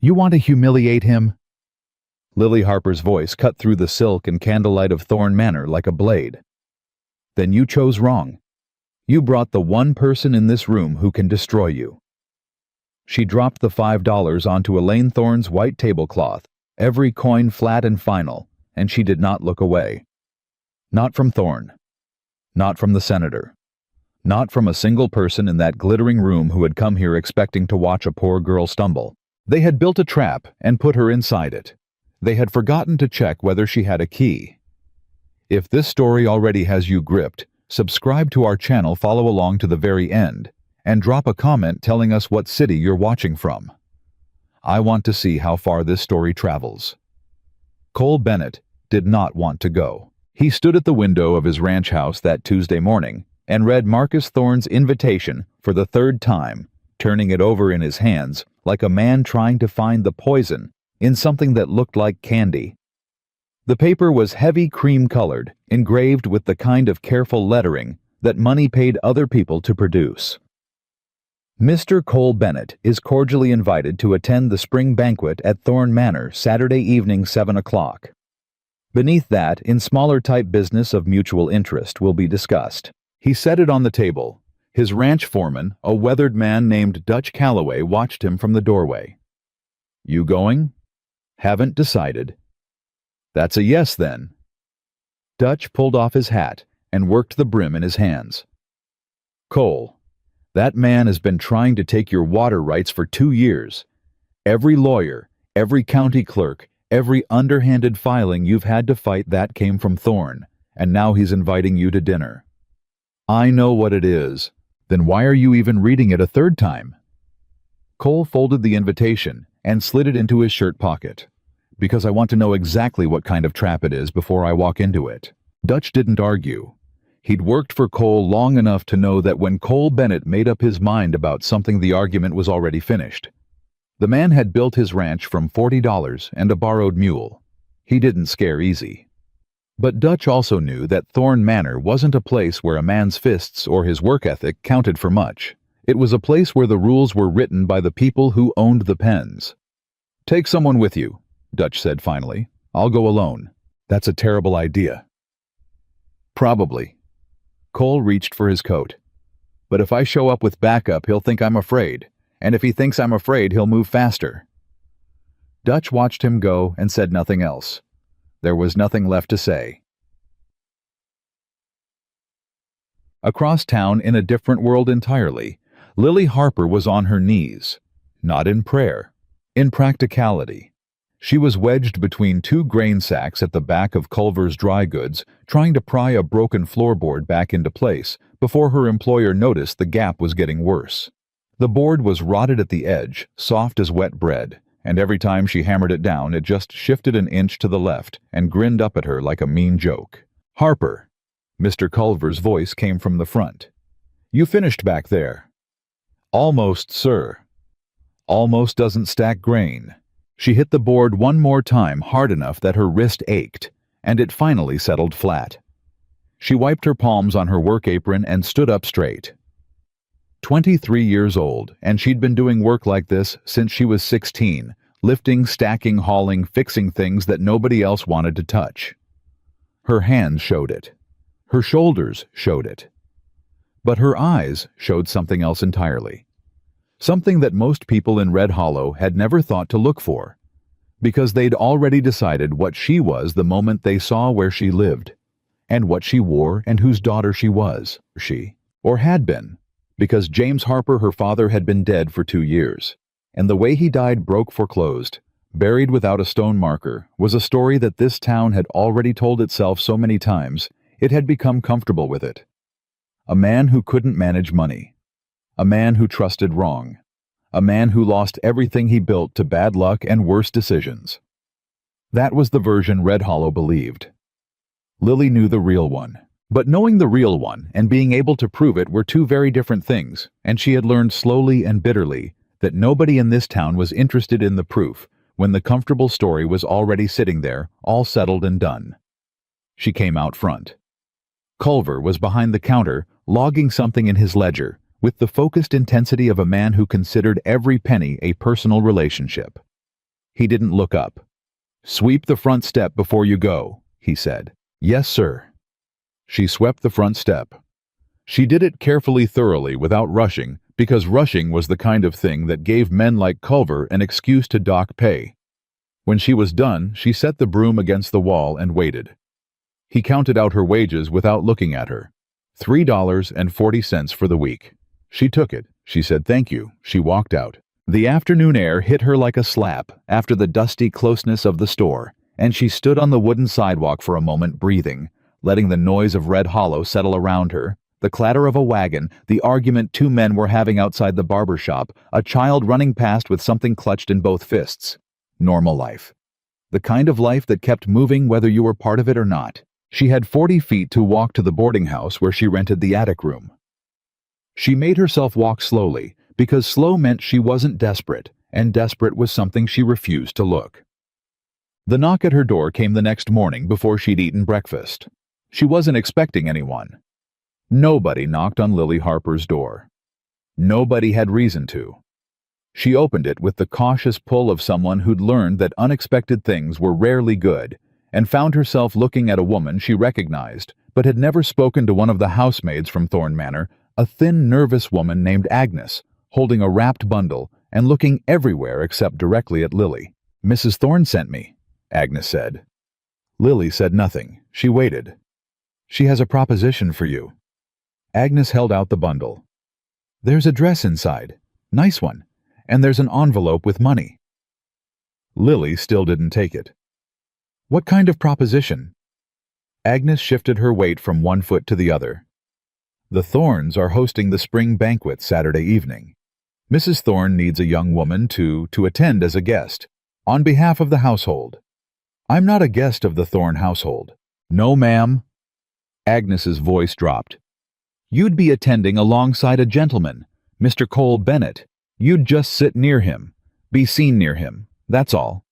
You want to humiliate him?" Lily Harper's voice cut through the silk and candlelight of Thorne Manor like a blade. "Then you chose wrong. You brought the one person in this room who can destroy you." She dropped the $5 onto Elaine Thorne's white tablecloth, every coin flat and final, and she did not look away. Not from Thorne. Not from the senator. Not from a single person in that glittering room who had come here expecting to watch a poor girl stumble. They had built a trap and put her inside it. They had forgotten to check whether she had a key. If this story already has you gripped, subscribe to our channel, follow along to the very end, and drop a comment telling us what city you're watching from. I want to see how far this story travels. Cole Bennett did not want to go. He stood at the window of his ranch house that Tuesday morning and read Marcus Thorne's invitation for the third time, turning it over in his hands like a man trying to find the poison in something that looked like candy. The paper was heavy cream-colored, engraved with the kind of careful lettering that money paid other people to produce. Mr. Cole Bennett is cordially invited to attend the spring banquet at Thorne Manor Saturday evening 7 o'clock. Beneath that, in smaller type business of mutual interest, will be discussed. He set it on the table. His ranch foreman, a weathered man named Dutch Calloway, watched him from the doorway. "You going?" "Haven't decided." "That's a yes, then." Dutch pulled off his hat and worked the brim in his hands. "Cole, that man has been trying to take your water rights for 2 years. Every lawyer, every county clerk, every underhanded filing you've had to fight, that came from Thorne, and now he's inviting you to dinner." "I know what it is. Then why are you even reading it a third time?" Cole folded the invitation and slid it into his shirt pocket. "Because I want to know exactly what kind of trap it is before I walk into it." Dutch didn't argue. He'd worked for Cole long enough to know that when Cole Bennett made up his mind about something, the argument was already finished. The man had built his ranch from $40 and a borrowed mule. He didn't scare easy. But Dutch also knew that Thorne Manor wasn't a place where a man's fists or his work ethic counted for much. It was a place where the rules were written by the people who owned the pens. "Take someone with you," Dutch said finally. "I'll go alone." "That's a terrible idea." "Probably." Cole reached for his coat. "But if I show up with backup, he'll think I'm afraid. And if he thinks I'm afraid, he'll move faster." Dutch watched him go and said nothing else. There was nothing left to say. Across town, in a different world entirely, Lily Harper was on her knees. Not in prayer. In practicality. She was wedged between 2 grain sacks at the back of Culver's Dry Goods, trying to pry a broken floorboard back into place before her employer noticed the gap was getting worse. The board was rotted at the edge, soft as wet bread, and every time she hammered it down, it just shifted an inch to the left and grinned up at her like a mean joke. "Harper," Mr. Culver's voice came from the front. "You finished back there?" "Almost, sir." "Almost doesn't stack grain." She hit the board one more time, hard enough that her wrist ached, and it finally settled flat. She wiped her palms on her work apron and stood up straight. 23 years old, and she'd been doing work like this since she was 16, lifting, stacking, hauling, fixing things that nobody else wanted to touch. Her hands showed it. Her shoulders showed it. But her eyes showed something else entirely. Something that most people in Red Hollow had never thought to look for, because they'd already decided what she was the moment they saw where she lived, and what she wore and whose daughter she was, or had been, because James Harper, her father, had been dead for 2 years, and the way he died broke, foreclosed, buried without a stone marker, was a story that this town had already told itself so many times it had become comfortable with it. A man who couldn't manage money. A man who trusted wrong. A man who lost everything he built to bad luck and worse decisions. That was the version Red Hollow believed. Lily knew the real one. But knowing the real one and being able to prove it were 2 very different things, and she had learned slowly and bitterly that nobody in this town was interested in the proof when the comfortable story was already sitting there, all settled and done. She came out front. Culver was behind the counter, logging something in his ledger, with the focused intensity of a man who considered every penny a personal relationship. He didn't look up. "Sweep the front step before you go," he said. "Yes, sir." She swept the front step. She did it carefully, thoroughly, without rushing, because rushing was the kind of thing that gave men like Culver an excuse to dock pay. When she was done, she set the broom against the wall and waited. He counted out her wages without looking at her. $3.40 for the week. She took it. She said thank you. She walked out. The afternoon air hit her like a slap after the dusty closeness of the store, and she stood on the wooden sidewalk for a moment, breathing, letting the noise of Red Hollow settle around her, the clatter of a wagon, the argument two men were having outside the barber shop, a child running past with something clutched in both fists. Normal life. The kind of life that kept moving whether you were part of it or not. She had 40 feet to walk to the boarding house where she rented the attic room. She made herself walk slowly, because slow meant she wasn't desperate, and desperate was something she refused to look. The knock at her door came the next morning before she'd eaten breakfast. She wasn't expecting anyone. Nobody knocked on Lily Harper's door. Nobody had reason to. She opened it with the cautious pull of someone who'd learned that unexpected things were rarely good, and found herself looking at a woman she recognized, but had never spoken to one of the housemaids from Thorn Manor, a thin, nervous woman named Agnes, holding a wrapped bundle and looking everywhere except directly at Lily. "Mrs. Thorn sent me," Agnes said. Lily said nothing. She waited. "She has a proposition for you." Agnes held out the bundle. "There's a dress inside. Nice one. And there's an envelope with money." Lily still didn't take it. "What kind of proposition?" Agnes shifted her weight from one foot to the other. "The Thorns are hosting the spring banquet Saturday evening. Mrs. Thorn needs a young woman to attend as a guest, on behalf of the household. I'm not a guest of the Thorn household." "No, ma'am." Agnes's voice dropped. "You'd be attending alongside a gentleman, Mr. Cole Bennett. You'd just sit near him, be seen near him, that's all."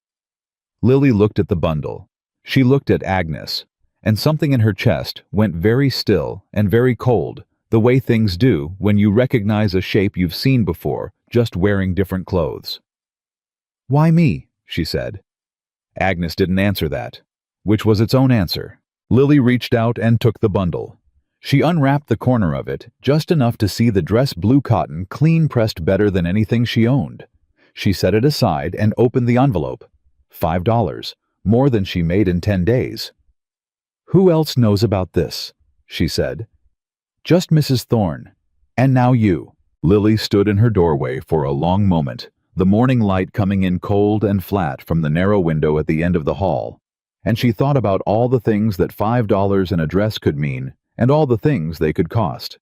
Lily looked at the bundle. She looked at Agnes, and something in her chest went very still and very cold, the way things do when you recognize a shape you've seen before, just wearing different clothes. "Why me?" she said. Agnes didn't answer that, which was its own answer. Lily reached out and took the bundle. She unwrapped the corner of it, just enough to see the dress blue cotton clean pressed better than anything she owned. She set it aside and opened the envelope. $5, more than she made in 10 days. "Who else knows about this?" she said. "Just Mrs. Thorn. And now you." Lily stood in her doorway for a long moment, the morning light coming in cold and flat from the narrow window at the end of the hall, and she thought about all the things that $5 in a dress could mean, and all the things they could cost.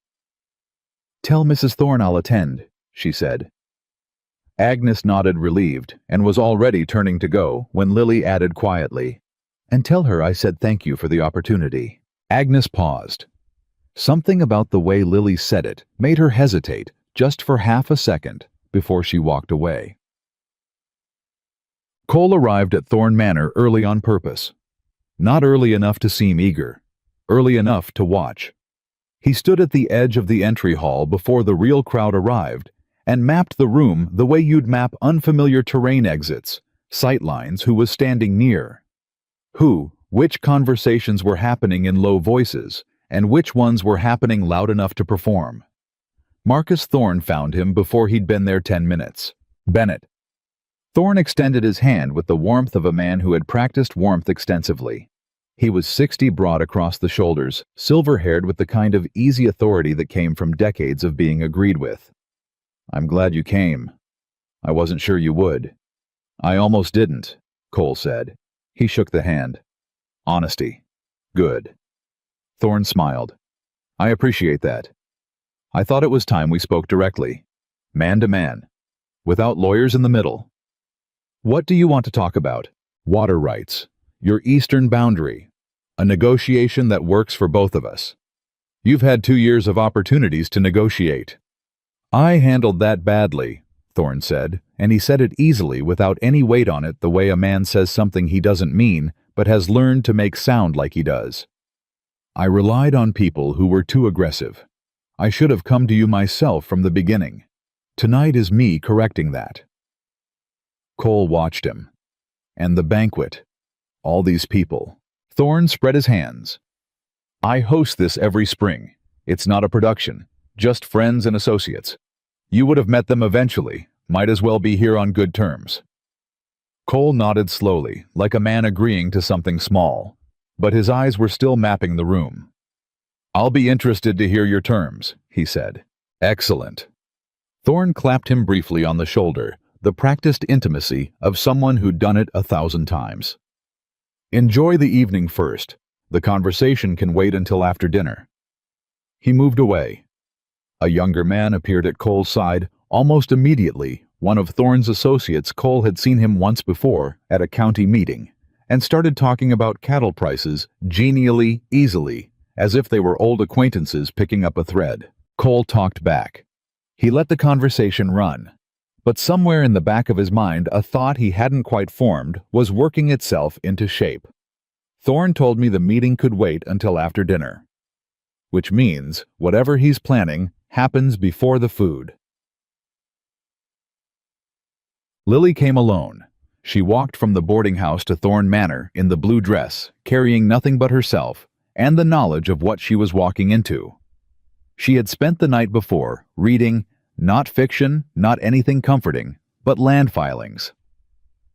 "Tell Mrs. Thorn I'll attend," she said. Agnes nodded, relieved, and was already turning to go when Lily added quietly, "And tell her I said thank you for the opportunity." Agnes paused. Something about the way Lily said it made her hesitate just for half a second before she walked away. Cole arrived at Thorn Manor early on purpose. Not early enough to seem eager. Early enough to watch. He stood at the edge of the entry hall before the real crowd arrived and mapped the room the way you'd map unfamiliar terrain exits, sightlines, who was standing near. Which conversations were happening in low voices, and which ones were happening loud enough to perform. Marcus Thorn found him before he'd been there 10 minutes. "Bennett." Thorn extended his hand with the warmth of a man who had practiced warmth extensively. He was 60 broad across the shoulders, silver-haired with the kind of easy authority that came from decades of being agreed with. "I'm glad you came. I wasn't sure you would." "I almost didn't," Cole said. He shook the hand. "Honesty. Good." Thorn smiled. "I appreciate that. I thought it was time we spoke directly. Man to man. Without lawyers in the middle. What do you want to talk about? Water rights. Your eastern boundary. A negotiation that works for both of us. You've had 2 years of opportunities to negotiate." "I handled that badly," Thorn said, and he said it easily without any weight on it, the way a man says something he doesn't mean but has learned to make sound like he does. "I relied on people who were too aggressive. I should have come to you myself from the beginning. Tonight is me correcting that." Cole watched him. And the banquet. All these people. Thorne spread his hands. I host this every spring. It's not a production, just friends and associates. You would have met them eventually, might as well be here on good terms. Cole nodded slowly, like a man agreeing to something small, but his eyes were still mapping the room. I'll be interested to hear your terms, he said. Excellent. Thorne clapped him briefly on the shoulder, the practiced intimacy of someone who'd done it 1,000 times. Enjoy the evening first. The conversation can wait until after dinner. He moved away. A younger man appeared at Cole's side almost immediately. One of Thorne's associates. Cole had seen him once before at a county meeting and started talking about cattle prices genially, easily, as if they were old acquaintances picking up a thread. Cole talked back. He let the conversation run, but somewhere in the back of his mind a thought he hadn't quite formed was working itself into shape. Thorne told me the meeting could wait until after dinner, which means whatever he's planning happens before the food. Lily came alone. She walked from the boarding house to Thorne Manor in the blue dress, carrying nothing but herself and the knowledge of what she was walking into. She had spent the night before reading, not fiction, not anything comforting, but land filings.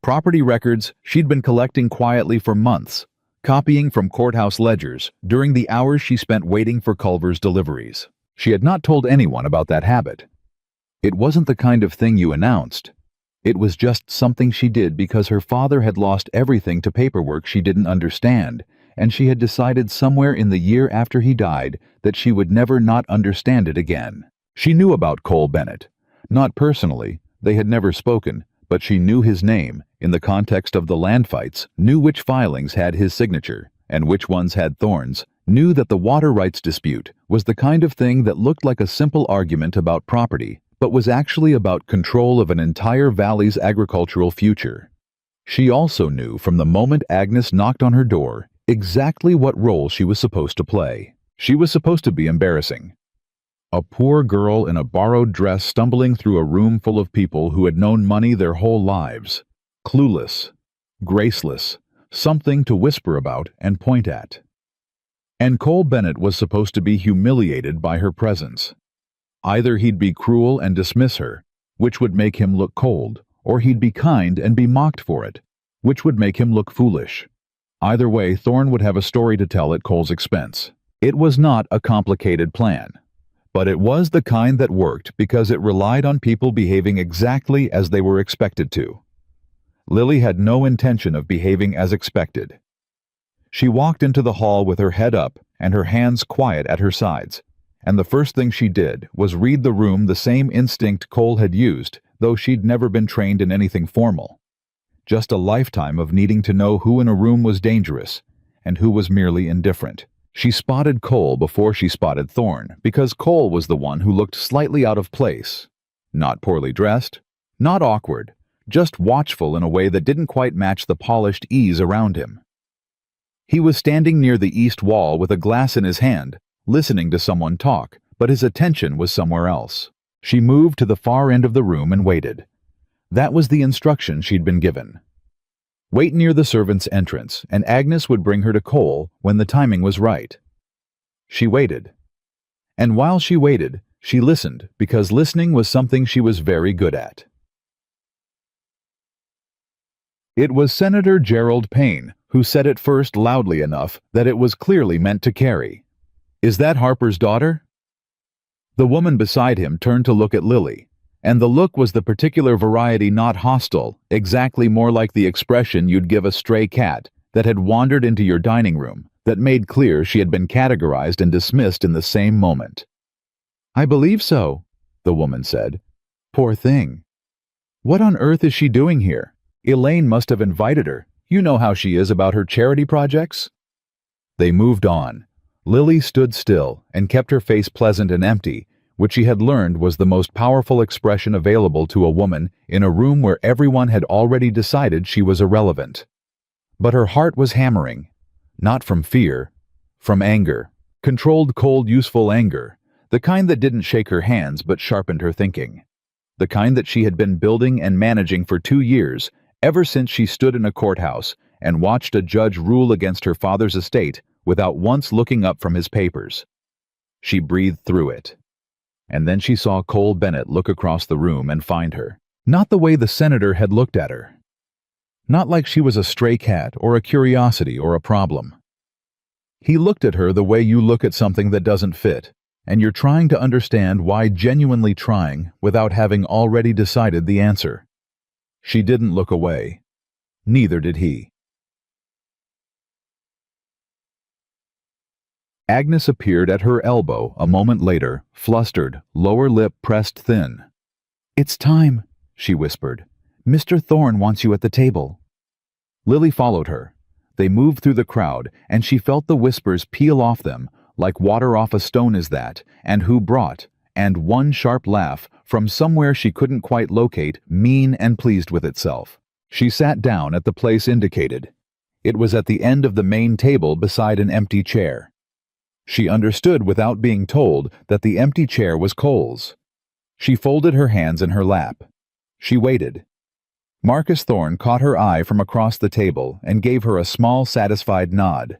Property records she'd been collecting quietly for months, copying from courthouse ledgers during the hours she spent waiting for Culver's deliveries. She had not told anyone about that habit. It wasn't the kind of thing you announced. It was just something she did because her father had lost everything to paperwork she didn't understand, and she had decided somewhere in the year after he died that she would never not understand it again. She knew about Cole Bennett. Not personally, they had never spoken, but she knew his name, in the context of the land fights, knew which filings had his signature, and which ones had Thorne's, knew that the water rights dispute was the kind of thing that looked like a simple argument about property, but was actually about control of an entire valley's agricultural future. She also knew from the moment Agnes knocked on her door exactly what role she was supposed to play. She was supposed to be embarrassing. A poor girl in a borrowed dress stumbling through a room full of people who had known money their whole lives. Clueless, graceless, something to whisper about and point at. And Cole Bennett was supposed to be humiliated by her presence. Either he'd be cruel and dismiss her, which would make him look cold, or he'd be kind and be mocked for it, which would make him look foolish. Either way, Thorne would have a story to tell at Cole's expense. It was not a complicated plan, but it was the kind that worked because it relied on people behaving exactly as they were expected to. Lily had no intention of behaving as expected. She walked into the hall with her head up and her hands quiet at her sides, and the first thing she did was read the room the same instinct Cole had used, though she'd never been trained in anything formal. Just a lifetime of needing to know who in a room was dangerous and who was merely indifferent. She spotted Cole before she spotted Thorne, because Cole was the one who looked slightly out of place. Not poorly dressed, not awkward, just watchful in a way that didn't quite match the polished ease around him. He was standing near the east wall with a glass in his hand, listening to someone talk, but his attention was somewhere else. She moved to the far end of the room and waited. That was the instruction she'd been given. Wait near the servants' entrance, and Agnes would bring her to Cole when the timing was right. She waited. And while she waited, she listened, because listening was something she was very good at. It was Senator Gerald Payne who said it first loudly enough that it was clearly meant to carry. "Is that Harper's daughter?" The woman beside him turned to look at Lily, and the look was the particular variety not hostile, exactly more like the expression you'd give a stray cat that had wandered into your dining room, that made clear she had been categorized and dismissed in the same moment. "I believe so," the woman said. "Poor thing. What on earth is she doing here? Elaine must have invited her. You know how she is about her charity projects." They moved on. Lily stood still and kept her face pleasant and empty, which she had learned was the most powerful expression available to a woman in a room where everyone had already decided she was irrelevant. But her heart was hammering, not from fear, from anger, controlled, cold, useful anger, the kind that didn't shake her hands but sharpened her thinking, the kind that she had been building and managing for 2 years Ever since she stood in a courthouse and watched a judge rule against her father's estate without once looking up from his papers. She breathed through it. And then she saw Cole Bennett look across the room and find her. Not the way the senator had looked at her. Not like she was a stray cat or a curiosity or a problem. He looked at her the way you look at something that doesn't fit, and you're trying to understand why, genuinely trying without having already decided the answer. She didn't look away. Neither did he. Agnes appeared at her elbow a moment later, flustered, lower lip pressed thin. "It's time," she whispered. "Mr. Thorne wants you at the table." Lily followed her. They moved through the crowd, and she felt the whispers peel off them, like water off a stone. Is that, and who brought, and one sharp laugh, from somewhere she couldn't quite locate, mean and pleased with itself. She sat down at the place indicated. It was at the end of the main table beside an empty chair. She understood without being told that the empty chair was Cole's. She folded her hands in her lap. She waited. Marcus Thorne caught her eye from across the table and gave her a small, satisfied nod.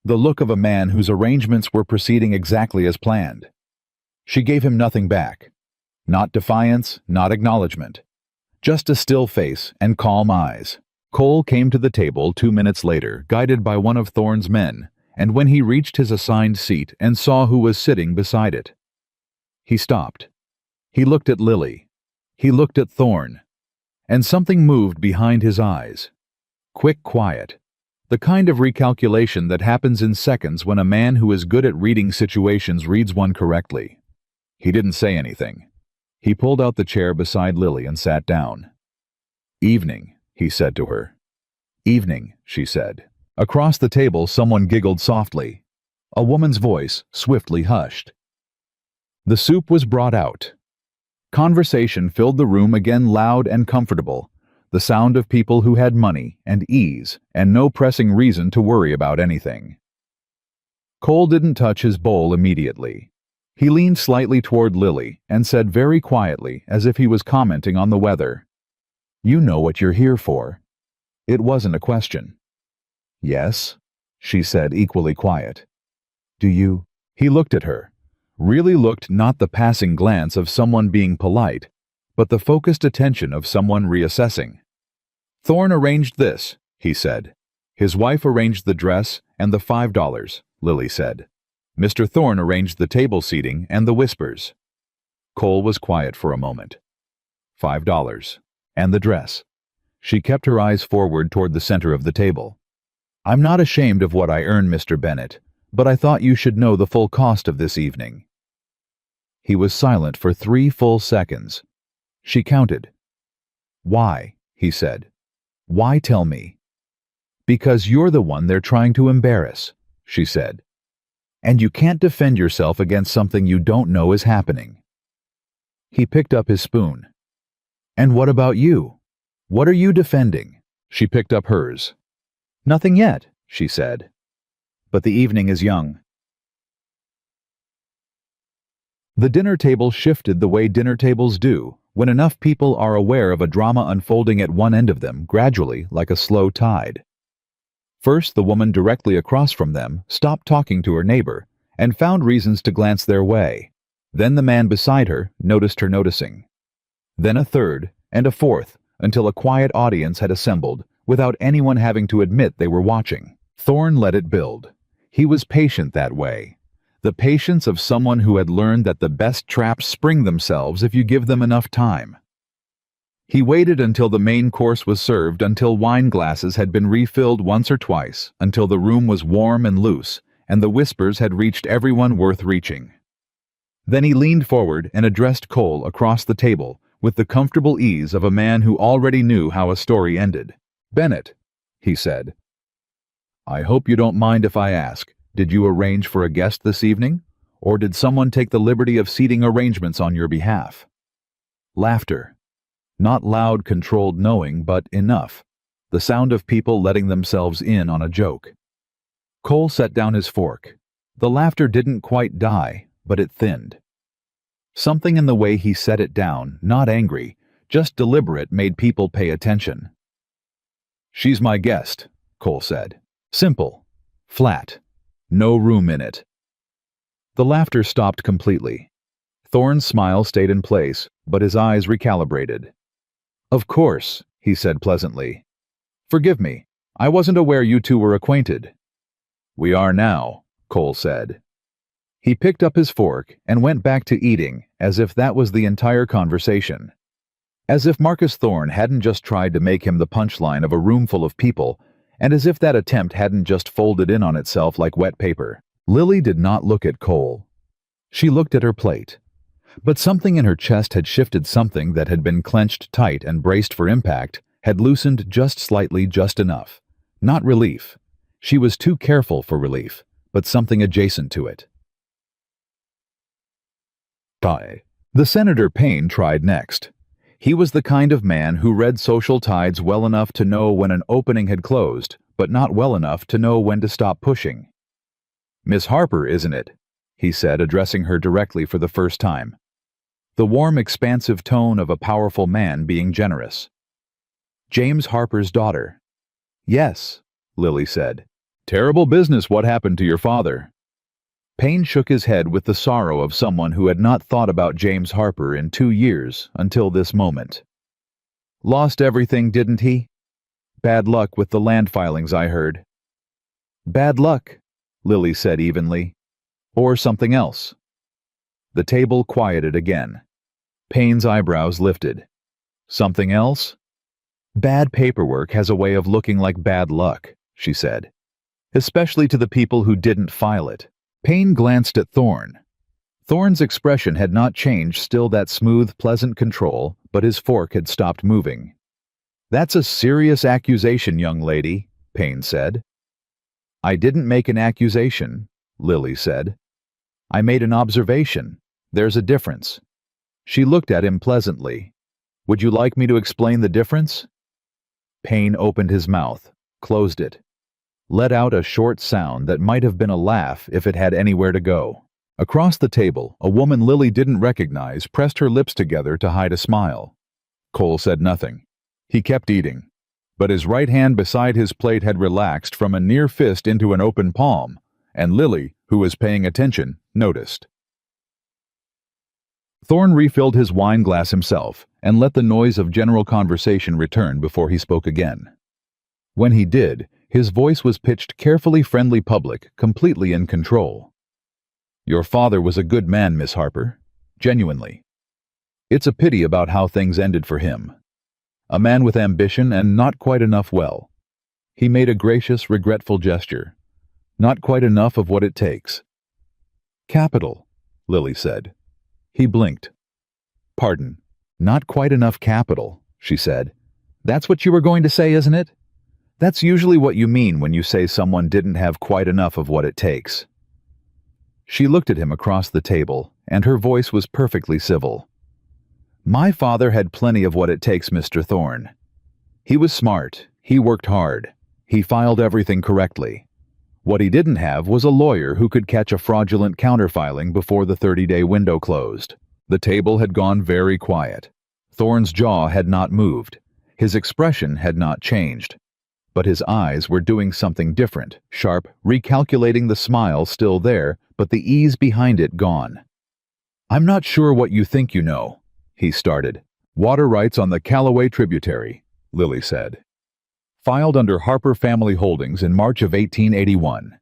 The look of a man whose arrangements were proceeding exactly as planned. She gave him nothing back. Not defiance, not acknowledgement. Just a still face and calm eyes. Cole came to the table 2 minutes later, guided by one of Thorne's men, and when he reached his assigned seat and saw who was sitting beside it, he stopped. He looked at Lily. He looked at Thorne. And something moved behind his eyes. Quick quiet. The kind of recalculation that happens in seconds when a man who is good at reading situations reads one correctly. He didn't say anything. He pulled out the chair beside Lily and sat down. "Evening," he said to her. "Evening," she said. Across the table someone giggled softly. A woman's voice, swiftly hushed. The soup was brought out. Conversation filled the room again, loud and comfortable, the sound of people who had money and ease and no pressing reason to worry about anything. Cole didn't touch his bowl immediately. He leaned slightly toward Lily and said very quietly, as if he was commenting on the weather, "You know what you're here for." It wasn't a question. "Yes," she said, equally quiet. "Do you?" He looked at her. Really looked, not the passing glance of someone being polite, but the focused attention of someone reassessing. "Thorne arranged this," he said. "His wife arranged the dress and the $5, Lily said. Mr. Thorne arranged the table seating and the whispers." Cole was quiet for a moment. $5. And the dress. She kept her eyes forward toward the center of the table. "I'm not ashamed of what I earn, Mr. Bennett, but I thought you should know the full cost of this evening." He was silent for 3 full seconds. She counted. "Why?" he said. "Why tell me?" "Because you're the one they're trying to embarrass," she said. "And you can't defend yourself against something you don't know is happening." He picked up his spoon. "And what about you? What are you defending?" She picked up hers. "Nothing yet," she said. "But the evening is young." The dinner table shifted the way dinner tables do, when enough people are aware of a drama unfolding at one end of them, gradually, like a slow tide. First, the woman directly across from them stopped talking to her neighbor and found reasons to glance their way. Then the man beside her noticed her noticing. Then a third, and a fourth, until a quiet audience had assembled, without anyone having to admit they were watching. Thorne let it build. He was patient that way. The patience of someone who had learned that the best traps spring themselves if you give them enough time. He waited until the main course was served, until wine glasses had been refilled once or twice, until the room was warm and loose, and the whispers had reached everyone worth reaching. Then he leaned forward and addressed Cole across the table with the comfortable ease of a man who already knew how a story ended. "Bennett," he said. "I hope you don't mind if I ask, did you arrange for a guest this evening, or did someone take the liberty of seating arrangements on your behalf?" Laughter. Not loud, controlled knowing, but enough. The sound of people letting themselves in on a joke. Cole set down his fork. The laughter didn't quite die, but it thinned. Something in the way he set it down, not angry, just deliberate, made people pay attention. She's my guest, Cole said. Simple. Flat. No room in it. The laughter stopped completely. Thorne's smile stayed in place, but his eyes recalibrated. Of course, he said pleasantly. Forgive me. I wasn't aware you two were acquainted. We are now, Cole said. He picked up his fork and went back to eating, as if that was the entire conversation. As if Marcus Thorne hadn't just tried to make him the punchline of a room full of people, and as if that attempt hadn't just folded in on itself like wet paper. Lily did not look at Cole. She looked at her plate. But something in her chest had shifted. Something that had been clenched tight and braced for impact had loosened just slightly, just enough. Not relief. She was too careful for relief, but something adjacent to it. The Senator Payne tried next. He was the kind of man who read social tides well enough to know when an opening had closed, but not well enough to know when to stop pushing. Miss Harper, isn't it? He said, addressing her directly for the first time. The warm, expansive tone of a powerful man being generous. James Harper's daughter. Yes, Lily said. Terrible business what happened to your father. Payne shook his head with the sorrow of someone who had not thought about James Harper in 2 years until this moment. Lost everything, didn't he? Bad luck with the land filings, I heard. Bad luck, Lily said evenly. Or something else. The table quieted again. Payne's eyebrows lifted. Something else? Bad paperwork has a way of looking like bad luck, she said. Especially to the people who didn't file it. Payne glanced at Thorne. Thorne's expression had not changed, still that smooth, pleasant control, but his fork had stopped moving. That's a serious accusation, young lady, Payne said. I didn't make an accusation, Lily said. I made an observation. There's a difference. She looked at him pleasantly. Would you like me to explain the difference? Payne opened his mouth, closed it, let out a short sound that might have been a laugh if it had anywhere to go. Across the table, a woman Lily didn't recognize pressed her lips together to hide a smile. Cole said nothing. He kept eating, but his right hand beside his plate had relaxed from a near fist into an open palm, and Lily, who was paying attention, noticed. Thorne refilled his wine glass himself and let the noise of general conversation return before he spoke again. When he did, his voice was pitched carefully, friendly, public, completely in control. Your father was a good man, Miss Harper. Genuinely. It's a pity about how things ended for him. A man with ambition and not quite enough well. He made a gracious, regretful gesture. Not quite enough of what it takes. Capital, Lily said. He blinked. Pardon. Not quite enough capital, she said. That's what you were going to say, isn't it? That's usually what you mean when you say someone didn't have quite enough of what it takes. She looked at him across the table, and her voice was perfectly civil. My father had plenty of what it takes, Mr. Thorne. He was smart. He worked hard. He filed everything correctly. What he didn't have was a lawyer who could catch a fraudulent counterfiling before the 30-day window closed. The table had gone very quiet. Thorne's jaw had not moved. His expression had not changed. But his eyes were doing something different, sharp, recalculating, the smile still there, but the ease behind it gone. I'm not sure what you think you know, he started. Water rights on the Callaway tributary, Lily said. Filed under Harper Family Holdings in March of 1881.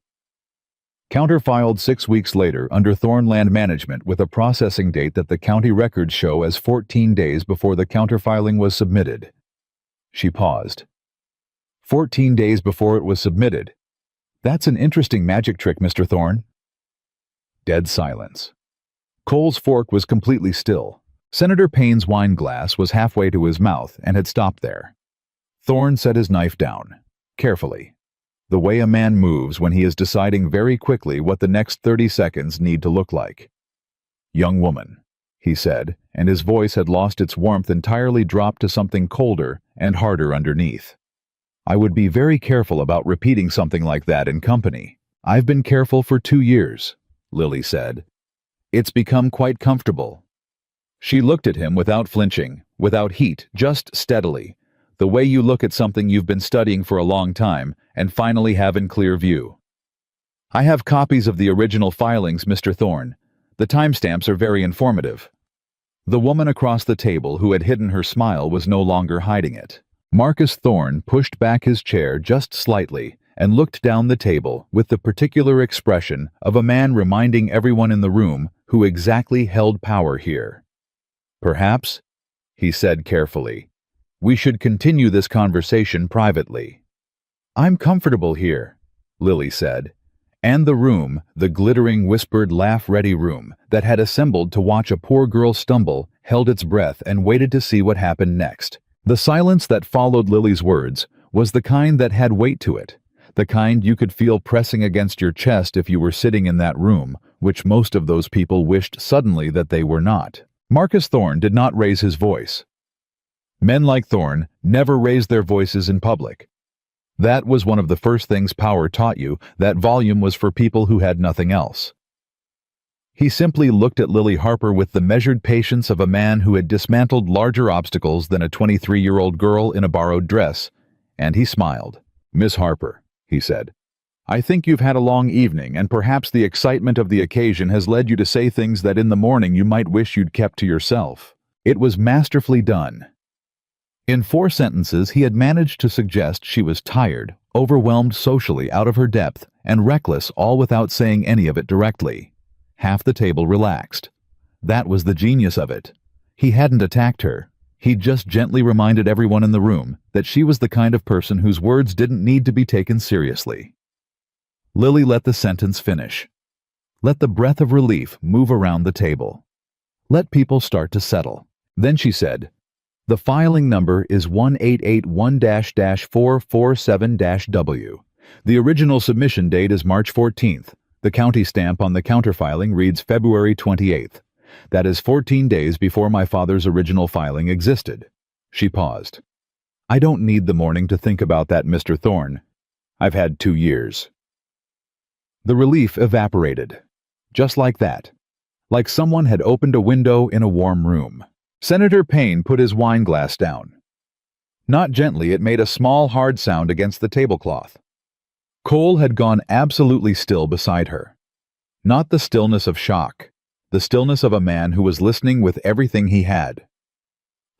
Counterfiled 6 weeks later under Thorne Land Management with a processing date that the county records show as 14 days before the counterfiling was submitted. She paused. 14 days before it was submitted. That's an interesting magic trick, Mr. Thorne. Dead silence. Cole's fork was completely still. Senator Payne's wine glass was halfway to his mouth and had stopped there. Thorne set his knife down, carefully, the way a man moves when he is deciding very quickly what the next 30 seconds need to look like. Young woman, he said, and his voice had lost its warmth, entirely dropped to something colder and harder underneath. I would be very careful about repeating something like that in company. I've been careful for 2 years, Lily said. It's become quite comfortable. She looked at him without flinching, without heat, just steadily. The way you look at something you've been studying for a long time and finally have in clear view. I have copies of the original filings, Mr. Thorne. The timestamps are very informative. The woman across the table who had hidden her smile was no longer hiding it. Marcus Thorne pushed back his chair just slightly and looked down the table with the particular expression of a man reminding everyone in the room who exactly held power here. Perhaps, he said carefully, we should continue this conversation privately. I'm comfortable here, Lily said, and the room, the glittering whispered laugh-ready room that had assembled to watch a poor girl stumble, held its breath and waited to see what happened next. The silence that followed Lily's words was the kind that had weight to it, the kind you could feel pressing against your chest if you were sitting in that room, which most of those people wished suddenly that they were not. Marcus Thorne did not raise his voice. Men like Thorne never raised their voices in public. That was one of the first things power taught you, that volume was for people who had nothing else. He simply looked at Lily Harper with the measured patience of a man who had dismantled larger obstacles than a 23-year-old girl in a borrowed dress, and he smiled. Miss Harper, he said, I think you've had a long evening, and perhaps the excitement of the occasion has led you to say things that in the morning you might wish you'd kept to yourself. It was masterfully done. In 4 sentences, he had managed to suggest she was tired, overwhelmed socially out of her depth, and reckless, all without saying any of it directly. Half the table relaxed. That was the genius of it. He hadn't attacked her. He'd just gently reminded everyone in the room that she was the kind of person whose words didn't need to be taken seriously. Lily let the sentence finish. Let the breath of relief move around the table. Let people start to settle. Then she said, the filing number is 1881-447-W. The original submission date is March 14th. The county stamp on the counterfiling reads February 28th. That is 14 days before my father's original filing existed. She paused. I don't need the morning to think about that, Mr. Thorne. I've had 2 years. The relief evaporated. Just like that. Like someone had opened a window in a warm room. Senator Payne put his wine glass down. Not gently, it made a small, hard sound against the tablecloth. Cole had gone absolutely still beside her. Not the stillness of shock, the stillness of a man who was listening with everything he had.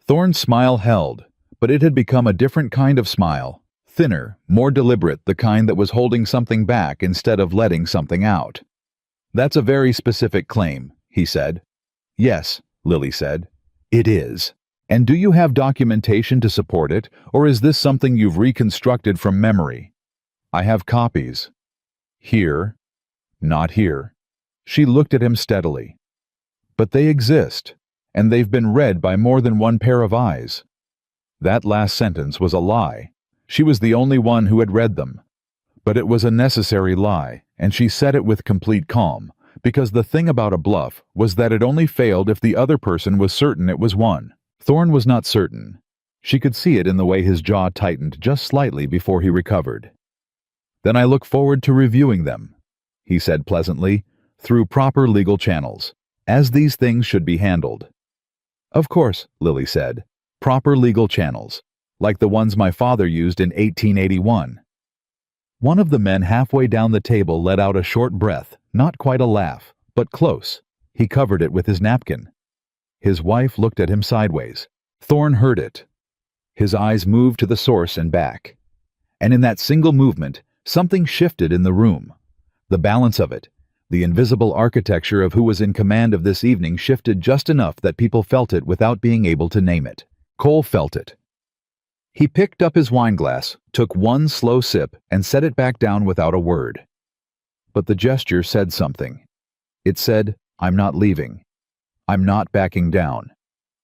Thorne's smile held, but it had become a different kind of smile, thinner, more deliberate, the kind that was holding something back instead of letting something out. That's a very specific claim, he said. Yes, Lily said. It is. And do you have documentation to support it, or is this something you've reconstructed from memory? I have copies. Here, not here. She looked at him steadily. But they exist, and they've been read by more than one pair of eyes. That last sentence was a lie. She was the only one who had read them. But it was a necessary lie, and she said it with complete calm, because the thing about a bluff was that it only failed if the other person was certain it was one. Thorne was not certain. She could see it in the way his jaw tightened just slightly before he recovered. Then I look forward to reviewing them, he said pleasantly, through proper legal channels, as these things should be handled. Of course, Lily said, proper legal channels, like the ones my father used in 1881. One of the men halfway down the table let out a short breath, not quite a laugh, but close. He covered it with his napkin. His wife looked at him sideways. Thorne heard it. His eyes moved to the source and back. And in that single movement, something shifted in the room. The balance of it, the invisible architecture of who was in command of this evening shifted just enough that people felt it without being able to name it. Cole felt it. He picked up his wineglass, took one slow sip, and set it back down without a word. But the gesture said something. It said, I'm not leaving. I'm not backing down.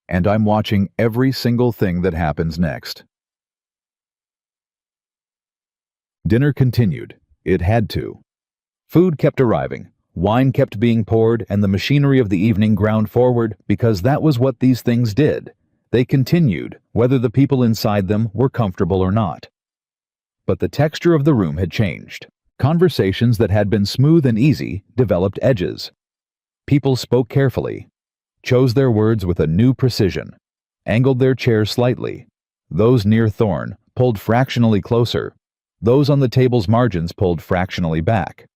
And I'm watching every single thing that happens next. Dinner continued. It had to. Food kept arriving. Wine kept being poured, and the machinery of the evening ground forward, because that was what these things did. They continued, whether the people inside them were comfortable or not. But the texture of the room had changed. Conversations that had been smooth and easy developed edges. People spoke carefully, chose their words with a new precision, angled their chairs slightly. Those near Thorn pulled fractionally closer. Those on the table's margins pulled fractionally back.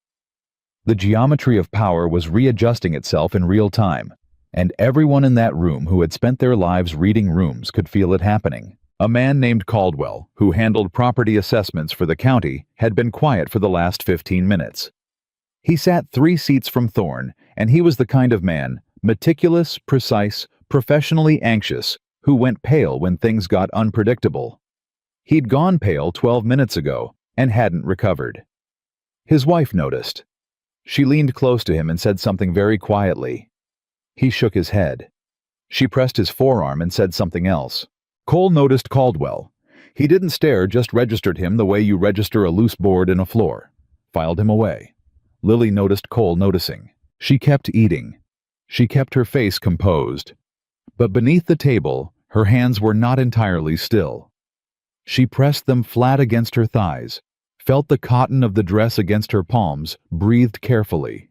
The geometry of power was readjusting itself in real time, and everyone in that room who had spent their lives reading rooms could feel it happening. A man named Caldwell, who handled property assessments for the county, had been quiet for the last 15 minutes. He sat 3 seats from Thorn, and he was the kind of man, meticulous, precise, professionally anxious, who went pale when things got unpredictable. He'd gone pale 12 minutes ago and hadn't recovered. His wife noticed. She leaned close to him and said something very quietly. He shook his head. She pressed his forearm and said something else. Cole noticed Caldwell. He didn't stare, just registered him the way you register a loose board in a floor. Filed him away. Lily noticed Cole noticing. She kept eating. She kept her face composed. But beneath the table, her hands were not entirely still. She pressed them flat against her thighs, felt the cotton of the dress against her palms, breathed carefully.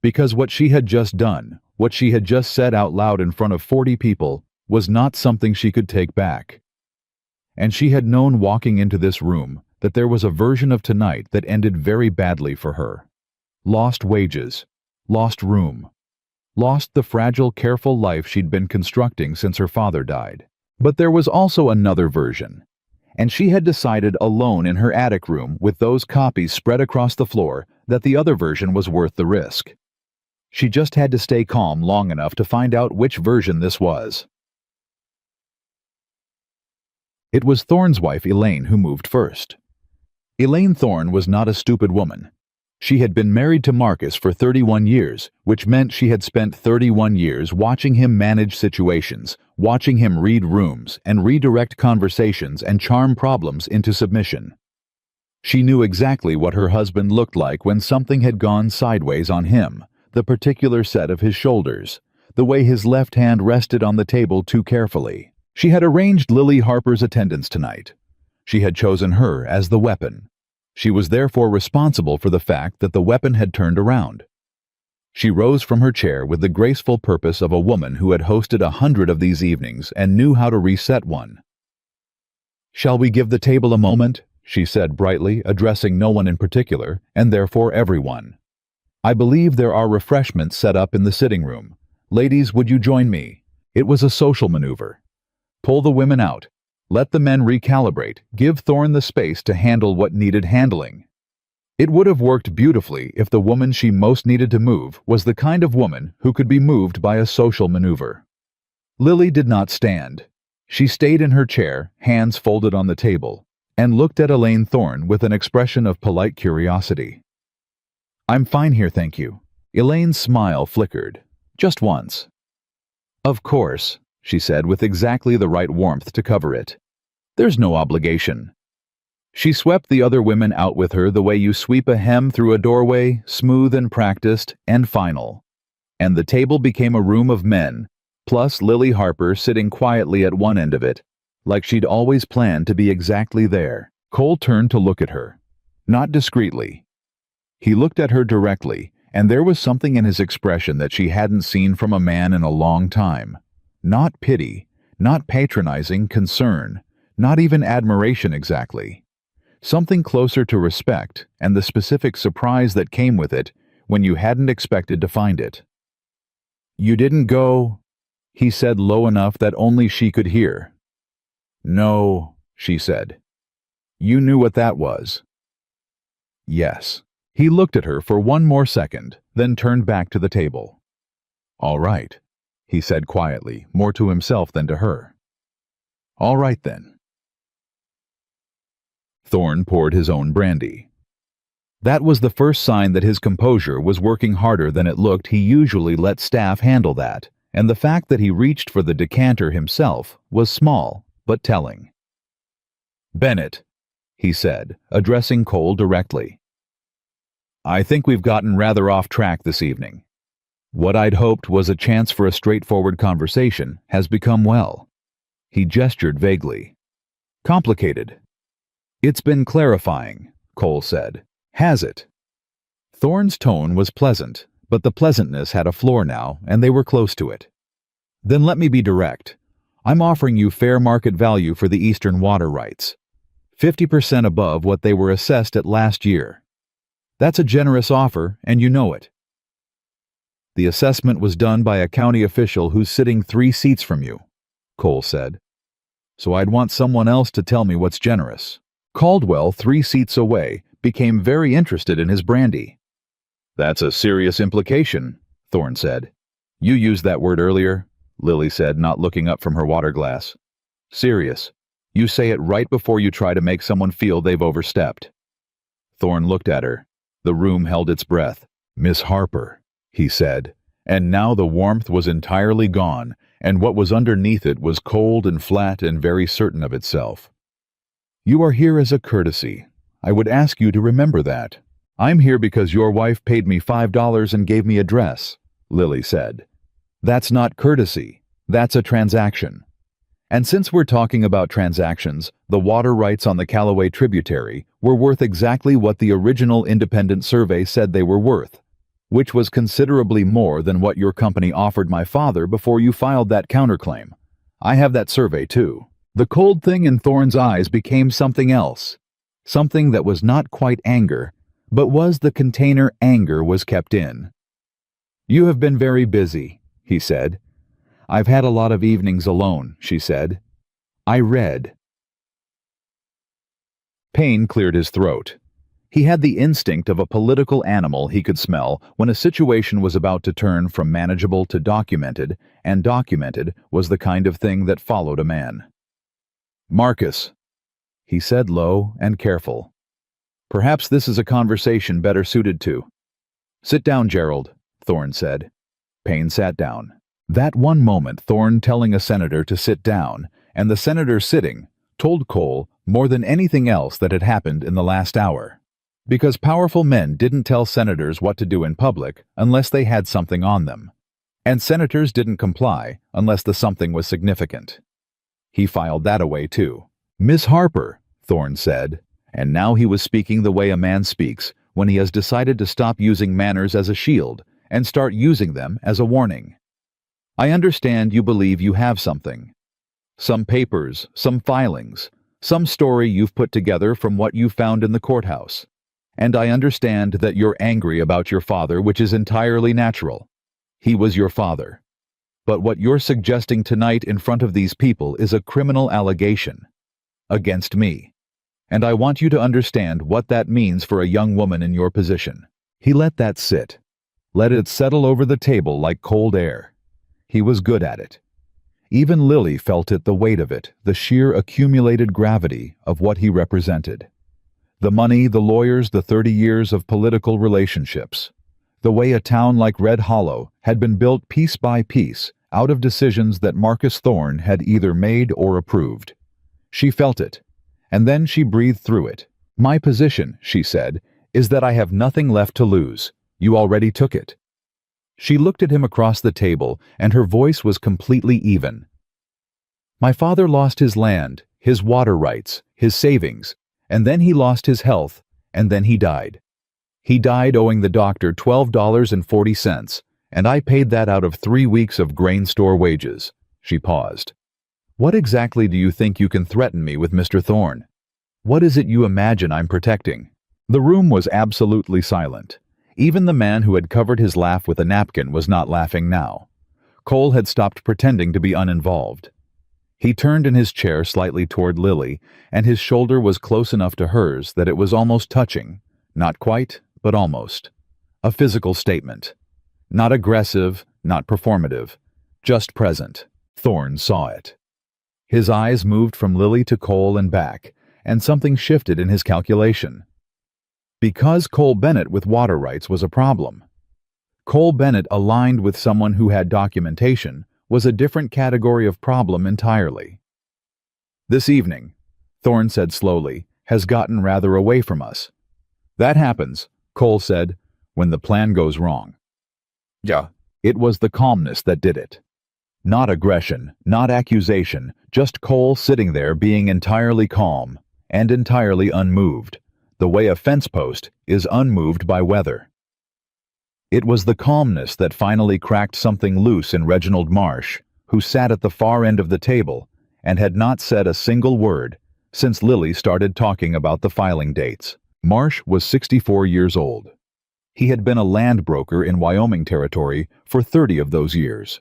Because what she had just done, what she had just said out loud in front of 40 people, was not something she could take back. And she had known walking into this room that there was a version of tonight that ended very badly for her. Lost wages, lost room, lost the fragile, careful life she'd been constructing since her father died. But there was also another version. And she had decided alone in her attic room with those copies spread across the floor that the other version was worth the risk. She just had to stay calm long enough to find out which version this was. It was Thorne's wife, Elaine, who moved first. Elaine Thorne was not a stupid woman. She had been married to Marcus for 31 years, which meant she had spent 31 years watching him manage situations, watching him read rooms and redirect conversations and charm problems into submission. She knew exactly what her husband looked like when something had gone sideways on him, the particular set of his shoulders, the way his left hand rested on the table too carefully. She had arranged Lily Harper's attendance tonight. She had chosen her as the weapon. She was therefore responsible for the fact that the weapon had turned around. She rose from her chair with the graceful purpose of a woman who had hosted 100 of these evenings and knew how to reset one. "Shall we give the table a moment?" she said brightly, addressing no one in particular, and therefore everyone. "I believe there are refreshments set up in the sitting room. Ladies, would you join me?" It was a social maneuver. Pull the women out. Let the men recalibrate. Give Thorne the space to handle what needed handling. It would have worked beautifully if the woman she most needed to move was the kind of woman who could be moved by a social maneuver. Lily did not stand. She stayed in her chair, hands folded on the table, and looked at Elaine Thorne with an expression of polite curiosity. "I'm fine here, thank you." Elaine's smile flickered. Just once. "Of course," she said with exactly the right warmth to cover it. "There's no obligation." She swept the other women out with her the way you sweep a hem through a doorway, smooth and practiced and final. And the table became a room of men, plus Lily Harper sitting quietly at one end of it, like she'd always planned to be exactly there. Cole turned to look at her. Not discreetly. He looked at her directly, and there was something in his expression that she hadn't seen from a man in a long time. Not pity, not patronizing concern, not even admiration exactly. Something closer to respect and the specific surprise that came with it when you hadn't expected to find it. "You didn't go," he said low enough that only she could hear. "No," she said. "You knew what that was." "Yes." He looked at her for one more second, then turned back to the table. "All right," he said quietly, more to himself than to her. "All right then." Thorne poured his own brandy. That was the first sign that his composure was working harder than it looked. He usually let staff handle that, and the fact that he reached for the decanter himself was small, but telling. "Bennett," he said, addressing Cole directly. "I think we've gotten rather off track this evening. What I'd hoped was a chance for a straightforward conversation has become, well," he gestured vaguely, "complicated." "It's been clarifying," Cole said. "Has it?" Thorne's tone was pleasant, but the pleasantness had a floor now, and they were close to it. "Then let me be direct. I'm offering you fair market value for the eastern water rights, 50% above what they were assessed at last year. That's a generous offer, and you know it. The assessment was done by a county official who's sitting 3 seats from you, Cole said. So I'd want someone else to tell me what's generous. Caldwell, 3 seats away, became very interested in his brandy. That's a serious implication, Thorne said. You used that word earlier, Lily said, not looking up from her water glass. Serious. You say it right before you try to make someone feel they've overstepped. Thorne looked at her. The room held its breath. Miss Harper, he said, and now the warmth was entirely gone, and what was underneath it was cold and flat and very certain of itself. You are here as a courtesy. I would ask you to remember that. I'm here because your wife paid me $5 and gave me a dress, Lily said. That's not courtesy. That's a transaction. And since we're talking about transactions, the water rights on the Callaway tributary were worth exactly what the original independent survey said they were worth, which was considerably more than what your company offered my father before you filed that counterclaim. I have that survey too. The cold thing in Thorne's eyes became something else, something that was not quite anger, but was the container anger was kept in. You have been very busy, he said. I've had a lot of evenings alone, she said. I read. Pain cleared his throat. He had the instinct of a political animal he could smell when a situation was about to turn from manageable to documented, and documented was the kind of thing that followed a man. Marcus, he said low and careful. Perhaps this is a conversation better suited to. Sit down, Gerald, Thorne said. Payne sat down. That one moment Thorne telling a senator to sit down, and the senator sitting, told Cole more than anything else that had happened in the last hour. Because powerful men didn't tell senators what to do in public unless they had something on them. And senators didn't comply unless the something was significant. He filed that away too. Miss Harper, Thorne said, and now he was speaking the way a man speaks when he has decided to stop using manners as a shield and start using them as a warning. I understand you believe you have something. Some papers, some filings, some story you've put together from what you found in the courthouse. And I understand that you're angry about your father, which is entirely natural. He was your father. But what you're suggesting tonight in front of these people is a criminal allegation against me. And I want you to understand what that means for a young woman in your position. He let that sit. Let it settle over the table like cold air. He was good at it. Even Lily felt it, the weight of it, the sheer accumulated gravity of what he represented. The money, the lawyers, the 30 years of political relationships. The way a town like Red Hollow had been built piece by piece out of decisions that Marcus Thorne had either made or approved. She felt it, and then she breathed through it. My position, she said, is that I have nothing left to lose. You already took it. She looked at him across the table, and her voice was completely even. My father lost his land, his water rights, his savings, and then he lost his health, and then he died. He died owing the doctor $12.40, and I paid that out of 3 weeks of grain store wages. She paused. What exactly do you think you can threaten me with, Mr. Thorne? What is it you imagine I'm protecting? The room was absolutely silent. Even the man who had covered his laugh with a napkin was not laughing now. Cole had stopped pretending to be uninvolved. He turned in his chair slightly toward Lily, and his shoulder was close enough to hers that it was almost touching. Not quite, but almost. A physical statement. Not aggressive, not performative. Just present. Thorne saw it. His eyes moved from Lily to Cole and back, and something shifted in his calculation. Because Cole Bennett with water rights was a problem. Cole Bennett aligned with someone who had documentation was a different category of problem entirely. This evening, Thorne said slowly, has gotten rather away from us. That happens, Cole said, when the plan goes wrong. Yeah, it was the calmness that did it. Not aggression, not accusation, just Cole sitting there being entirely calm and entirely unmoved, the way a fence post is unmoved by weather. It was the calmness that finally cracked something loose in Reginald Marsh, who sat at the far end of the table and had not said a single word since Lily started talking about the filing dates. Marsh was 64 years old. He had been a land broker in Wyoming Territory for 30 of those years.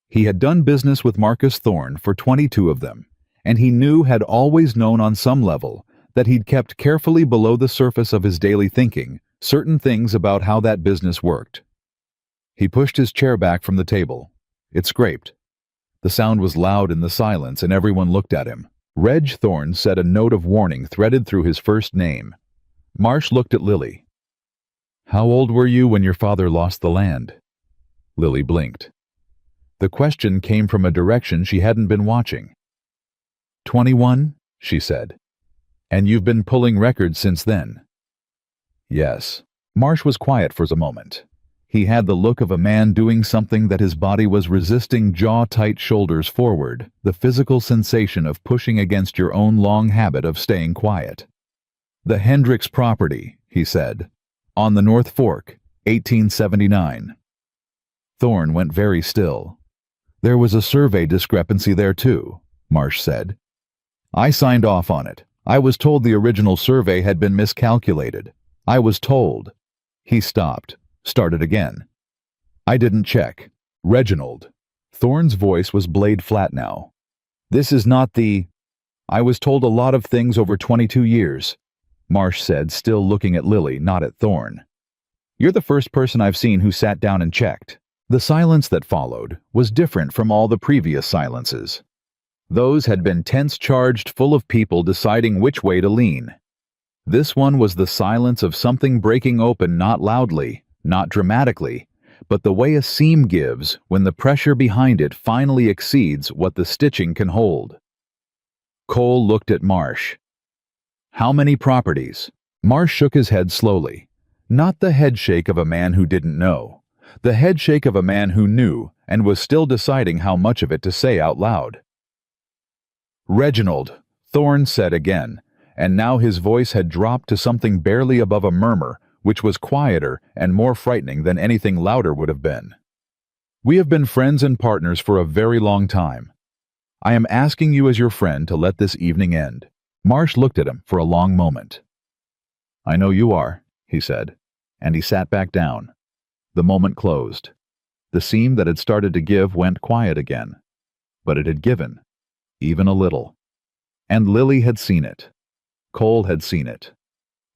He had done business with Marcus Thorne for 22 of them, and he had always known on some level that he'd kept carefully below the surface of his daily thinking certain things about how that business worked. He pushed his chair back from the table. It scraped. The sound was loud in the silence, and everyone looked at him. Reg Thorne said, a note of warning threaded through his first name. Marsh looked at Lily. "How old were you when your father lost the land?" Lily blinked. The question came from a direction she hadn't been watching. 21, she said. "And you've been pulling records since then?" Yes. Marsh was quiet for a moment. He had the look of a man doing something that his body was resisting, jaw-tight, shoulders forward, the physical sensation of pushing against your own long habit of staying quiet. "The Hendricks property," he said. "On the North Fork, 1879. Thorne went very still. "There was a survey discrepancy there too," Marsh said. "I signed off on it. I was told the original survey had been miscalculated. I was told." He stopped, started again. "I didn't check. Reginald." Thorne's voice was blade flat now. "This is not the... I was told a lot of things over 22 years, Marsh said, still looking at Lily, not at Thorne. "You're the first person I've seen who sat down and checked." The silence that followed was different from all the previous silences. Those had been tense, charged, full of people deciding which way to lean. This one was the silence of something breaking open, not loudly, not dramatically, but the way a seam gives when the pressure behind it finally exceeds what the stitching can hold. Cole looked at Marsh. "How many properties?" Marsh shook his head slowly. Not the headshake of a man who didn't know. The headshake of a man who knew and was still deciding how much of it to say out loud. "Reginald," Thorne said again, and now his voice had dropped to something barely above a murmur, which was quieter and more frightening than anything louder would have been. "We have been friends and partners for a very long time. I am asking you as your friend to let this evening end." Marsh looked at him for a long moment. "I know you are," he said, and he sat back down. The moment closed. The seam that had started to give went quiet again. But it had given, even a little. And Lily had seen it. Cole had seen it.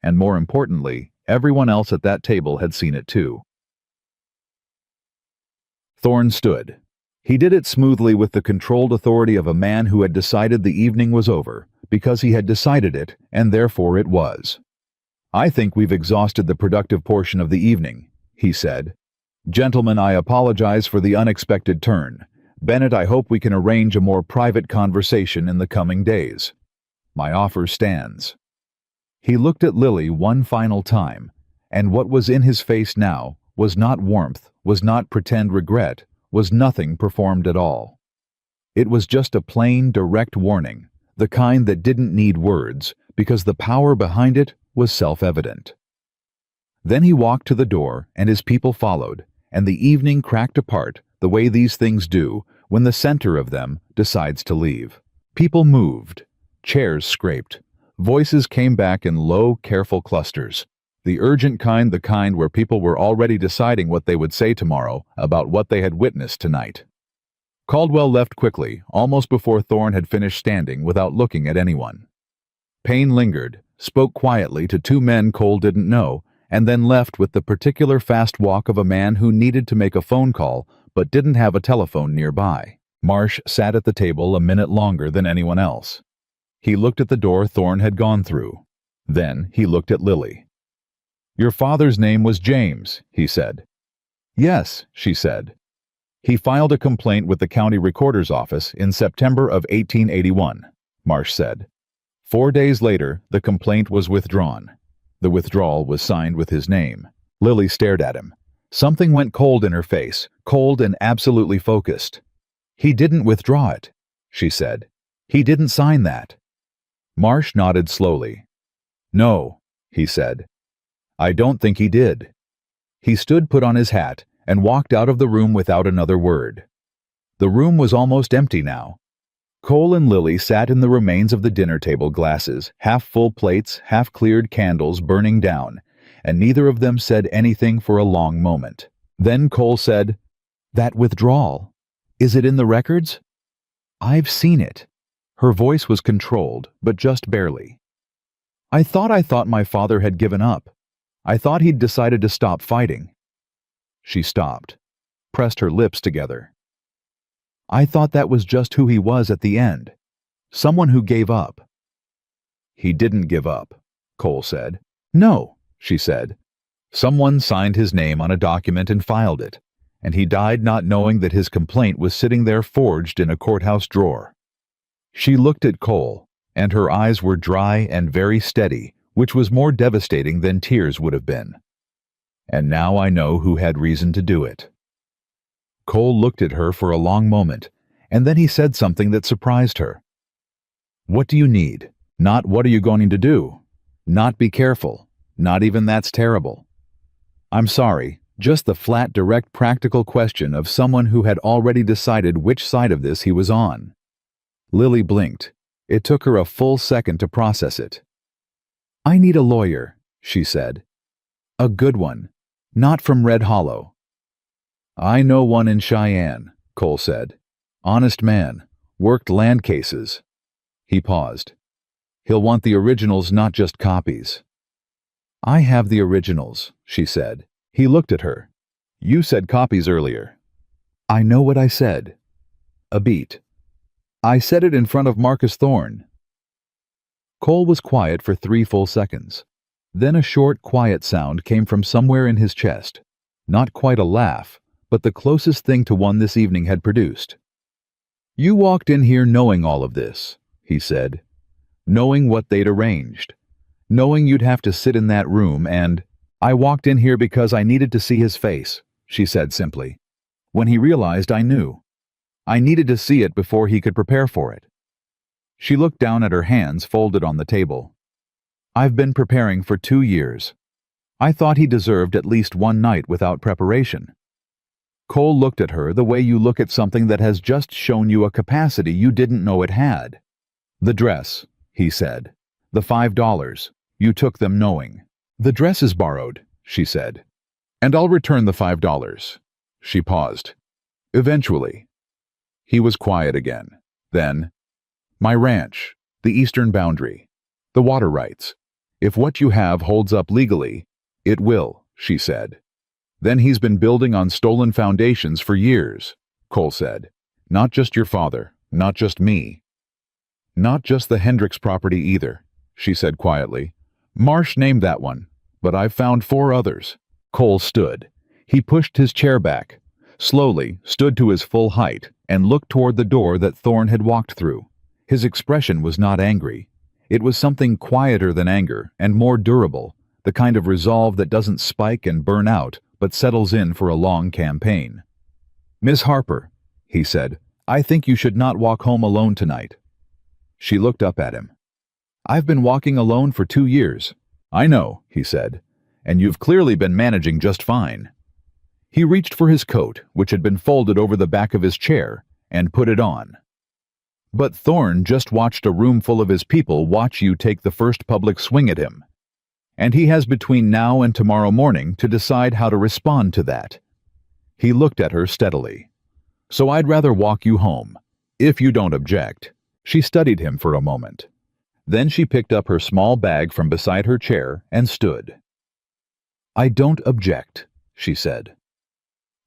And more importantly, everyone else at that table had seen it too. Thorne stood. He did it smoothly, with the controlled authority of a man who had decided the evening was over, because he had decided it, and therefore it was. "I think we've exhausted the productive portion of the evening," he said. "Gentlemen, I apologize for the unexpected turn. Bennett, I hope we can arrange a more private conversation in the coming days. My offer stands." He looked at Lily one final time, and what was in his face now was not warmth, was not pretend regret, was nothing performed at all. It was just a plain, direct warning, the kind that didn't need words, because the power behind it was self-evident. Then he walked to the door, and his people followed, and the evening cracked apart the way these things do when the center of them decides to leave. People moved. Chairs scraped. Voices came back in low, careful clusters. The urgent kind, the kind where people were already deciding what they would say tomorrow about what they had witnessed tonight. Caldwell left quickly, almost before Thorne had finished standing, without looking at anyone. Payne lingered, spoke quietly to two men Cole didn't know, and then left with the particular fast walk of a man who needed to make a phone call but didn't have a telephone nearby. Marsh sat at the table a minute longer than anyone else. He looked at the door Thorne had gone through. Then he looked at Lily. "Your father's name was James," he said. "Yes," she said. "He filed a complaint with the county recorder's office in September of 1881, Marsh said. 4 days later, the complaint was withdrawn. The withdrawal was signed with his name." Lily stared at him. Something went cold in her face, cold and absolutely focused. "He didn't withdraw it," she said. "He didn't sign that." Marsh nodded slowly. "No," he said. "I don't think he did." He stood, put on his hat, and walked out of the room without another word. The room was almost empty now. Cole and Lily sat in the remains of the dinner table glasses, half-full plates, half-cleared candles burning down, and neither of them said anything for a long moment. Then Cole said, "That withdrawal, is it in the records?" "I've seen it." Her voice was controlled, but just barely. I thought my father had given up. I thought he'd decided to stop fighting." She stopped, pressed her lips together. "I thought that was just who he was at the end. Someone who gave up." "He didn't give up," Cole said. "No," she said. "Someone signed his name on a document and filed it, and he died not knowing that his complaint was sitting there forged in a courthouse drawer." She looked at Cole, and her eyes were dry and very steady, which was more devastating than tears would have been. "And now I know who had reason to do it." Cole looked at her for a long moment, and then he said something that surprised her. "What do you need? Not what are you going to do? Not be careful. Not even that's terrible. I'm sorry, just the flat, direct, practical question of someone who had already decided which side of this he was on." Lily blinked. It took her a full second to process it. "I need a lawyer," she said. "A good one. Not from Red Hollow." "I know one in Cheyenne," Cole said. "Honest man. Worked land cases." He paused. "He'll want the originals, not just copies." "I have the originals," she said. He looked at her. "You said copies earlier." "I know what I said." A beat. "I said it in front of Marcus Thorne." Cole was quiet for 3 full seconds. Then a short, quiet sound came from somewhere in his chest. Not quite a laugh, but the closest thing to one this evening had produced. "You walked in here knowing all of this," he said. "Knowing what they'd arranged. Knowing you'd have to sit in that room and—" "I walked in here because I needed to see his face," she said simply. "When he realized, I knew. I needed to see it before he could prepare for it." She looked down at her hands folded on the table. "I've been preparing for 2 years. I thought he deserved at least one night without preparation." Cole looked at her the way you look at something that has just shown you a capacity you didn't know it had. "The dress," he said. "The $5. You took them knowing." "The dress is borrowed," she said. "And I'll return the $5. She paused. "Eventually." He was quiet again. Then, "My ranch, the eastern boundary, the water rights. If what you have holds up legally, it will," she said. "Then he's been building on stolen foundations for years," Cole said. "Not just your father, not just me. Not just the Hendricks property either," she said quietly. "Marsh named that one, but I've found 4 others." Cole stood. He pushed his chair back, slowly stood to his full height, and looked toward the door that Thorne had walked through. His expression was not angry. It was something quieter than anger and more durable, the kind of resolve that doesn't spike and burn out, but settles in for a long campaign. "Miss Harper," he said, "I think you should not walk home alone tonight." She looked up at him. "I've been walking alone for 2 years." "I know," he said, "and you've clearly been managing just fine." He reached for his coat, which had been folded over the back of his chair, and put it on. "But Thorne just watched a room full of his people watch you take the first public swing at him. And he has between now and tomorrow morning to decide how to respond to that." He looked at her steadily. "So I'd rather walk you home, if you don't object." She studied him for a moment. Then she picked up her small bag from beside her chair and stood. "I don't object," she said.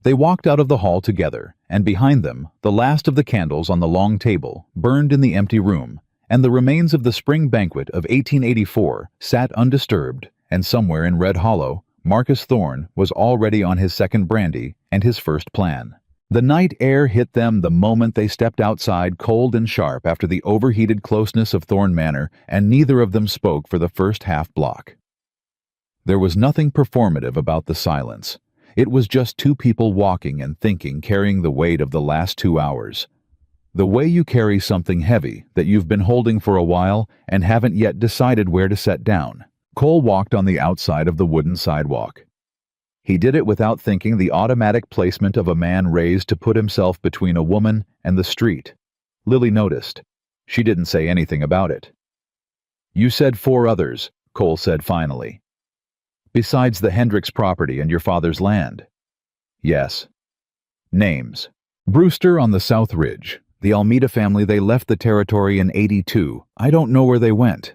They walked out of the hall together, and behind them, the last of the candles on the long table burned in the empty room, and the remains of the spring banquet of 1884 sat undisturbed, and somewhere in Red Hollow, Marcus Thorne was already on his second brandy and his first plan. The night air hit them the moment they stepped outside, cold and sharp after the overheated closeness of Thorne Manor, and neither of them spoke for the first half block. There was nothing performative about the silence. It was just 2 people walking and thinking, carrying the weight of the last 2 hours. The way you carry something heavy that you've been holding for a while and haven't yet decided where to set down. Cole walked on the outside of the wooden sidewalk. He did it without thinking the automatic placement of a man raised to put himself between a woman and the street. Lily noticed. She didn't say anything about it. "You said 4 others," Cole said finally. "Besides the Hendricks property and your father's land?" "Yes." "Names." "Brewster on the South Ridge. The Almeida family, they left the territory in '82. I don't know where they went.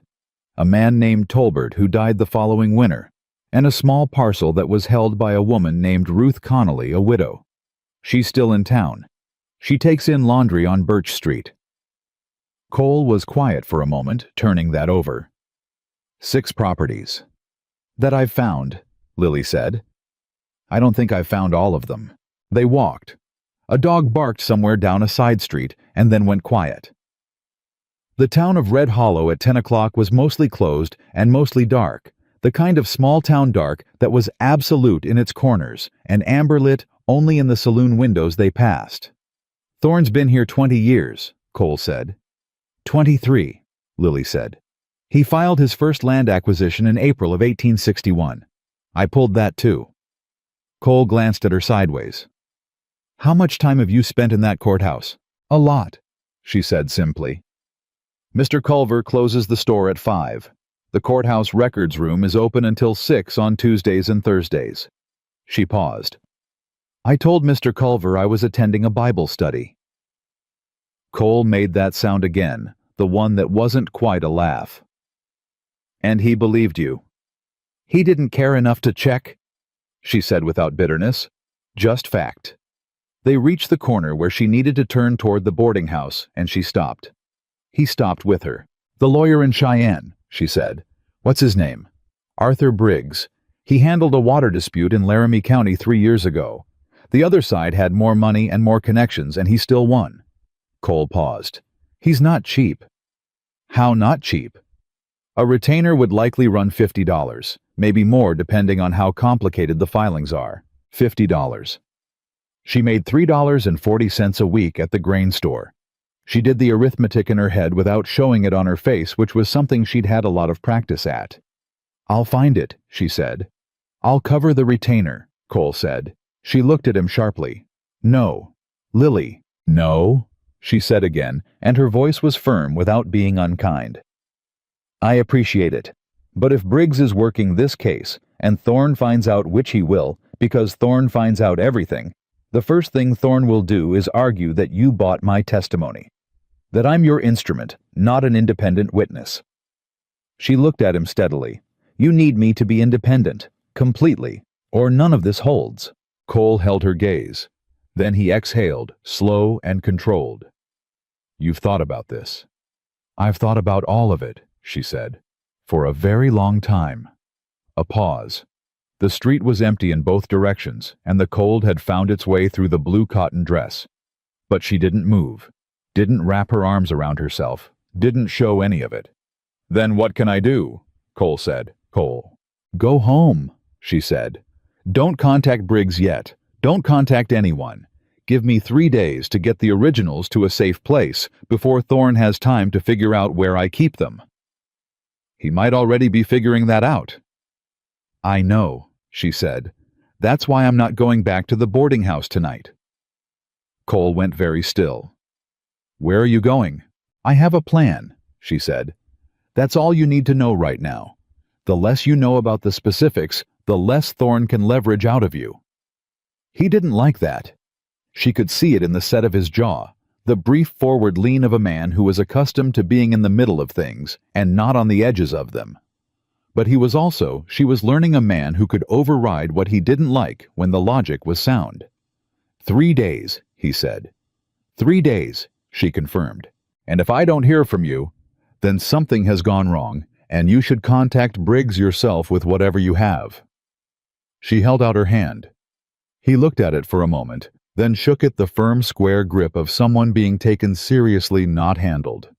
A man named Tolbert who died the following winter, and a small parcel that was held by a woman named Ruth Connolly, a widow. She's still in town. She takes in laundry on Birch Street." Cole was quiet for a moment, turning that over. "6 properties." "That I've found," Lily said. "I don't think I've found all of them." They walked. A dog barked somewhere down a side street and then went quiet. The town of Red Hollow at 10 o'clock was mostly closed and mostly dark, the kind of small-town dark that was absolute in its corners and amber-lit only in the saloon windows they passed. "Thorne's been here 20 years, Cole said. 23, Lily said. "He filed his first land acquisition in April of 1861. I pulled that too." Cole glanced at her sideways. "How much time have you spent in that courthouse?" "A lot," she said simply. "Mr. Culver closes the store at 5. The courthouse records room is open until 6 on Tuesdays and Thursdays." She paused. "I told Mr. Culver I was attending a Bible study." Cole made that sound again, the one that wasn't quite a laugh. "And he believed you?" "He didn't care enough to check," she said without bitterness. "Just fact." They reached the corner where she needed to turn toward the boarding house, and she stopped. He stopped with her. "The lawyer in Cheyenne," she said. "What's his name?" "Arthur Briggs. He handled a water dispute in Laramie County 3 years ago. The other side had more money and more connections, and he still won." Cole paused. "He's not cheap." "How not cheap?" "A retainer would likely run $50, maybe more depending on how complicated the filings are. $50. She made $3.40 a week at the grain store. She did the arithmetic in her head without showing it on her face, which was something she'd had a lot of practice at. "I'll find it," she said. "I'll cover the retainer," Cole said. She looked at him sharply. "No." "Lily." "No," she said again, and her voice was firm without being unkind. "I appreciate it. But if Briggs is working this case, and Thorne finds out, which he will, because Thorne finds out everything, the first thing Thorne will do is argue that you bought my testimony. That I'm your instrument, not an independent witness." She looked at him steadily. "You need me to be independent, completely, or none of this holds." Cole held her gaze. Then he exhaled, slow and controlled. "You've thought about this." "I've thought about all of it," she said, "for a very long time." A pause. The street was empty in both directions, and the cold had found its way through the blue cotton dress. But she didn't move, didn't wrap her arms around herself, didn't show any of it. "Then what can I do?" Cole said. "Cole." "Go home," she said. "Don't contact Briggs yet. Don't contact anyone. Give me 3 days to get the originals to a safe place before Thorne has time to figure out where I keep them." "He might already be figuring that out." "I know," she said. "That's why I'm not going back to the boarding house tonight." Cole went very still. "Where are you going?" "I have a plan," she said. "That's all you need to know right now. The less you know about the specifics, the less Thorne can leverage out of you." He didn't like that. She could see it in the set of his jaw, the brief forward lean of a man who was accustomed to being in the middle of things and not on the edges of them. But she was learning a man who could override what he didn't like when the logic was sound. 3 days, he said. 3 days, she confirmed. "And if I don't hear from you, then something has gone wrong, and you should contact Briggs yourself with whatever you have." She held out her hand. He looked at it for a moment, then shook it the firm, square grip of someone being taken seriously, not handled.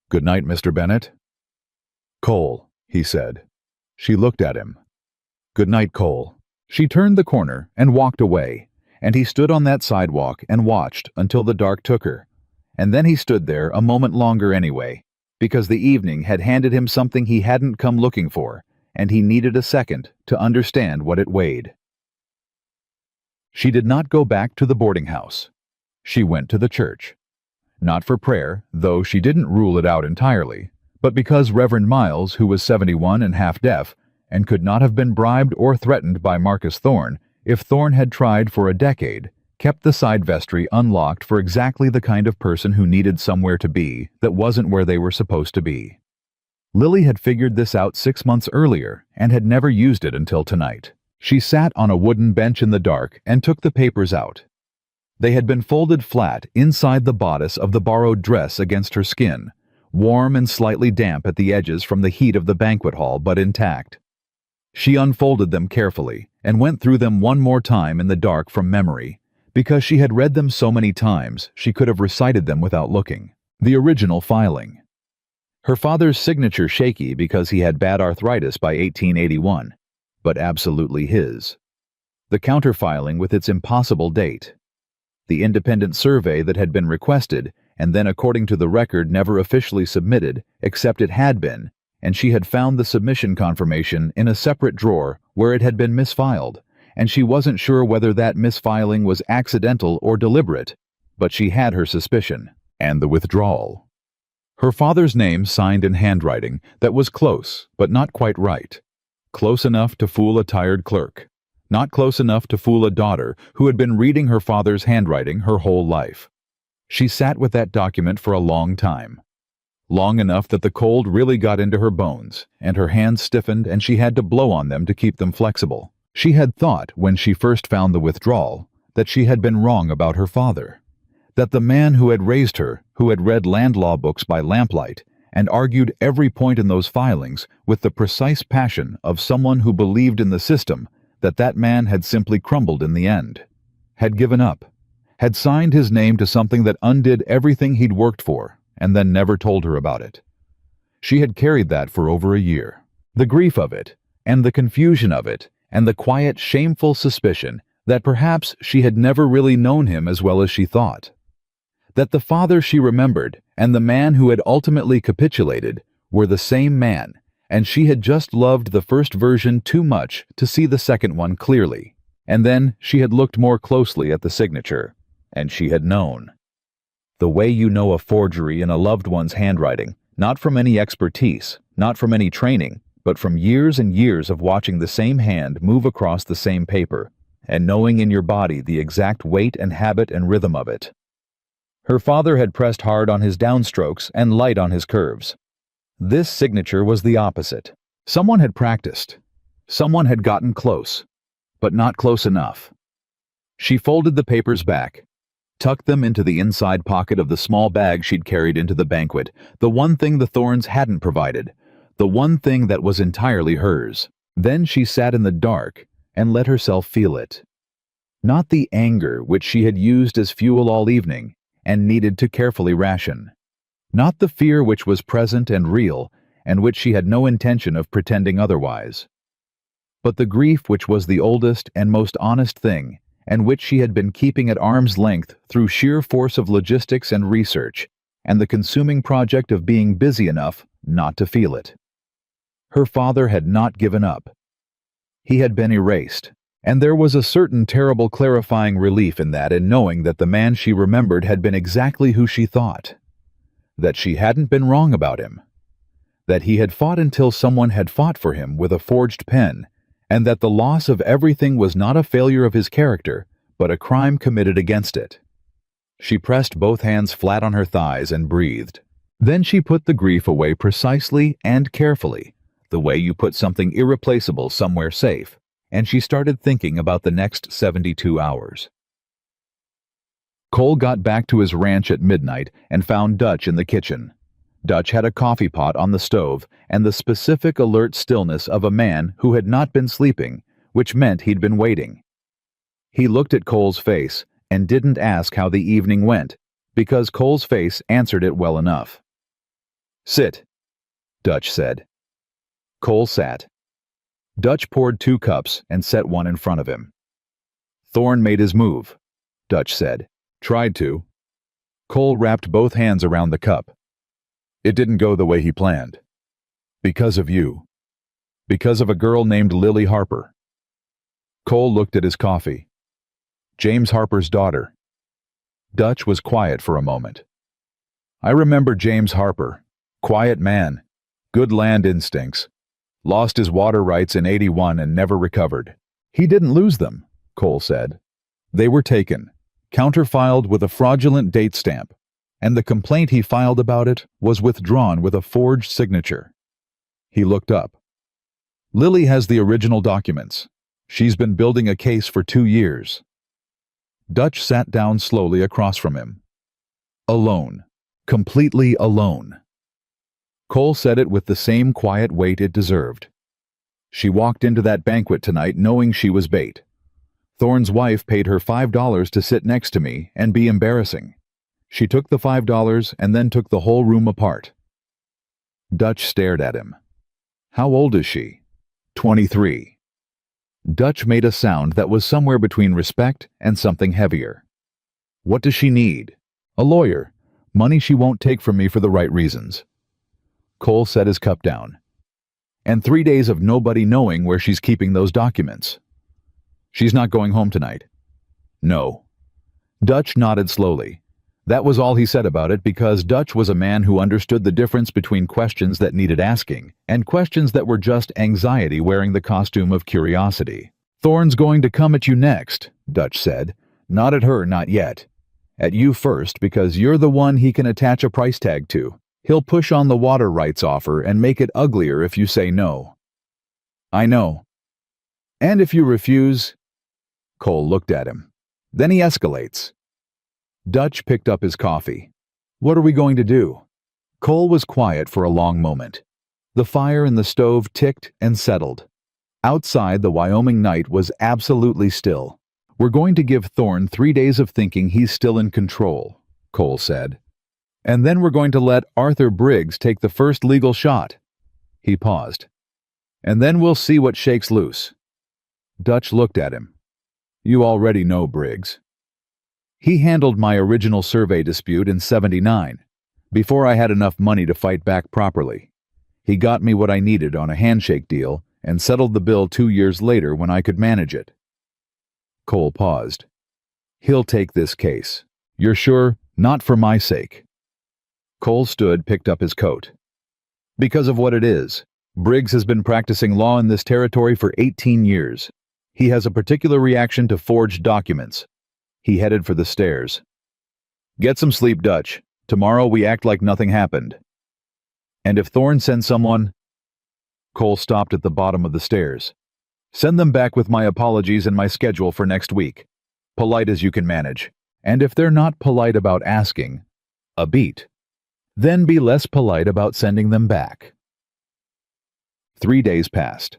"Good night, Mr. Bennett." "Cole," he said. She looked at him. "Good night, Cole." She turned the corner and walked away, and he stood on that sidewalk and watched until the dark took her. And then he stood there a moment longer anyway, because the evening had handed him something he hadn't come looking for, and he needed a second to understand what it weighed. She did not go back to the boarding house. She went to the church. Not for prayer, though she didn't rule it out entirely, but because Reverend Miles, who was 71 and half deaf, and could not have been bribed or threatened by Marcus Thorne if Thorne had tried for a decade, kept the side vestry unlocked for exactly the kind of person who needed somewhere to be that wasn't where they were supposed to be. Lily had figured this out 6 months earlier and had never used it until tonight. She sat on a wooden bench in the dark and took the papers out. They had been folded flat inside the bodice of the borrowed dress against her skin, warm and slightly damp at the edges from the heat of the banquet hall, but intact. She unfolded them carefully and went through them one more time in the dark from memory, because she had read them so many times she could have recited them without looking. The original filing. Her father's signature shaky because he had bad arthritis by 1881, but absolutely his. The counterfiling with its impossible date. The independent survey that had been requested and then, according to the record, never officially submitted, except it had been, and she had found the submission confirmation in a separate drawer where it had been misfiled, and she wasn't sure whether that misfiling was accidental or deliberate, but she had her suspicion. And the withdrawal. Her father's name signed in handwriting that was close, but not quite right. Close enough to fool a tired clerk. Not close enough to fool a daughter who had been reading her father's handwriting her whole life. She sat with that document for a long time. Long enough that the cold really got into her bones, and her hands stiffened and she had to blow on them to keep them flexible. She had thought, when she first found the withdrawal, that she had been wrong about her father. That the man who had raised her, who had read land law books by lamplight, and argued every point in those filings with the precise passion of someone who believed in the system, that man had simply crumbled in the end. Had given up. Had signed his name to something that undid everything he'd worked for, and then never told her about it. She had carried that for over a year. The grief of it, and the confusion of it, and the quiet, shameful suspicion that perhaps she had never really known him as well as she thought. That the father she remembered and the man who had ultimately capitulated were the same man, and she had just loved the first version too much to see the second one clearly. And then she had looked more closely at the signature, and she had known. The way you know a forgery in a loved one's handwriting, not from any expertise, not from any training, but from years and years of watching the same hand move across the same paper, and knowing in your body the exact weight and habit and rhythm of it. Her father had pressed hard on his downstrokes and light on his curves. This signature was the opposite. Someone had practiced. Someone had gotten close, but not close enough. She folded the papers back, tucked them into the inside pocket of the small bag she'd carried into the banquet, the one thing the Thornes hadn't provided, the one thing that was entirely hers. Then she sat in the dark and let herself feel it. Not the anger which she had used as fuel all evening and needed to carefully ration. Not the fear which was present and real, and which she had no intention of pretending otherwise. But the grief which was the oldest and most honest thing, and which she had been keeping at arm's length through sheer force of logistics and research, and the consuming project of being busy enough not to feel it. Her father had not given up. He had been erased, and there was a certain terrible clarifying relief in that, in knowing that the man she remembered had been exactly who she thought. That she hadn't been wrong about him. That he had fought until someone had fought for him with a forged pen, and that the loss of everything was not a failure of his character, but a crime committed against it. She pressed both hands flat on her thighs and breathed. Then she put the grief away precisely and carefully, the way you put something irreplaceable somewhere safe, and she started thinking about the next 72 hours. Cole got back to his ranch at midnight and found Dutch in the kitchen. Dutch had a coffee pot on the stove and the specific alert stillness of a man who had not been sleeping, which meant he'd been waiting. He looked at Cole's face and didn't ask how the evening went, because Cole's face answered it well enough. "Sit," Dutch said. Cole sat. Dutch poured 2 cups and set one in front of him. "Thorne made his move," Dutch said. "Tried to." Cole wrapped both hands around the cup. "It didn't go the way he planned. Because of you. Because of a girl named Lily Harper." Cole looked at his coffee. James Harper's daughter. Dutch was quiet for a moment. I remember James Harper. Quiet man. Good land instincts. Lost his water rights in '81 and never recovered. He didn't lose them, Cole said. They were taken, counterfiled with a fraudulent date stamp, and the complaint he filed about it was withdrawn with a forged signature. He looked up. Lily has the original documents. She's been building a case for 2 years. Dutch sat down slowly across from him. Alone. Completely alone. Cole said it with the same quiet weight it deserved. She walked into that banquet tonight knowing she was bait. Thorne's wife paid her $5 to sit next to me and be embarrassing. She took the $5 and then took the whole room apart. Dutch stared at him. How old is she? 23. Dutch made a sound that was somewhere between respect and something heavier. What does she need? A lawyer. Money she won't take from me for the right reasons. Cole set his cup down. And 3 days of nobody knowing where she's keeping those documents. She's not going home tonight. No. Dutch nodded slowly. That was all he said about it because Dutch was a man who understood the difference between questions that needed asking and questions that were just anxiety wearing the costume of curiosity. Thorne's going to come at you next, Dutch said. Not at her, not yet. At you first because you're the one he can attach a price tag to. He'll push on the water rights offer and make it uglier if you say no. I know. And if you refuse... Cole looked at him. Then he escalates. Dutch picked up his coffee. What are we going to do? Cole was quiet for a long moment. The fire in the stove ticked and settled. Outside, the Wyoming night was absolutely still. We're going to give Thorne 3 days of thinking he's still in control, Cole said. And then we're going to let Arthur Briggs take the first legal shot. He paused. And then we'll see what shakes loose. Dutch looked at him. You already know Briggs. He handled my original survey dispute in '79, before I had enough money to fight back properly. He got me what I needed on a handshake deal and settled the bill 2 years later when I could manage it. Cole paused. He'll take this case. You're sure? Not for my sake. Cole stood, picked up his coat. Because of what it is. Briggs has been practicing law in this territory for 18 years. He has a particular reaction to forged documents. He headed for the stairs. Get some sleep, Dutch. Tomorrow we act like nothing happened. And if Thorne sends someone... Cole stopped at the bottom of the stairs. Send them back with my apologies and my schedule for next week. Polite as you can manage. And if they're not polite about asking, a beat. Then be less polite about sending them back. 3 days passed.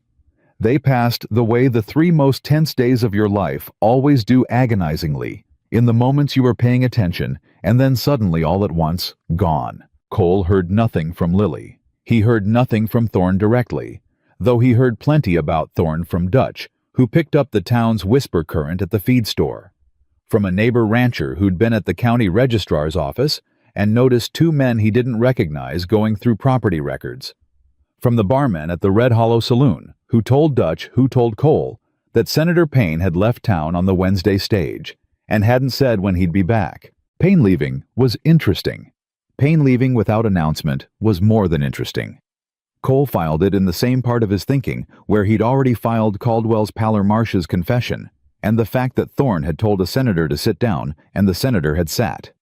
They passed the way the 3 most tense days of your life always do, agonizingly, in the moments you were paying attention, and then suddenly all at once, gone. Cole heard nothing from Lily. He heard nothing from Thorne directly, though he heard plenty about Thorne from Dutch, who picked up the town's whisper current at the feed store, from a neighbor rancher who'd been at the county registrar's office and noticed 2 men he didn't recognize going through property records, from the barman at the Red Hollow Saloon, who told Dutch, who told Cole, that Senator Payne had left town on the Wednesday stage and hadn't said when he'd be back. Payne leaving was interesting. Payne leaving without announcement was more than interesting. Cole filed it in the same part of his thinking where he'd already filed Caldwell's Paller Marsh's confession and the fact that Thorne had told a senator to sit down and the senator had sat.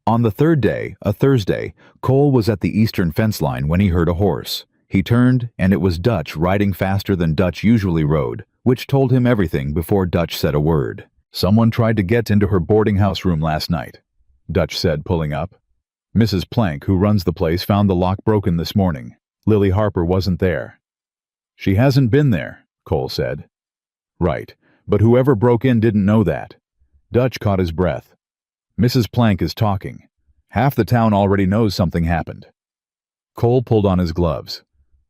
On the 3rd day, a Thursday, Cole was at the eastern fence line when he heard a horse. He turned, and it was Dutch riding faster than Dutch usually rode, which told him everything before Dutch said a word. Someone tried to get into her boarding house room last night, Dutch said, pulling up. Mrs. Plank, who runs the place, found the lock broken this morning. Lily Harper wasn't there. She hasn't been there, Cole said. Right, but whoever broke in didn't know that. Dutch caught his breath. Mrs. Plank is talking. Half the town already knows something happened. Cole pulled on his gloves.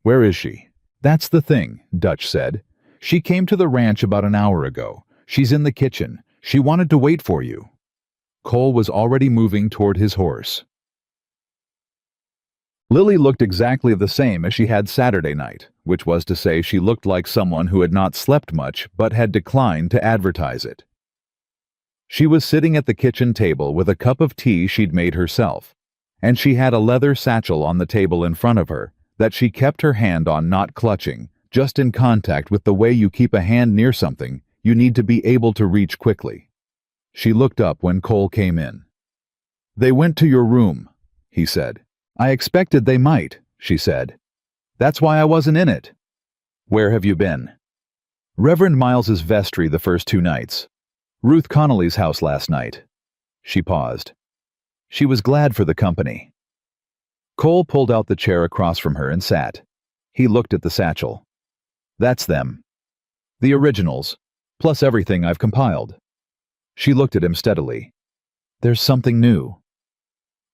Where is she? That's the thing, Dutch said. She came to the ranch about an hour ago. She's in the kitchen. She wanted to wait for you. Cole was already moving toward his horse. Lily looked exactly the same as she had Saturday night, which was to say she looked like someone who had not slept much but had declined to advertise it. She was sitting at the kitchen table with a cup of tea she'd made herself, and she had a leather satchel on the table in front of her that she kept her hand on, not clutching, just in contact with the way you keep a hand near something you need to be able to reach quickly. She looked up when Cole came in. "They went to your room," he said. "I expected they might," she said. "That's why I wasn't in it." "Where have you been?" "Reverend Miles's vestry the first 2 nights. Ruth Connolly's house last night." She paused. She was glad for the company. Cole pulled out the chair across from her and sat. He looked at the satchel. "That's them. The originals, plus everything I've compiled." She looked at him steadily. "There's something new."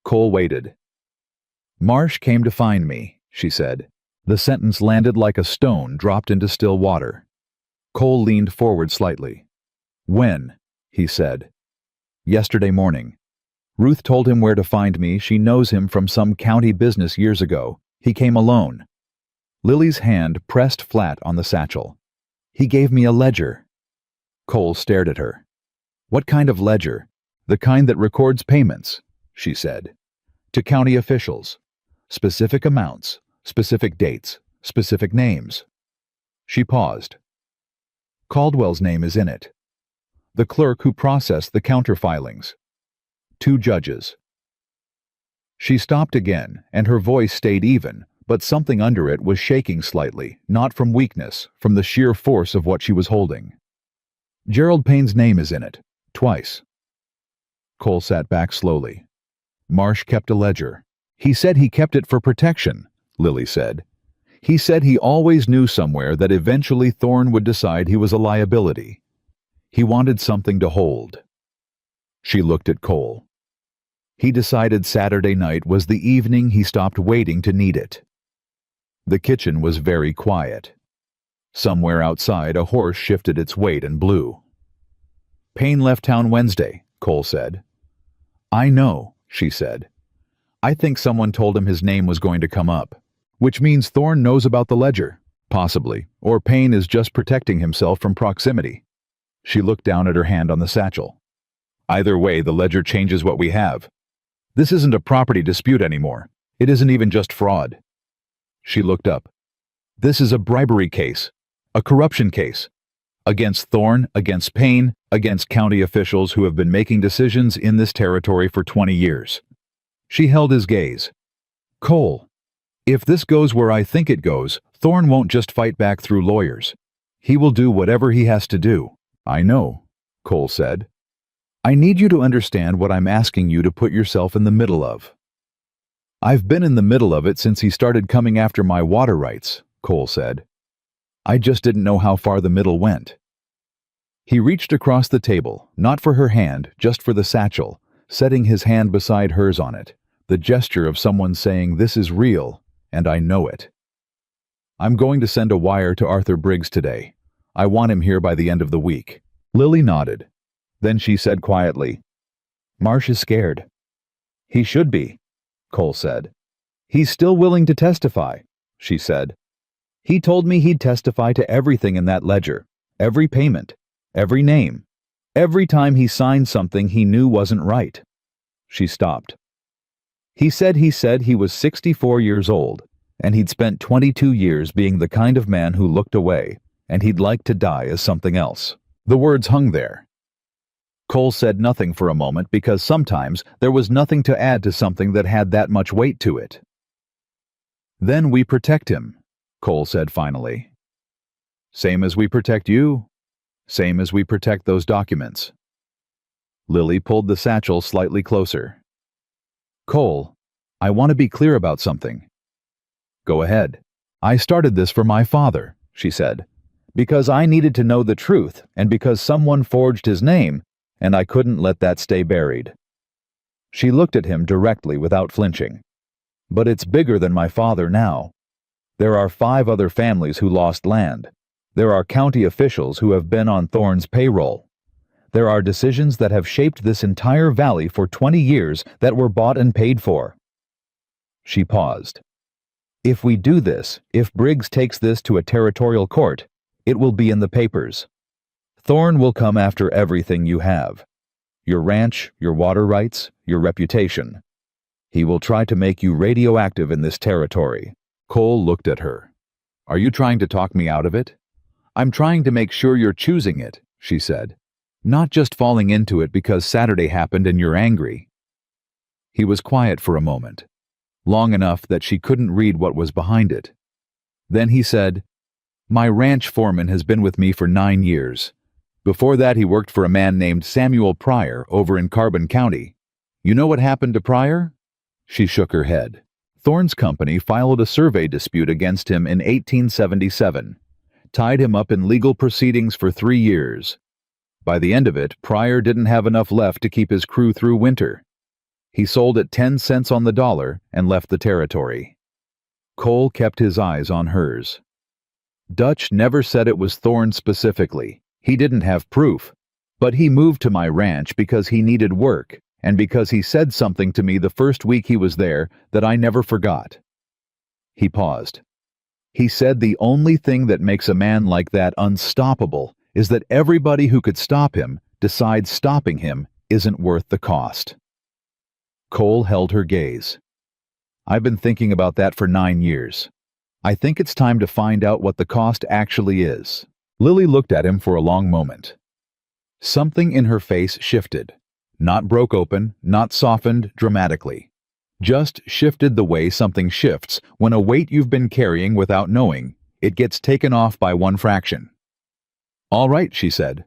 Cole waited. "Marsh came to find me," she said. The sentence landed like a stone dropped into still water. Cole leaned forward slightly. "When?" he said. "Yesterday morning. Ruth told him where to find me. She knows him from some county business years ago. He came alone." Lily's hand pressed flat on the satchel. "He gave me a ledger." Cole stared at her. "What kind of ledger?" "The kind that records payments," she said. "To county officials. Specific amounts, specific dates, specific names." She paused. "Caldwell's name is in it. The clerk who processed the counterfilings. 2 judges." She stopped again, and her voice stayed even, but something under it was shaking slightly, not from weakness, from the sheer force of what she was holding. "Gerald Payne's name is in it. Twice." Cole sat back slowly. "Marsh kept a ledger. He said he kept it for protection," Lily said. "He said he always knew somewhere that eventually Thorne would decide he was a liability. He wanted something to hold." She looked at Cole. "He decided Saturday night was the evening he stopped waiting to need it." The kitchen was very quiet. Somewhere outside, a horse shifted its weight and blew. "Payne left town Wednesday," Cole said. "I know," she said. "I think someone told him his name was going to come up. Which means Thorne knows about the ledger, possibly, or Payne is just protecting himself from proximity." She looked down at her hand on the satchel. "Either way, the ledger changes what we have. This isn't a property dispute anymore. It isn't even just fraud." She looked up. "This is a bribery case, a corruption case. Against Thorne, against Payne, against county officials who have been making decisions in this territory for 20 years. She held his gaze. "Cole, if this goes where I think it goes, Thorne won't just fight back through lawyers. He will do whatever he has to do." "I know," Cole said. "I need you to understand what I'm asking you to put yourself in the middle of." "I've been in the middle of it since he started coming after my water rights," Cole said. "I just didn't know how far the middle went." He reached across the table, not for her hand, just for the satchel, setting his hand beside hers on it, the gesture of someone saying, "This is real, and I know it." "I'm going to send a wire to Arthur Briggs today. I want him here by the end of the week." Lily nodded. Then she said quietly, "Marsh is scared." "He should be," Cole said. "He's still willing to testify," she said. "He told me he'd testify to everything in that ledger, every payment, every name, every time he signed something he knew wasn't right." She stopped. He said he was 64 years old, and he'd spent 22 years being the kind of man who looked away, and he'd like to die as something else." The words hung there. Cole said nothing for a moment because sometimes there was nothing to add to something that had that much weight to it. "Then we protect him," Cole said finally. "Same as we protect you. Same as we protect those documents." Lily pulled the satchel slightly closer. "Cole, I want to be clear about something." "Go ahead." "I started this for my father," she said, "because I needed to know the truth and because someone forged his name, and I couldn't let that stay buried." She looked at him directly without flinching. "But it's bigger than my father now. There are 5 other families who lost land. There are county officials who have been on Thorne's payroll. There are decisions that have shaped this entire valley for 20 years that were bought and paid for." She paused. "If we do this, if Briggs takes this to a territorial court, it will be in the papers. Thorne will come after everything you have. Your ranch, your water rights, your reputation. He will try to make you radioactive in this territory. Cole looked at her. Are you trying to talk me out of it? I'm trying to make sure you're choosing it, she said. Not just falling into it because Saturday happened and you're angry. He was quiet for a moment, long enough that she couldn't read what was behind it. Then he said, My ranch foreman has been with me for 9 years. Before that he worked for a man named Samuel Pryor over in Carbon County. You know what happened to Pryor? She shook her head. Thorne's company filed a survey dispute against him in 1877, tied him up in legal proceedings for 3 years. By the end of it, Pryor didn't have enough left to keep his crew through winter. He sold at 10 cents on the dollar and left the territory. Cole kept his eyes on hers. Dutch never said it was Thorne specifically. He didn't have proof. But he moved to my ranch because he needed work, and because he said something to me the first week he was there that I never forgot. He paused. He said the only thing that makes a man like that unstoppable is that everybody who could stop him decides stopping him isn't worth the cost. Cole held her gaze. I've been thinking about that for 9 years. I think it's time to find out what the cost actually is. Lily looked at him for a long moment. Something in her face shifted. Not broke open, not softened dramatically. Just shifted the way something shifts when a weight you've been carrying without knowing, it gets taken off by 1 fraction. All right, she said.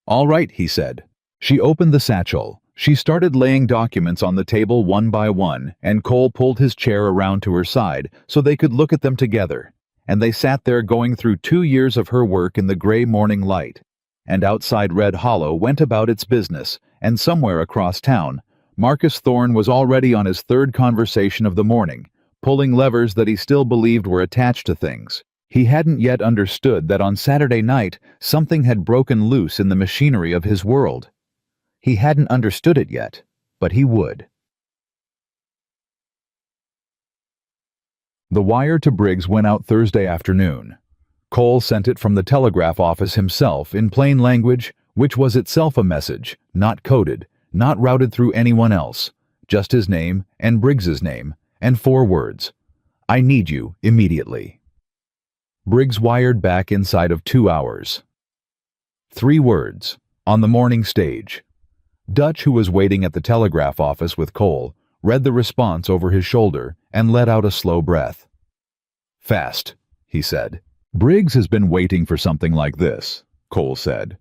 All right, he said. She opened the satchel. She started laying documents on the table one by one, and Cole pulled his chair around to her side so they could look at them together. And they sat there going through 2 years of her work in the gray morning light. And outside Red Hollow went about its business, and somewhere across town, Marcus Thorne was already on his 3rd conversation of the morning, pulling levers that he still believed were attached to things. He hadn't yet understood that on Saturday night something had broken loose in the machinery of his world. He hadn't understood it yet, but he would. The wire to Briggs went out Thursday afternoon. Cole sent it from the telegraph office himself in plain language, which was itself a message, not coded, not routed through anyone else, just his name and Briggs's name, and 4 words. I need you immediately. Briggs wired back inside of 2 hours. 3 words, on the morning stage. Dutch, who was waiting at the telegraph office with Cole, read the response over his shoulder and let out a slow breath. Fast, he said. Briggs has been waiting for something like this, Cole said.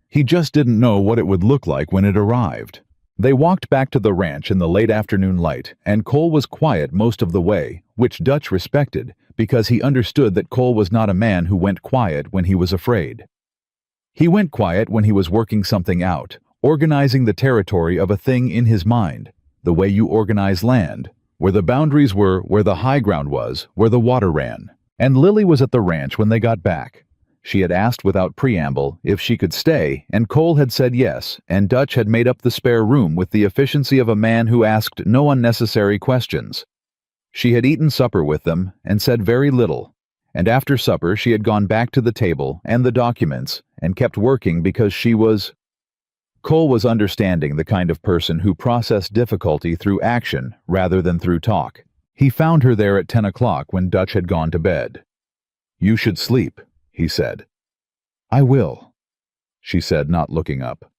He just didn't know what it would look like when it arrived. They walked back to the ranch in the late afternoon light, and Cole was quiet most of the way, which Dutch respected, because he understood that Cole was not a man who went quiet when he was afraid. He went quiet when he was working something out, organizing the territory of a thing in his mind, the way you organize land, where the boundaries were, where the high ground was, where the water ran. And Lily was at the ranch when they got back. She had asked without preamble if she could stay, and Cole had said yes, and Dutch had made up the spare room with the efficiency of a man who asked no unnecessary questions. She had eaten supper with them and said very little, and after supper she had gone back to the table and the documents and kept working because she was... Cole was understanding the kind of person who processed difficulty through action rather than through talk. He found her there at 10 o'clock when Dutch had gone to bed. You should sleep, he said. I will, she said, not looking up.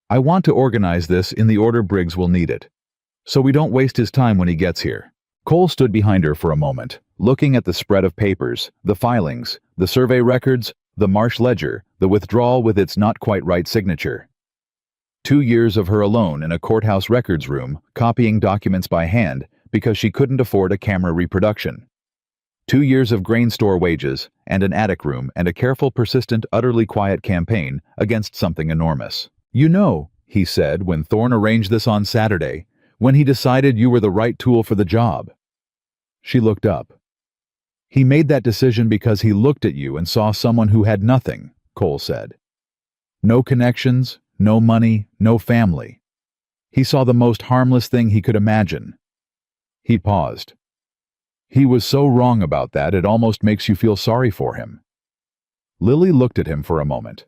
I want to organize this in the order Briggs will need it, so we don't waste his time when he gets here. Cole stood behind her for a moment, looking at the spread of papers, the filings, the survey records, the Marsh ledger, the withdrawal with its not quite right signature. 2 years of her alone in a courthouse records room, copying documents by hand, because she couldn't afford a camera reproduction. 2 years of grain store wages, and an attic room, and a careful, persistent, utterly quiet campaign against something enormous. You know, he said when Thorne arranged this on Saturday, when he decided you were the right tool for the job. She looked up. He made that decision because he looked at you and saw someone who had nothing, Cole said. No connections, no money, no family. He saw the most harmless thing he could imagine. He paused. He was so wrong about that it almost makes you feel sorry for him. Lily looked at him for a moment.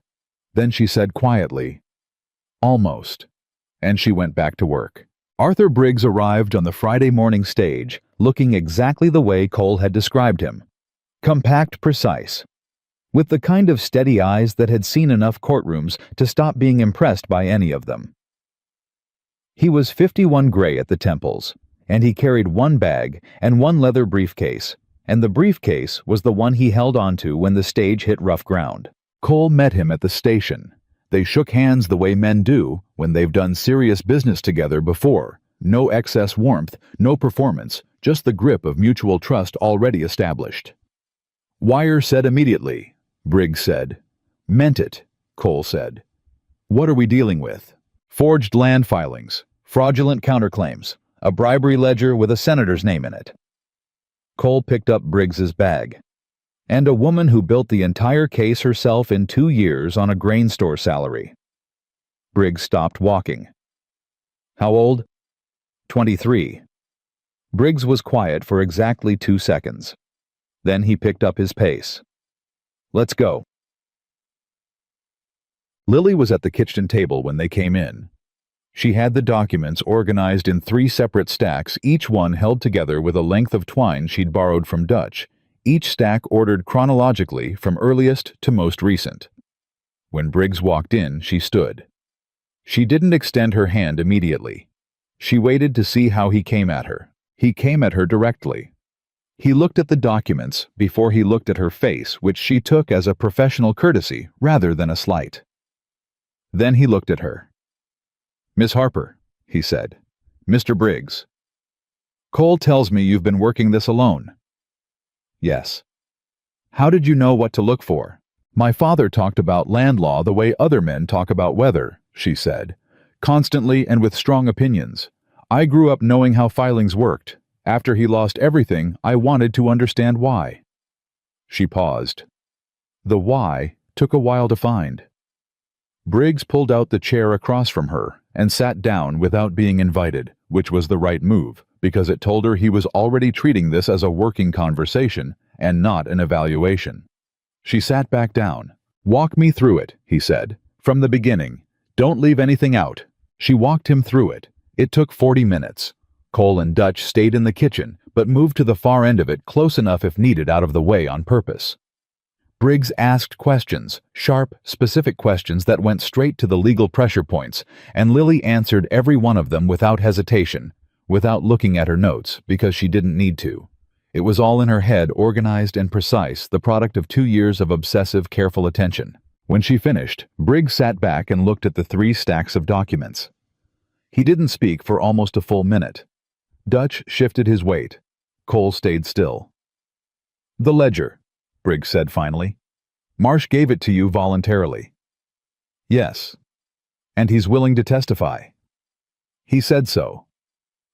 Then she said quietly, Almost. and she went back to work. Arthur Briggs arrived on the Friday morning stage, looking exactly the way Cole had described him. Compact, precise, with the kind of steady eyes that had seen enough courtrooms to stop being impressed by any of them. He was 51 gray at the temples, and he carried one bag and one leather briefcase, and the briefcase was the one he held onto when the stage hit rough ground. Cole met him at the station. They shook hands the way men do when they've done serious business together before. No excess warmth, no performance, just the grip of mutual trust already established. "Wire said immediately," Briggs said. "Meant it," Cole said. "What are we dealing with?" "Forged land filings, fraudulent counterclaims, a bribery ledger with a senator's name in it." Cole picked up Briggs's bag. "And a woman who built the entire case herself in 2 years on a grain store salary." Briggs stopped walking. "How old?" 23. Briggs was quiet for exactly 2 seconds. Then he picked up his pace. "Let's go." Lily was at the kitchen table when they came in. She had the documents organized in 3 separate stacks, each one held together with a length of twine she'd borrowed from Dutch, each stack ordered chronologically from earliest to most recent. When Briggs walked in, she stood. She didn't extend her hand immediately. She waited to see how he came at her. He came at her directly. He looked at the documents before he looked at her face, which she took as a professional courtesy rather than a slight. Then he looked at her. "Miss Harper," he said. "Mr. Briggs. Cole tells me you've been working this alone." "Yes." "How did you know what to look for?" "My father talked about land law the way other men talk about weather," she said. "Constantly and with strong opinions. I grew up knowing how filings worked. After he lost everything, I wanted to understand why." She paused. The why took a while to find. Briggs pulled out the chair across from her and sat down without being invited, which was the right move, because it told her he was already treating this as a working conversation and not an evaluation. She sat back down. "Walk me through it," he said. "From the beginning. Don't leave anything out." She walked him through it. It took 40 minutes. Cole and Dutch stayed in the kitchen, but moved to the far end of it close enough if needed out of the way on purpose. Briggs asked questions, sharp, specific questions that went straight to the legal pressure points, and Lily answered every one of them without hesitation, without looking at her notes, because she didn't need to. It was all in her head, organized and precise, the product of 2 years of obsessive, careful attention. When she finished, Briggs sat back and looked at the 3 stacks of documents. He didn't speak for almost a full minute. Dutch shifted his weight. Cole stayed still. "The ledger," Briggs said finally. "Marsh gave it to you voluntarily." "Yes." "And he's willing to testify." "He said so.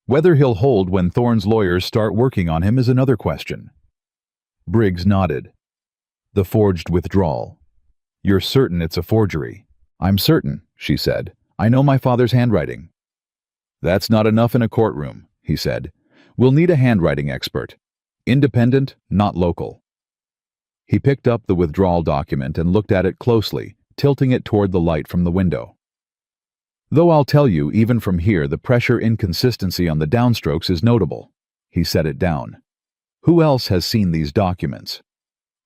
Whether he'll hold when Thorne's lawyers start working on him is another question." Briggs nodded. "The forged withdrawal. You're certain it's a forgery?" "I'm certain," she said. "I know my father's handwriting." "That's not enough in a courtroom," he said. "We'll need a handwriting expert. Independent, not local." He picked up the withdrawal document and looked at it closely, tilting it toward the light from the window. "Though I'll tell you, even from here, the pressure inconsistency on the downstrokes is notable." He set it down. "Who else has seen these documents?"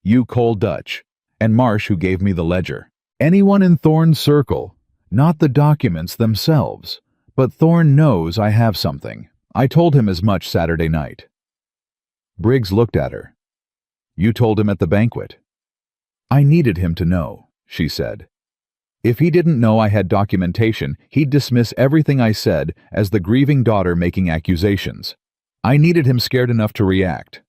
"You, Cole, Dutch, and Marsh, who gave me the ledger." "Anyone in Thorne's circle, not the documents themselves. But Thorne knows I have something. I told him as much Saturday night." Briggs looked at her. "You told him at the banquet." "I needed him to know," she said. "If he didn't know I had documentation, he'd dismiss everything I said as the grieving daughter making accusations. I needed him scared enough to react.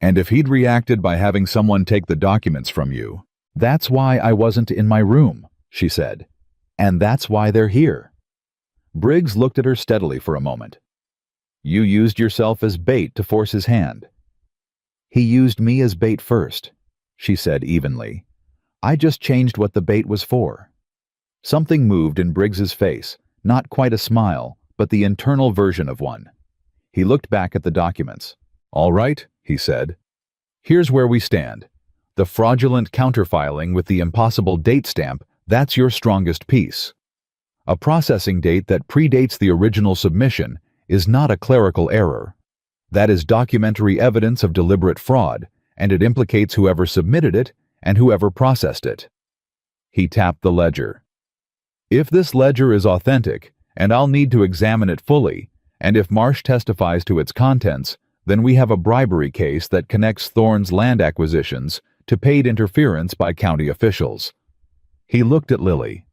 And if he'd reacted by having someone take the documents from you, that's why I wasn't in my room," she said. "And that's why they're here." Briggs looked at her steadily for a moment. "You used yourself as bait to force his hand." "He used me as bait first," she said evenly. "I just changed what the bait was for." Something moved in Briggs's face, not quite a smile, but the internal version of one. He looked back at the documents. "All right," he said. "Here's where we stand. The fraudulent counterfiling with the impossible date stamp, that's your strongest piece. A processing date that predates the original submission is not a clerical error. That is documentary evidence of deliberate fraud, and it implicates whoever submitted it and whoever processed it. He tapped the ledger. If this ledger is authentic, and I'll need to examine it fully, and if Marsh testifies to its contents, then we have a bribery case that connects Thorne's land acquisitions to paid interference by county officials. He looked at Lily.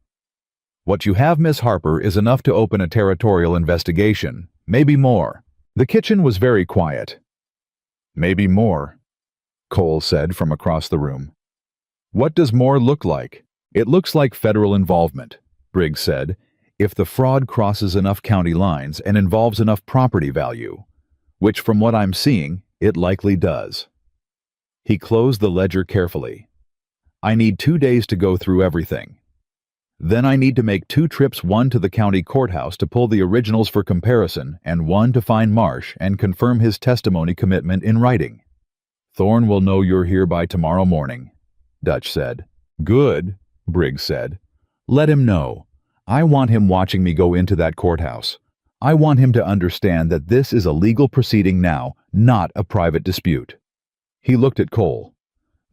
What you have, Miss Harper, is enough to open a territorial investigation, maybe more. The kitchen was very quiet. Maybe more, Cole said from across the room. What does more look like? It looks like federal involvement, Briggs said, if the fraud crosses enough county lines and involves enough property value, which from what I'm seeing, it likely does. He closed the ledger carefully. I need 2 days to go through everything. Then I need to make 2 trips, one to the county courthouse to pull the originals for comparison and one to find Marsh and confirm his testimony commitment in writing. Thorne will know you're here by tomorrow morning, Dutch said. Good, Briggs said. Let him know. I want him watching me go into that courthouse. I want him to understand that this is a legal proceeding now, not a private dispute. He looked at Cole.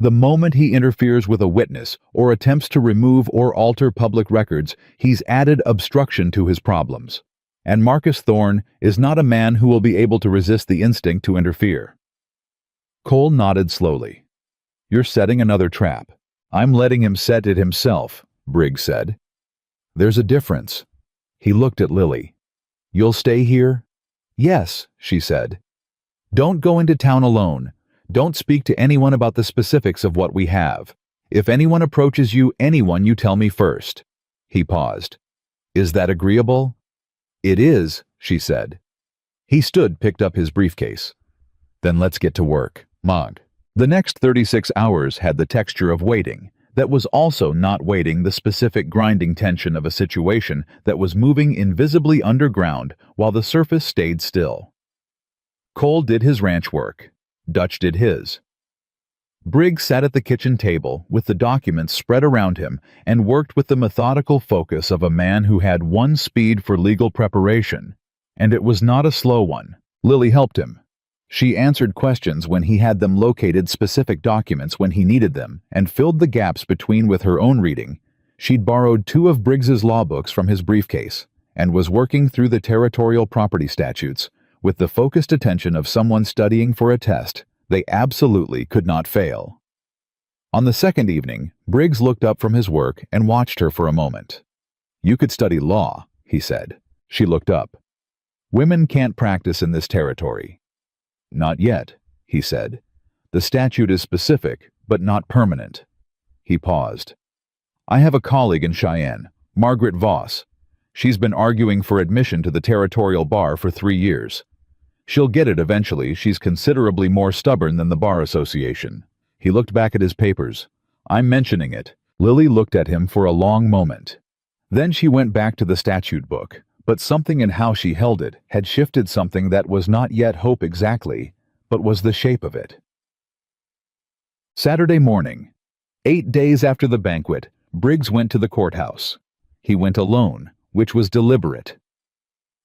The moment he interferes with a witness or attempts to remove or alter public records, he's added obstruction to his problems. And Marcus Thorne is not a man who will be able to resist the instinct to interfere. Cole nodded slowly. You're setting another trap. I'm letting him set it himself, Briggs said. There's a difference. He looked at Lily. You'll stay here? Yes, she said. Don't go into town alone. Don't speak to anyone about the specifics of what we have. If anyone approaches you, anyone, you tell me first. He paused. Is that agreeable? It is, she said. He stood, picked up his briefcase. Then let's get to work. Mog. The next 36 hours had the texture of waiting, that was also not waiting, the specific grinding tension of a situation that was moving invisibly underground while the surface stayed still. Cole did his ranch work. Dutch did his. Briggs sat at the kitchen table with the documents spread around him and worked with the methodical focus of a man who had one speed for legal preparation, and it was not a slow one. Lily helped him. She answered questions when he had them, located specific documents when he needed them, and filled the gaps between with her own reading. She'd borrowed 2 of Briggs's law books from his briefcase and was working through the territorial property statutes with the focused attention of someone studying for a test they absolutely could not fail. On the second evening, Briggs looked up from his work and watched her for a moment. You could study law, he said. She looked up. Women can't practice in this territory. Not yet, he said. The statute is specific, but not permanent. He paused. I have a colleague in Cheyenne, Margaret Voss. She's been arguing for admission to the territorial bar for 3 years. She'll get it eventually. She's considerably more stubborn than the Bar Association. He looked back at his papers. I'm mentioning it. Lily looked at him for a long moment. Then she went back to the statute book, but something in how she held it had shifted, something that was not yet hope exactly, but was the shape of it. Saturday morning. 8 days after the banquet, Briggs went to the courthouse. He went alone, which was deliberate.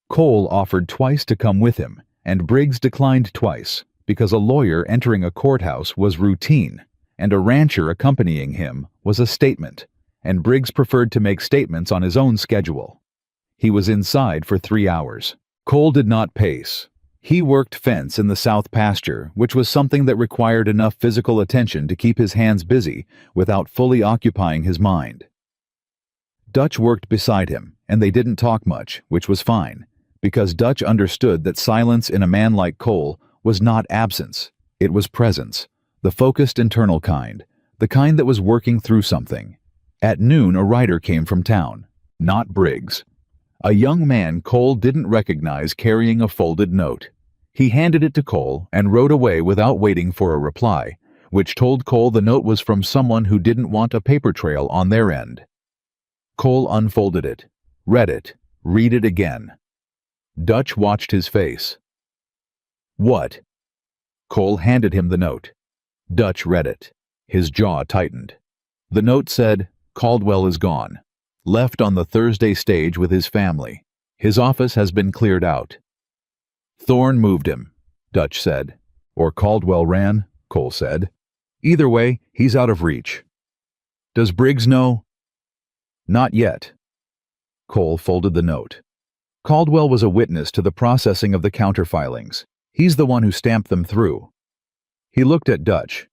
Cole offered twice to come with him, and Briggs declined twice, because a lawyer entering a courthouse was routine, and a rancher accompanying him was a statement, and Briggs preferred to make statements on his own schedule. He was inside for 3 hours. Cole did not pace. He worked fence in the south pasture, which was something that required enough physical attention to keep his hands busy without fully occupying his mind. Dutch worked beside him, and they didn't talk much, which was fine, because Dutch understood that silence in a man like Cole was not absence, it was presence, the focused internal kind, the kind that was working through something. At noon, a rider came from town, not Briggs. A young man Cole didn't recognize carrying a folded note. He handed it to Cole and rode away without waiting for a reply, which told Cole the note was from someone who didn't want a paper trail on their end. Cole unfolded it, read it, read it again. Dutch watched his face. What? Cole handed him the note. Dutch read it. His jaw tightened. The note said, Caldwell is gone. Left on the Thursday stage with his family. His office has been cleared out. Thorne moved him, Dutch said. Or Caldwell ran, Cole said. Either way, he's out of reach. Does Briggs know? Not yet. Cole folded the note. Caldwell was a witness to the processing of the counterfilings. He's the one who stamped them through. He looked at Dutch.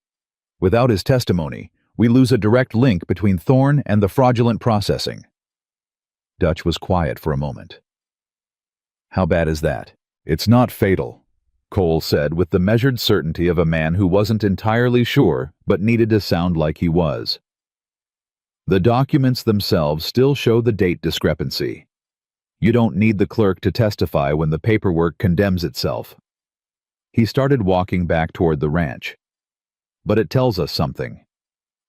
Without his testimony, we lose a direct link between Thorne and the fraudulent processing. Dutch was quiet for a moment. How bad is that? It's not fatal, Cole said with the measured certainty of a man who wasn't entirely sure but needed to sound like he was. The documents themselves still show the date discrepancy. You don't need the clerk to testify when the paperwork condemns itself. He started walking back toward the ranch. But it tells us something.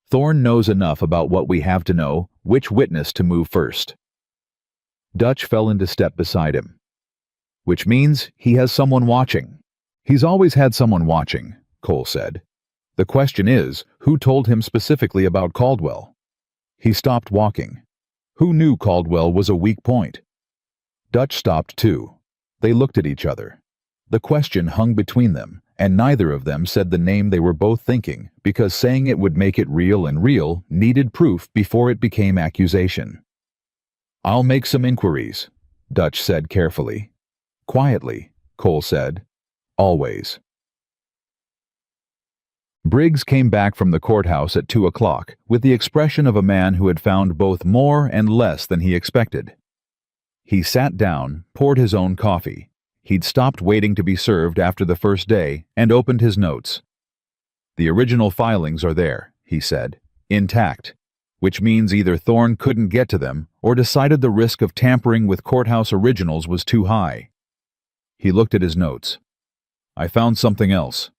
Thorne knows enough about what we have to know which witness to move first. Dutch fell into step beside him. Which means he has someone watching. He's always had someone watching, Cole said. The question is, who told him specifically about Caldwell? He stopped walking. Who knew Caldwell was a weak point? Dutch stopped too. They looked at each other. The question hung between them, and neither of them said the name they were both thinking, because saying it would make it real and real needed proof before it became accusation. I'll make some inquiries, Dutch said carefully. Quietly, Cole said. Always. Briggs came back from the courthouse at 2 o'clock with the expression of a man who had found both more and less than he expected. He sat down, poured his own coffee. He'd stopped waiting to be served after the first day and opened his notes. The original filings are there, he said, intact, which means either Thorne couldn't get to them or decided the risk of tampering with courthouse originals was too high. He looked at his notes. I found something else.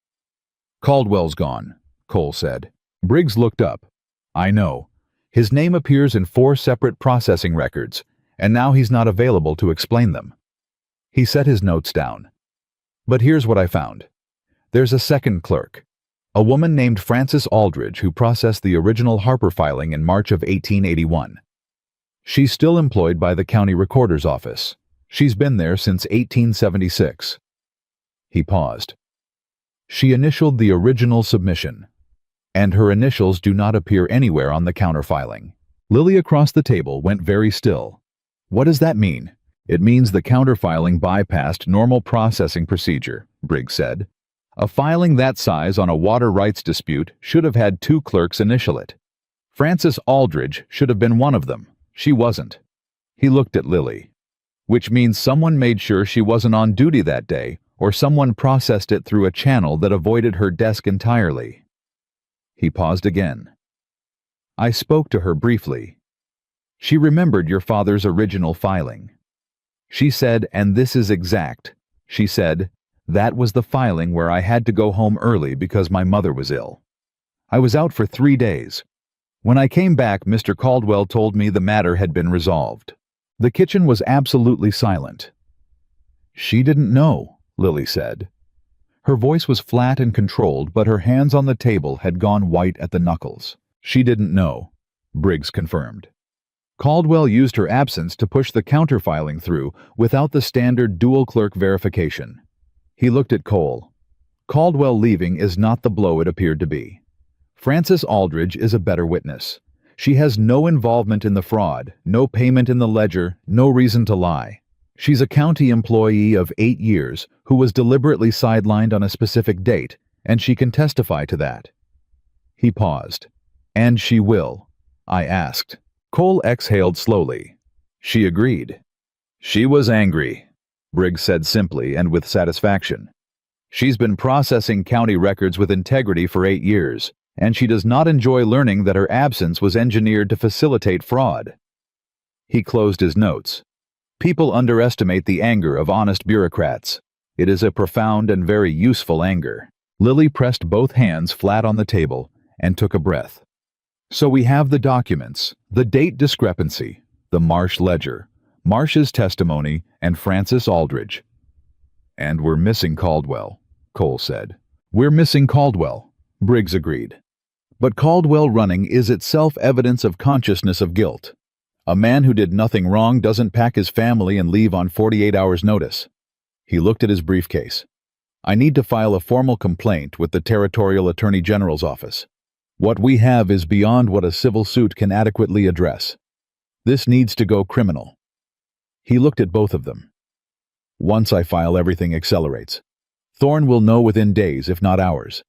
Caldwell's gone, Cole said. Briggs looked up. I know. His name appears in 4 separate processing records, and now he's not available to explain them. He set his notes down. But here's what I found. There's a second clerk, a woman named Frances Aldridge who processed the original Harper filing in March of 1881. She's still employed by the county recorder's office. She's been there since 1876. He paused. She initialed the original submission, and her initials do not appear anywhere on the counterfiling. Lily across the table went very still. What does that mean? It means the counterfiling bypassed normal processing procedure, Briggs said. A filing that size on a water rights dispute should have had 2 clerks initial it. Frances Aldridge should have been one of them. She wasn't. He looked at Lily. Which means someone made sure she wasn't on duty that day, or someone processed it through a channel that avoided her desk entirely. He paused again. I spoke to her briefly. She remembered your father's original filing. She said, and this is exact, she said, that was the filing where I had to go home early because my mother was ill. I was out for 3 days. When I came back, Mr. Caldwell told me the matter had been resolved. The kitchen was absolutely silent. She didn't know, Lily said. Her voice was flat and controlled, but her hands on the table had gone white at the knuckles. She didn't know, Briggs confirmed. Caldwell used her absence to push the counterfiling through without the standard dual-clerk verification. He looked at Cole. Caldwell leaving is not the blow it appeared to be. Frances Aldridge is a better witness. She has no involvement in the fraud, no payment in the ledger, no reason to lie. She's a county employee of 8 years who was deliberately sidelined on a specific date, and she can testify to that. He paused. And she will, I asked. Cole exhaled slowly. She agreed. She was angry, Briggs said simply and with satisfaction. She's been processing county records with integrity for 8 years, and she does not enjoy learning that her absence was engineered to facilitate fraud. He closed his notes. People underestimate the anger of honest bureaucrats. It is a profound and very useful anger. Lily pressed both hands flat on the table and took a breath. So we have the documents, the date discrepancy, the Marsh ledger, Marsh's testimony, and Frances Aldridge. And we're missing Caldwell, Cole said. We're missing Caldwell, Briggs agreed. But Caldwell running is itself evidence of consciousness of guilt. A man who did nothing wrong doesn't pack his family and leave on 48 hours' notice. He looked at his briefcase. I need to file a formal complaint with the Territorial Attorney General's office. What we have is beyond what a civil suit can adequately address. This needs to go criminal. He looked at both of them. Once I file, everything accelerates. Thorne will know within days, if not hours.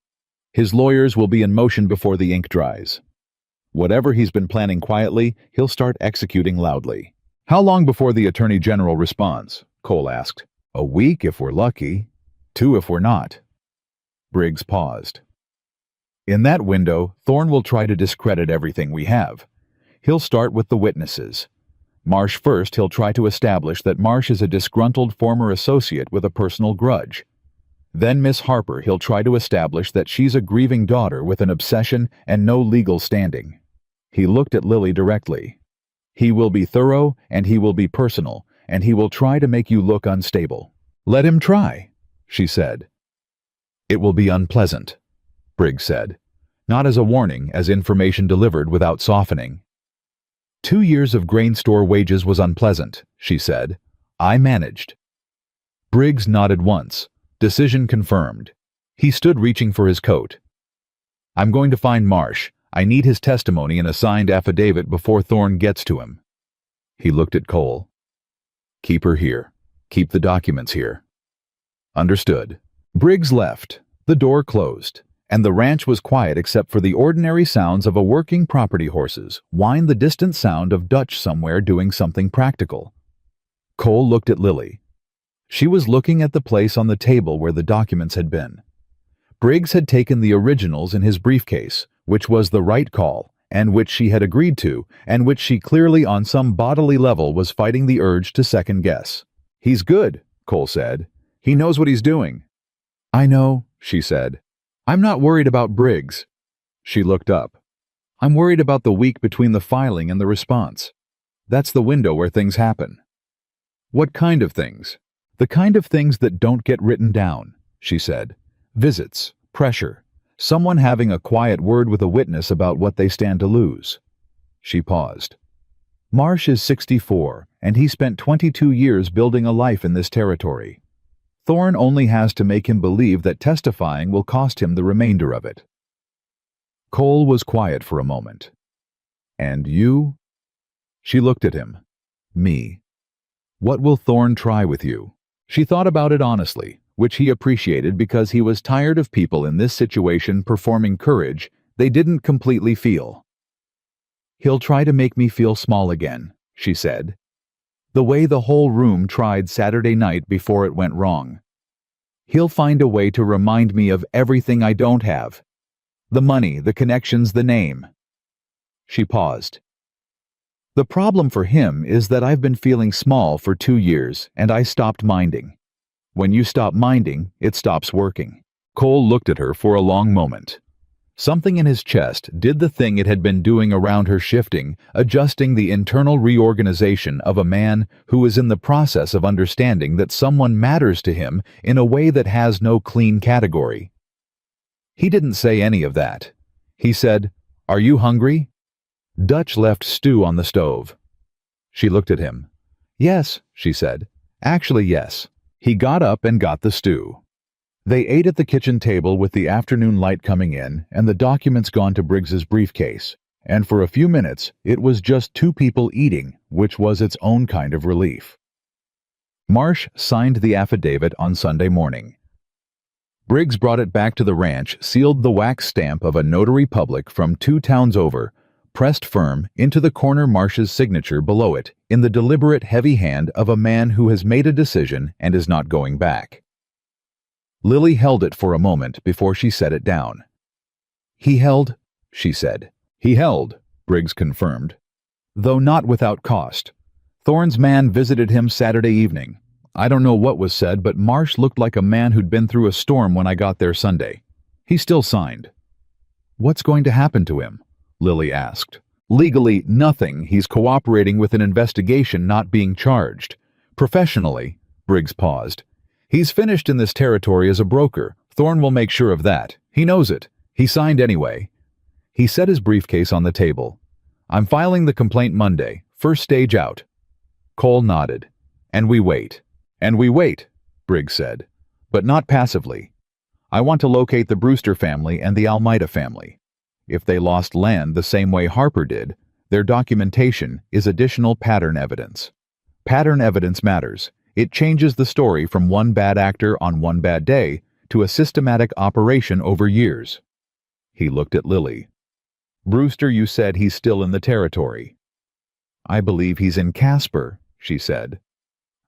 His lawyers will be in motion before the ink dries. Whatever he's been planning quietly, he'll start executing loudly. How long before the Attorney General responds? Cole asked. A week if we're lucky. 2 if we're not. Briggs paused. In that window, Thorne will try to discredit everything we have. He'll start with the witnesses. Marsh first, he'll try to establish that Marsh is a disgruntled former associate with a personal grudge. Then Miss Harper, he'll try to establish that she's a grieving daughter with an obsession and no legal standing. He looked at Lily directly. He will be thorough, and he will be personal, and he will try to make you look unstable. Let him try, she said. It will be unpleasant, Briggs said, not as a warning, as information delivered without softening. 2 years of grain store wages was unpleasant, she said. I managed. Briggs nodded once. Decision confirmed. He stood reaching for his coat. I'm going to find Marsh. I need his testimony in a signed affidavit before Thorne gets to him. He looked at Cole. Keep her here. Keep the documents here. Understood. Briggs left. The door closed, and the ranch was quiet except for the ordinary sounds of a working property horses, whine the distant sound of Dutch somewhere doing something practical. Cole looked at Lily. She was looking at the place on the table where the documents had been. Briggs had taken the originals in his briefcase, which was the right call, and which she had agreed to, and which she clearly on some bodily level was fighting the urge to second guess. He's good, Cole said. He knows what he's doing. I know, she said. I'm not worried about Briggs. She looked up. I'm worried about the week between the filing and the response. That's the window where things happen. What kind of things? The kind of things that don't get written down, she said. Visits, pressure, someone having a quiet word with a witness about what they stand to lose. She paused. Marsh is 64, and he spent 22 years building a life in this territory. Thorne only has to make him believe that testifying will cost him the remainder of it. Cole was quiet for a moment. And you? She looked at him. Me. What will Thorne try with you? She thought about it honestly, which he appreciated because he was tired of people in this situation performing courage they didn't completely feel. He'll try to make me feel small again, she said. The way the whole room tried Saturday night before it went wrong. He'll find a way to remind me of everything I don't have. The money, the connections, the name. She paused. The problem for him is that I've been feeling small for 2 years, and I stopped minding. When you stop minding, it stops working. Cole looked at her for a long moment. Something in his chest did the thing it had been doing around her, shifting, adjusting the internal reorganization of a man who is in the process of understanding that someone matters to him in a way that has no clean category. He didn't say any of that. He said, "Are you hungry?" Dutch left stew on the stove. She looked at him. "Yes," she said. "Actually, yes." He got up and got the stew. They ate at the kitchen table with the afternoon light coming in and the documents gone to Briggs's briefcase, and for a few minutes it was just 2 people eating, which was its own kind of relief. Marsh signed the affidavit on Sunday morning. Briggs brought it back to the ranch, sealed the wax stamp of a notary public from 2 towns over, pressed firm into the corner Marsh's signature below it in the deliberate heavy hand of a man who has made a decision and is not going back. Lily held it for a moment before she set it down. "He held," she said. "He held," Briggs confirmed. "Though not without cost. Thorne's man visited him Saturday evening. I don't know what was said, but Marsh looked like a man who'd been through a storm when I got there Sunday. He still signed." "What's going to happen to him?" Lily asked. "Legally, nothing. He's cooperating with an investigation, not being charged. Professionally," Briggs paused, "he's finished in this territory as a broker. Thorne will make sure of that. He knows it. He signed anyway." He set his briefcase on the table. "I'm filing the complaint Monday. First stage out. Cole nodded. And we wait. And we wait, Briggs said. But not passively. I want to locate the Brewster family and the Almeida family. If they lost land the same way Harper did, their documentation is additional pattern evidence. Pattern evidence matters. It changes the story from one bad actor on one bad day to a systematic operation over years. He looked at Lily. Brewster, you said he's still in the territory. I believe he's in Casper, she said.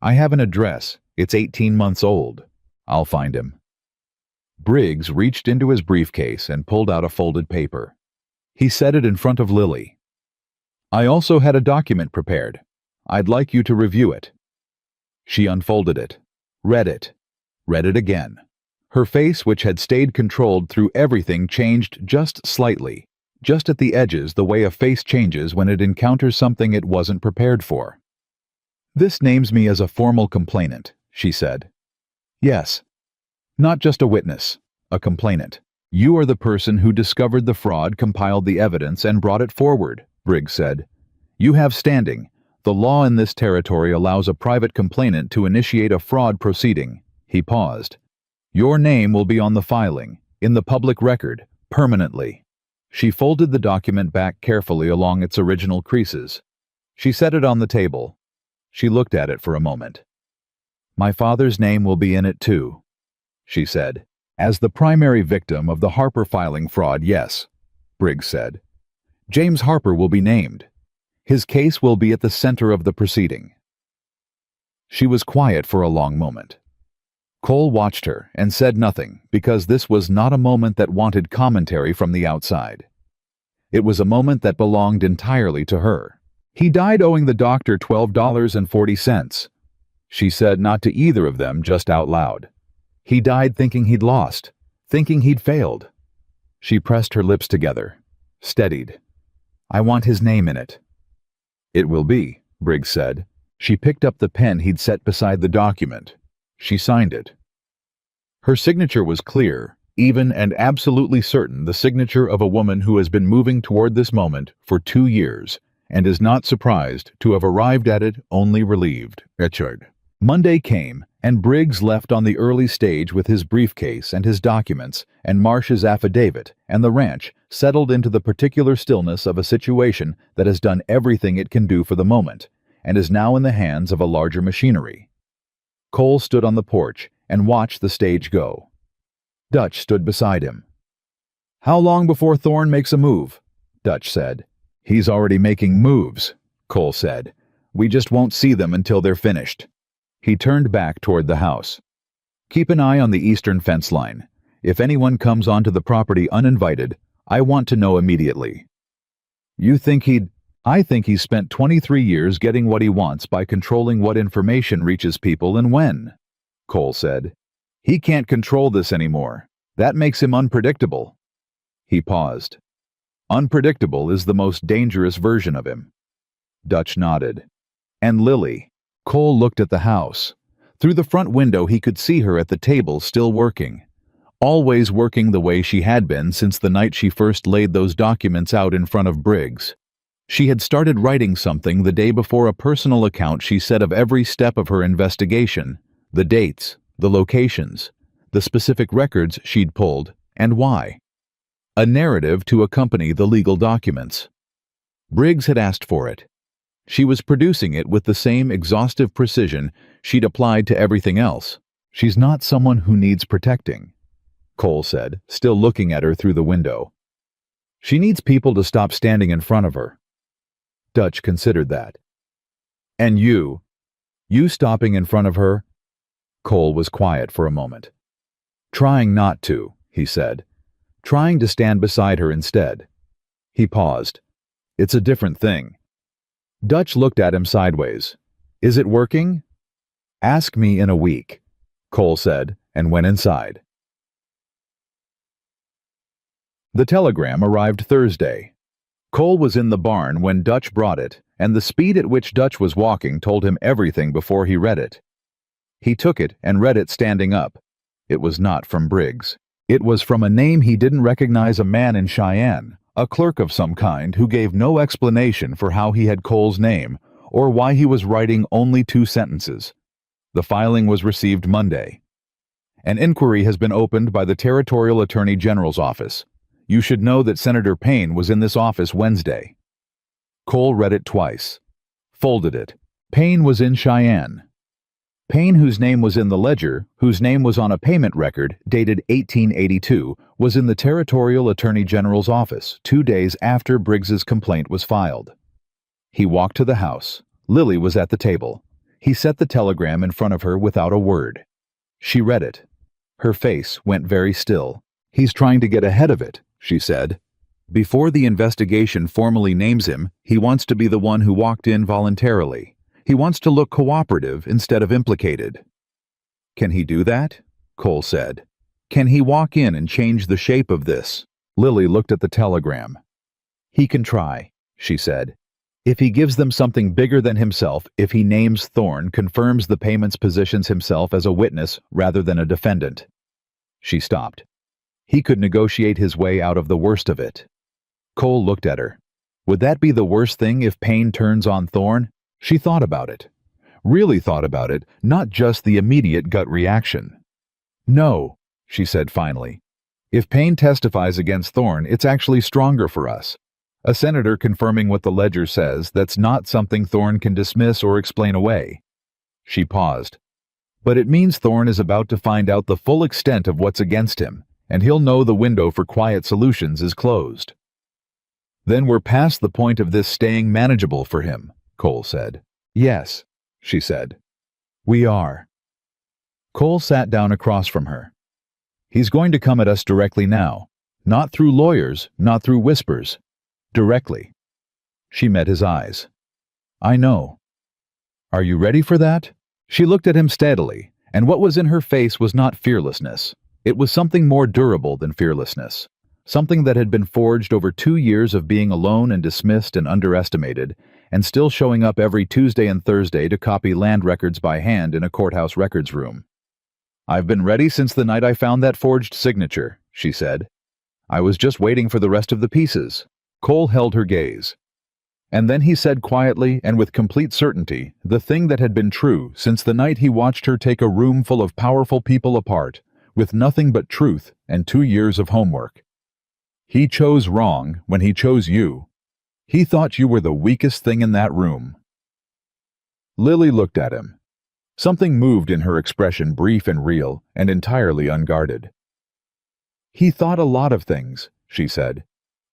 I have an address. It's 18 months old. I'll find him. Briggs reached into his briefcase and pulled out a folded paper. He set it in front of Lily. I also had a document prepared. I'd like you to review it. She unfolded it, read it again. Her face, which had stayed controlled through everything, changed just slightly, just at the edges, the way a face changes when it encounters something it wasn't prepared for. This names me as a formal complainant, she said. Yes. Not just a witness, a complainant. You are the person who discovered the fraud, compiled the evidence, and brought it forward, Briggs said. You have standing. The law in this territory allows a private complainant to initiate a fraud proceeding. He paused. Your name will be on the filing, in the public record, permanently. She folded the document back carefully along its original creases. She set it on the table. She looked at it for a moment. My father's name will be in it too, she said. As the primary victim of the Harper filing fraud, yes, Briggs said. James Harper will be named. His case will be at the center of the proceeding. She was quiet for a long moment. Cole watched her and said nothing, because this was not a moment that wanted commentary from the outside. It was a moment that belonged entirely to her. He died owing the doctor $12.40. She said not to either of them, just out loud. He died thinking he'd lost, thinking he'd failed. She pressed her lips together, steadied. I want his name in it. It will be, Briggs said. She picked up the pen he'd set beside the document. She signed it. Her signature was clear, even and absolutely certain, the signature of a woman who has been moving toward this moment for 2 years and is not surprised to have arrived at it only relieved. Richard. Monday came, and Briggs left on the early stage with his briefcase and his documents and Marsh's affidavit, and the ranch settled into the particular stillness of a situation that has done everything it can do for the moment and is now in the hands of a larger machinery. Cole stood on the porch and watched the stage go. Dutch stood beside him. How long before Thorne makes a move? Dutch said. He's already making moves, Cole said. We just won't see them until they're finished. He turned back toward the house. Keep an eye on the eastern fence line. If anyone comes onto the property uninvited, I want to know immediately. I think he's spent 23 years getting what he wants by controlling what information reaches people and when, Cole said. He can't control this anymore. That makes him unpredictable. He paused. Unpredictable is the most dangerous version of him. Dutch nodded. And Lily. Cole looked at the house. Through the front window he could see her at the table, still working. Always working the way she had been since the night she first laid those documents out in front of Briggs. She had started writing something the day before, a personal account, she said, of every step of her investigation, the dates, the locations, the specific records she'd pulled, and why. A narrative to accompany the legal documents. Briggs had asked for it. She was producing it with the same exhaustive precision she'd applied to everything else. She's not someone who needs protecting, Cole said, still looking at her through the window. She needs people to stop standing in front of her. Dutch considered that. And you stopping in front of her? Cole was quiet for a moment. Trying not to, he said. Trying to stand beside her instead. He paused. It's a different thing. Dutch looked at him sideways. Is it working? Ask me in a week, Cole said, and went inside. The telegram arrived Thursday. Cole was in the barn when Dutch brought it, and the speed at which Dutch was walking told him everything before he read it. He took it and read it standing up. It was not from Briggs. It was from a name he didn't recognize, a man in Cheyenne, a clerk of some kind who gave no explanation for how he had Cole's name or why he was writing only 2 sentences. The filing was received Monday. An inquiry has been opened by the Territorial Attorney General's office. You should know that Senator Payne was in this office Wednesday. Cole read it twice. Folded it. Payne was in Cheyenne. Payne, whose name was in the ledger, whose name was on a payment record dated 1882, was in the Territorial Attorney General's office 2 days after Briggs's complaint was filed. He walked to the house. Lily was at the table. He set the telegram in front of her without a word. She read it. Her face went very still. "He's trying to get ahead of it," she said. "Before the investigation formally names him, he wants to be the one who walked in voluntarily. He wants to look cooperative instead of implicated." "Can he do that?" Cole said. "Can he walk in and change the shape of this?" Lily looked at the telegram. "He can try," she said. "If he gives them something bigger than himself, if he names Thorne, confirms the payments, positions himself as a witness rather than a defendant." She stopped. "He could negotiate his way out of the worst of it." Cole looked at her. Would that be the worst thing if Payne turns on Thorne? She thought about it. Really thought about it, not just the immediate gut reaction. "No," she said finally. "If Payne testifies against Thorne, it's actually stronger for us. A senator confirming what the ledger says, that's not something Thorne can dismiss or explain away." She paused. "But it means Thorne is about to find out the full extent of what's against him, and he'll know the window for quiet solutions is closed." "Then we're past the point of this staying manageable for him," Cole said. "Yes," she said. "We are." Cole sat down across from her. "He's going to come at us directly now. Not through lawyers, not through whispers. Directly." She met his eyes. "I know." "Are you ready for that?" She looked at him steadily, and what was in her face was not fearlessness. It was something more durable than fearlessness. Something that had been forged over 2 years of being alone and dismissed and underestimated, and still showing up every Tuesday and Thursday to copy land records by hand in a courthouse records room. "I've been ready since the night I found that forged signature," she said. "I was just waiting for the rest of the pieces." Cole held her gaze. And then he said quietly and with complete certainty the thing that had been true since the night he watched her take a room full of powerful people apart, with nothing but truth and 2 years of homework. He chose wrong when he chose you. He thought you were the weakest thing in that room. Lily looked at him. Something moved in her expression, brief and real, and entirely unguarded. "He thought a lot of things," she said.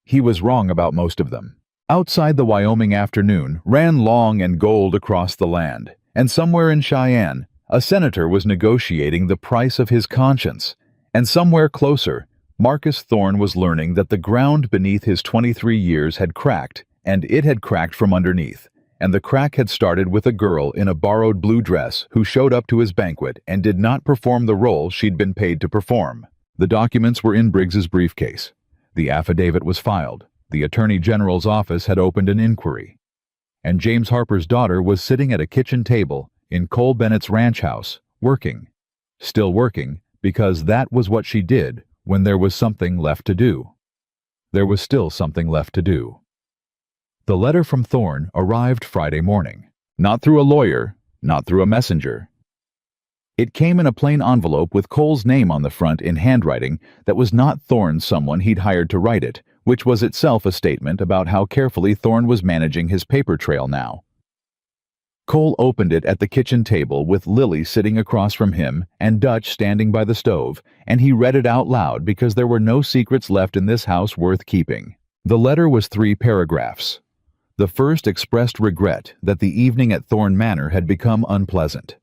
"He was wrong about most of them." Outside, the Wyoming afternoon ran long and gold across the land, and somewhere in Cheyenne, a senator was negotiating the price of his conscience, and somewhere closer, Marcus Thorne was learning that the ground beneath his 23 years had cracked, and it had cracked from underneath, and the crack had started with a girl in a borrowed blue dress who showed up to his banquet and did not perform the role she'd been paid to perform. The documents were in Briggs's briefcase. The affidavit was filed. The Attorney General's office had opened an inquiry. And James Harper's daughter was sitting at a kitchen table in Cole Bennett's ranch house, working. Still working, because that was what she did when there was something left to do. There was still something left to do. The letter from Thorne arrived Friday morning. Not through a lawyer, not through a messenger. It came in a plain envelope with Cole's name on the front in handwriting that was not Thorne's, someone he'd hired to write it, which was itself a statement about how carefully Thorne was managing his paper trail now. Cole opened it at the kitchen table with Lily sitting across from him and Dutch standing by the stove, and he read it out loud because there were no secrets left in this house worth keeping. The letter was 3 paragraphs. The first expressed regret that the evening at Thorne Manor had become unpleasant.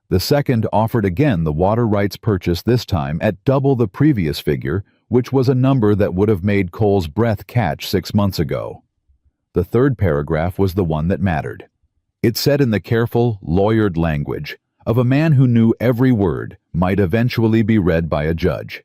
The second offered again the water rights purchase, this time at double the previous figure, which was a number that would have made Cole's breath catch 6 months ago. The third paragraph was the one that mattered. It said in the careful, lawyered language of a man who knew every word might eventually be read by a judge.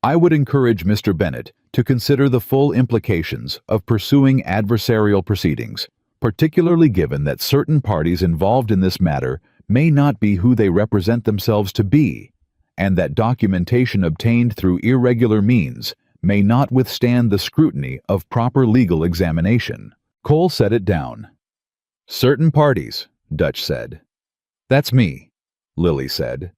"I would encourage Mr. Bennett to consider the full implications of pursuing adversarial proceedings, particularly given that certain parties involved in this matter may not be who they represent themselves to be, and that documentation obtained through irregular means may not withstand the scrutiny of proper legal examination. Cole set it down. Certain parties, Dutch said. That's me, Lily said.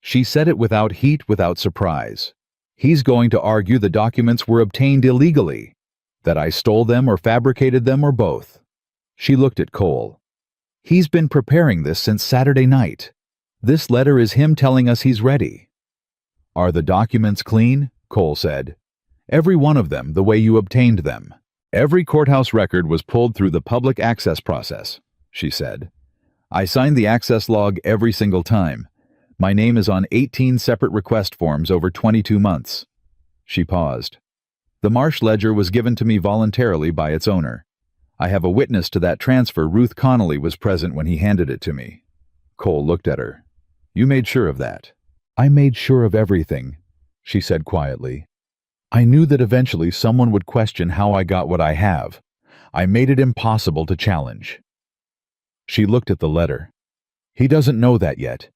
She said it without heat, without surprise. He's going to argue the documents were obtained illegally, that I stole them or fabricated them or both. She looked at Cole. He's been preparing this since Saturday night. This letter is him telling us he's ready. Are the documents clean? Cole said. Every one of them the way you obtained them. Every courthouse record was pulled through the public access process, she said. I signed the access log every single time. My name is on 18 separate request forms over 22 months. She paused. The Marsh ledger was given to me voluntarily by its owner. I have a witness to that transfer. Ruth Connolly was present when he handed it to me. Cole looked at her. You made sure of that. I made sure of everything, she said quietly. I knew that eventually someone would question how I got what I have. I made it impossible to challenge. She looked at the letter. He doesn't know that yet.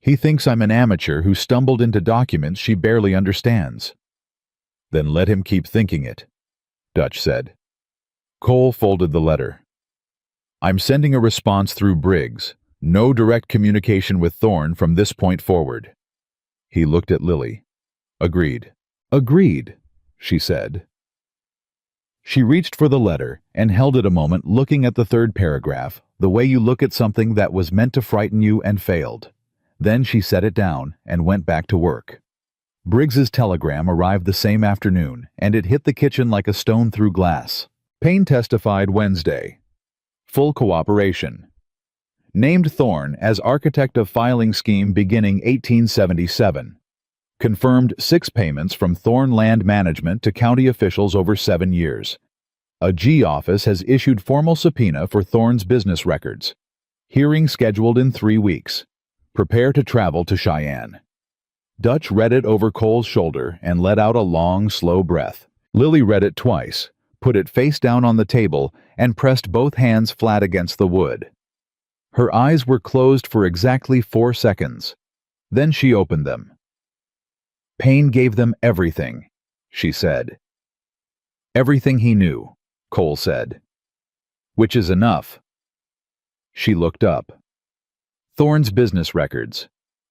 He thinks I'm an amateur who stumbled into documents she barely understands. Then let him keep thinking it, Dutch said. Cole folded the letter. I'm sending a response through Briggs. No direct communication with Thorne from this point forward. He looked at Lily. Agreed. Agreed, she said. She reached for the letter and held it a moment, looking at the third paragraph, the way you look at something that was meant to frighten you and failed. Then she set it down and went back to work. Briggs's telegram arrived the same afternoon, and it hit the kitchen like a stone through glass. Payne testified Wednesday. Full cooperation. Named Thorne as architect of filing scheme beginning 1877. Confirmed 6 payments from Thorne Land Management to county officials over 7 years. A G office has issued formal subpoena for Thorne's business records. Hearing scheduled in 3 weeks. Prepare to travel to Cheyenne. Dutch read it over Cole's shoulder and let out a long, slow breath. Lily read it twice, put it face down on the table, and pressed both hands flat against the wood. Her eyes were closed for exactly 4 seconds. Then she opened them. Payne gave them everything, she said. Everything he knew, Cole said. Which is enough. She looked up. Thorne's business records.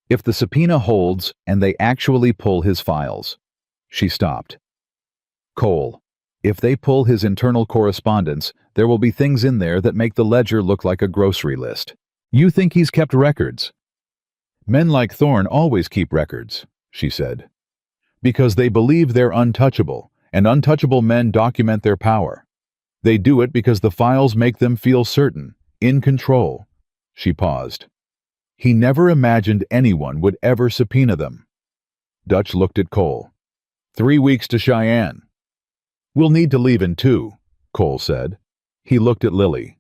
If the subpoena holds and they actually pull his files. She stopped. Cole, if they pull his internal correspondence, there will be things in there that make the ledger look like a grocery list. You think he's kept records? Men like Thorne always keep records, she said. Because they believe they're untouchable, and untouchable men document their power. They do it because the files make them feel certain, in control. She paused. He never imagined anyone would ever subpoena them. Dutch looked at Cole. 3 weeks to Cheyenne. We'll need to leave in 2, Cole said. He looked at Lily.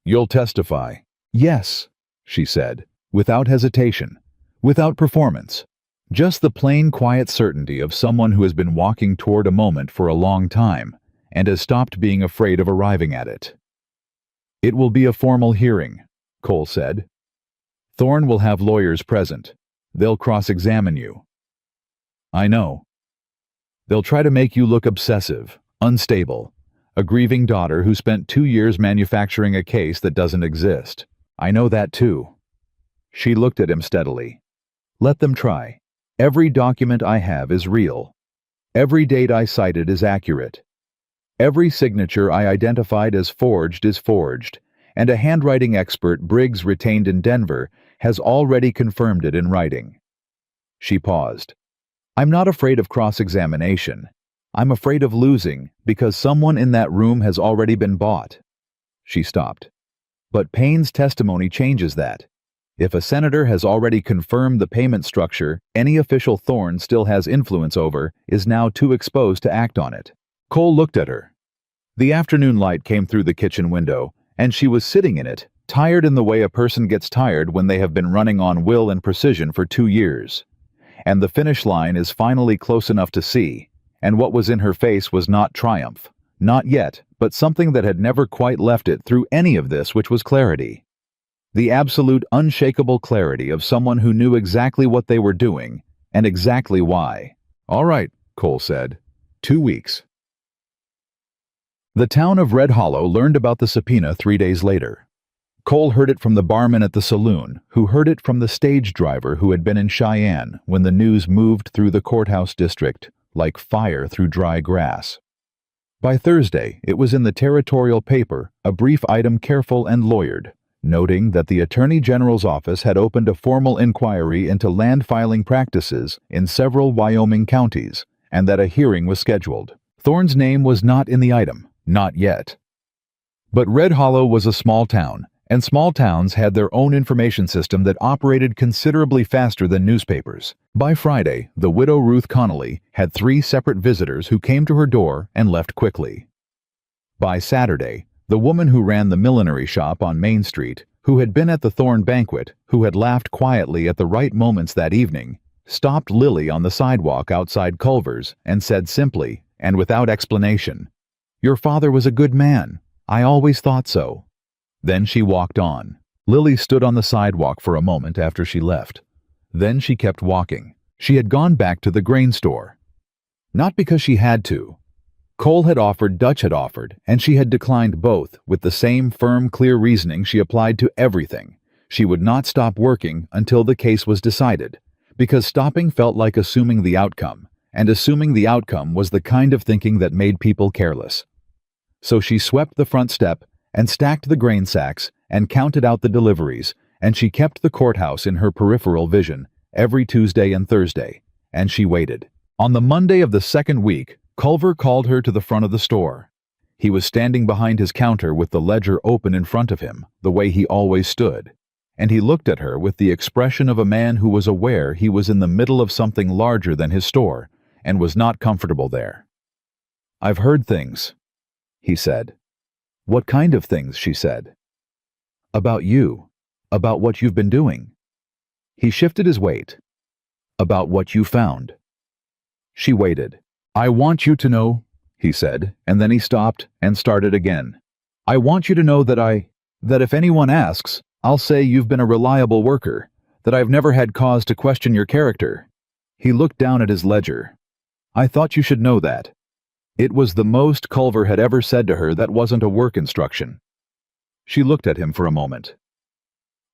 You'll testify. Yes, she said, without hesitation, without performance. Just the plain, quiet certainty of someone who has been walking toward a moment for a long time and has stopped being afraid of arriving at it. It will be a formal hearing, Cole said. Thorne will have lawyers present. They'll cross-examine you. I know. They'll try to make you look obsessive, unstable, a grieving daughter who spent 2 years manufacturing a case that doesn't exist. I know that too. She looked at him steadily. Let them try. Every document I have is real. Every date I cited is accurate. Every signature I identified as forged is forged, and a handwriting expert Briggs retained in Denver has already confirmed it in writing. She paused. I'm not afraid of cross-examination. I'm afraid of losing because someone in that room has already been bought. She stopped. But Payne's testimony changes that. If a senator has already confirmed the payment structure, any official Thorne still has influence over is now too exposed to act on it. Cole looked at her. The afternoon light came through the kitchen window, and she was sitting in it, tired in the way a person gets tired when they have been running on will and precision for 2 years. And the finish line is finally close enough to see, and what was in her face was not triumph, not yet, but something that had never quite left it through any of this, which was clarity. The absolute, unshakable clarity of someone who knew exactly what they were doing, and exactly why. All right, Cole said. 2 weeks. The town of Red Hollow learned about the subpoena 3 days later. Cole heard it from the barman at the saloon, who heard it from the stage driver who had been in Cheyenne when the news moved through the courthouse district like fire through dry grass. By Thursday, it was in the territorial paper, a brief item careful and lawyered, noting that the Attorney General's office had opened a formal inquiry into land filing practices in several Wyoming counties, and that a hearing was scheduled. Thorne's name was not in the item, not yet. But Red Hollow was a small town, and small towns had their own information system that operated considerably faster than newspapers. By Friday, the widow Ruth Connolly had 3 separate visitors who came to her door and left quickly. By Saturday, the woman who ran the millinery shop on Main Street, who had been at the Thorne banquet, who had laughed quietly at the right moments that evening, stopped Lily on the sidewalk outside Culver's and said simply, and without explanation, "Your father was a good man. I always thought so." Then she walked on. Lily stood on the sidewalk for a moment after she left. Then she kept walking. She had gone back to the grain store. Not because she had to. Cole had offered, Dutch had offered, and she had declined both with the same firm, clear reasoning she applied to everything. She would not stop working until the case was decided, because stopping felt like assuming the outcome, and assuming the outcome was the kind of thinking that made people careless. So she swept the front step and stacked the grain sacks and counted out the deliveries, and she kept the courthouse in her peripheral vision every Tuesday and Thursday, and she waited. On the Monday of the second week, Culver called her to the front of the store. He was standing behind his counter with the ledger open in front of him, the way he always stood, and he looked at her with the expression of a man who was aware he was in the middle of something larger than his store and was not comfortable there. "I've heard things," he said. "What kind of things?" she said. "About you. About what you've been doing." He shifted his weight. "About what you found." She waited. "I want you to know," he said, and then he stopped and started again. "I want you to know that if anyone asks, I'll say you've been a reliable worker, that I've never had cause to question your character." He looked down at his ledger. "I thought you should know that." It was the most Culver had ever said to her that wasn't a work instruction. She looked at him for a moment.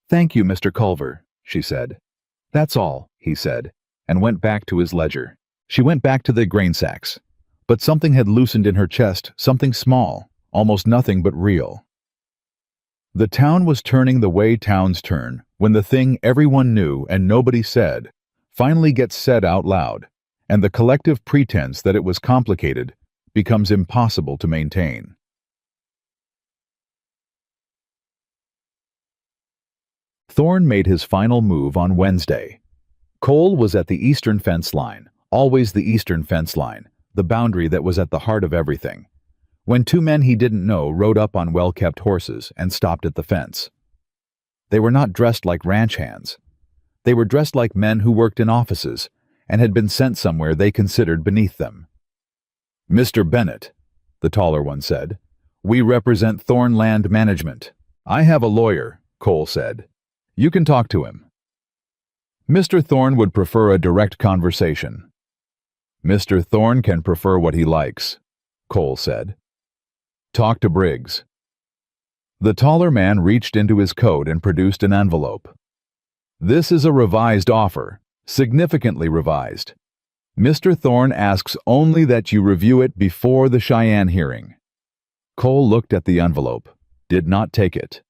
"Thank you, Mr. Culver," she said. "That's all," he said, and went back to his ledger. She went back to the grain sacks. But something had loosened in her chest, something small, almost nothing but real. The town was turning the way towns turn when the thing everyone knew and nobody said finally gets said out loud, and the collective pretense that it was complicated becomes impossible to maintain. Thorne made his final move on Wednesday. Cole was at the eastern fence line, always the eastern fence line, the boundary that was at the heart of everything, when 2 men he didn't know rode up on well-kept horses and stopped at the fence. They were not dressed like ranch hands. They were dressed like men who worked in offices and had been sent somewhere they considered beneath them. "Mr. Bennett," the taller one said, "we represent Thorne Land Management." "I have a lawyer," Cole said. "You can talk to him." Mr. Thorne would prefer a direct conversation. "Mr. Thorne can prefer what he likes," Cole said. "Talk to Briggs." The taller man reached into his coat and produced an envelope. "This is a revised offer, significantly revised. Mr. Thorne asks only that you review it before the Cheyenne hearing." Cole looked at the envelope, did not take it.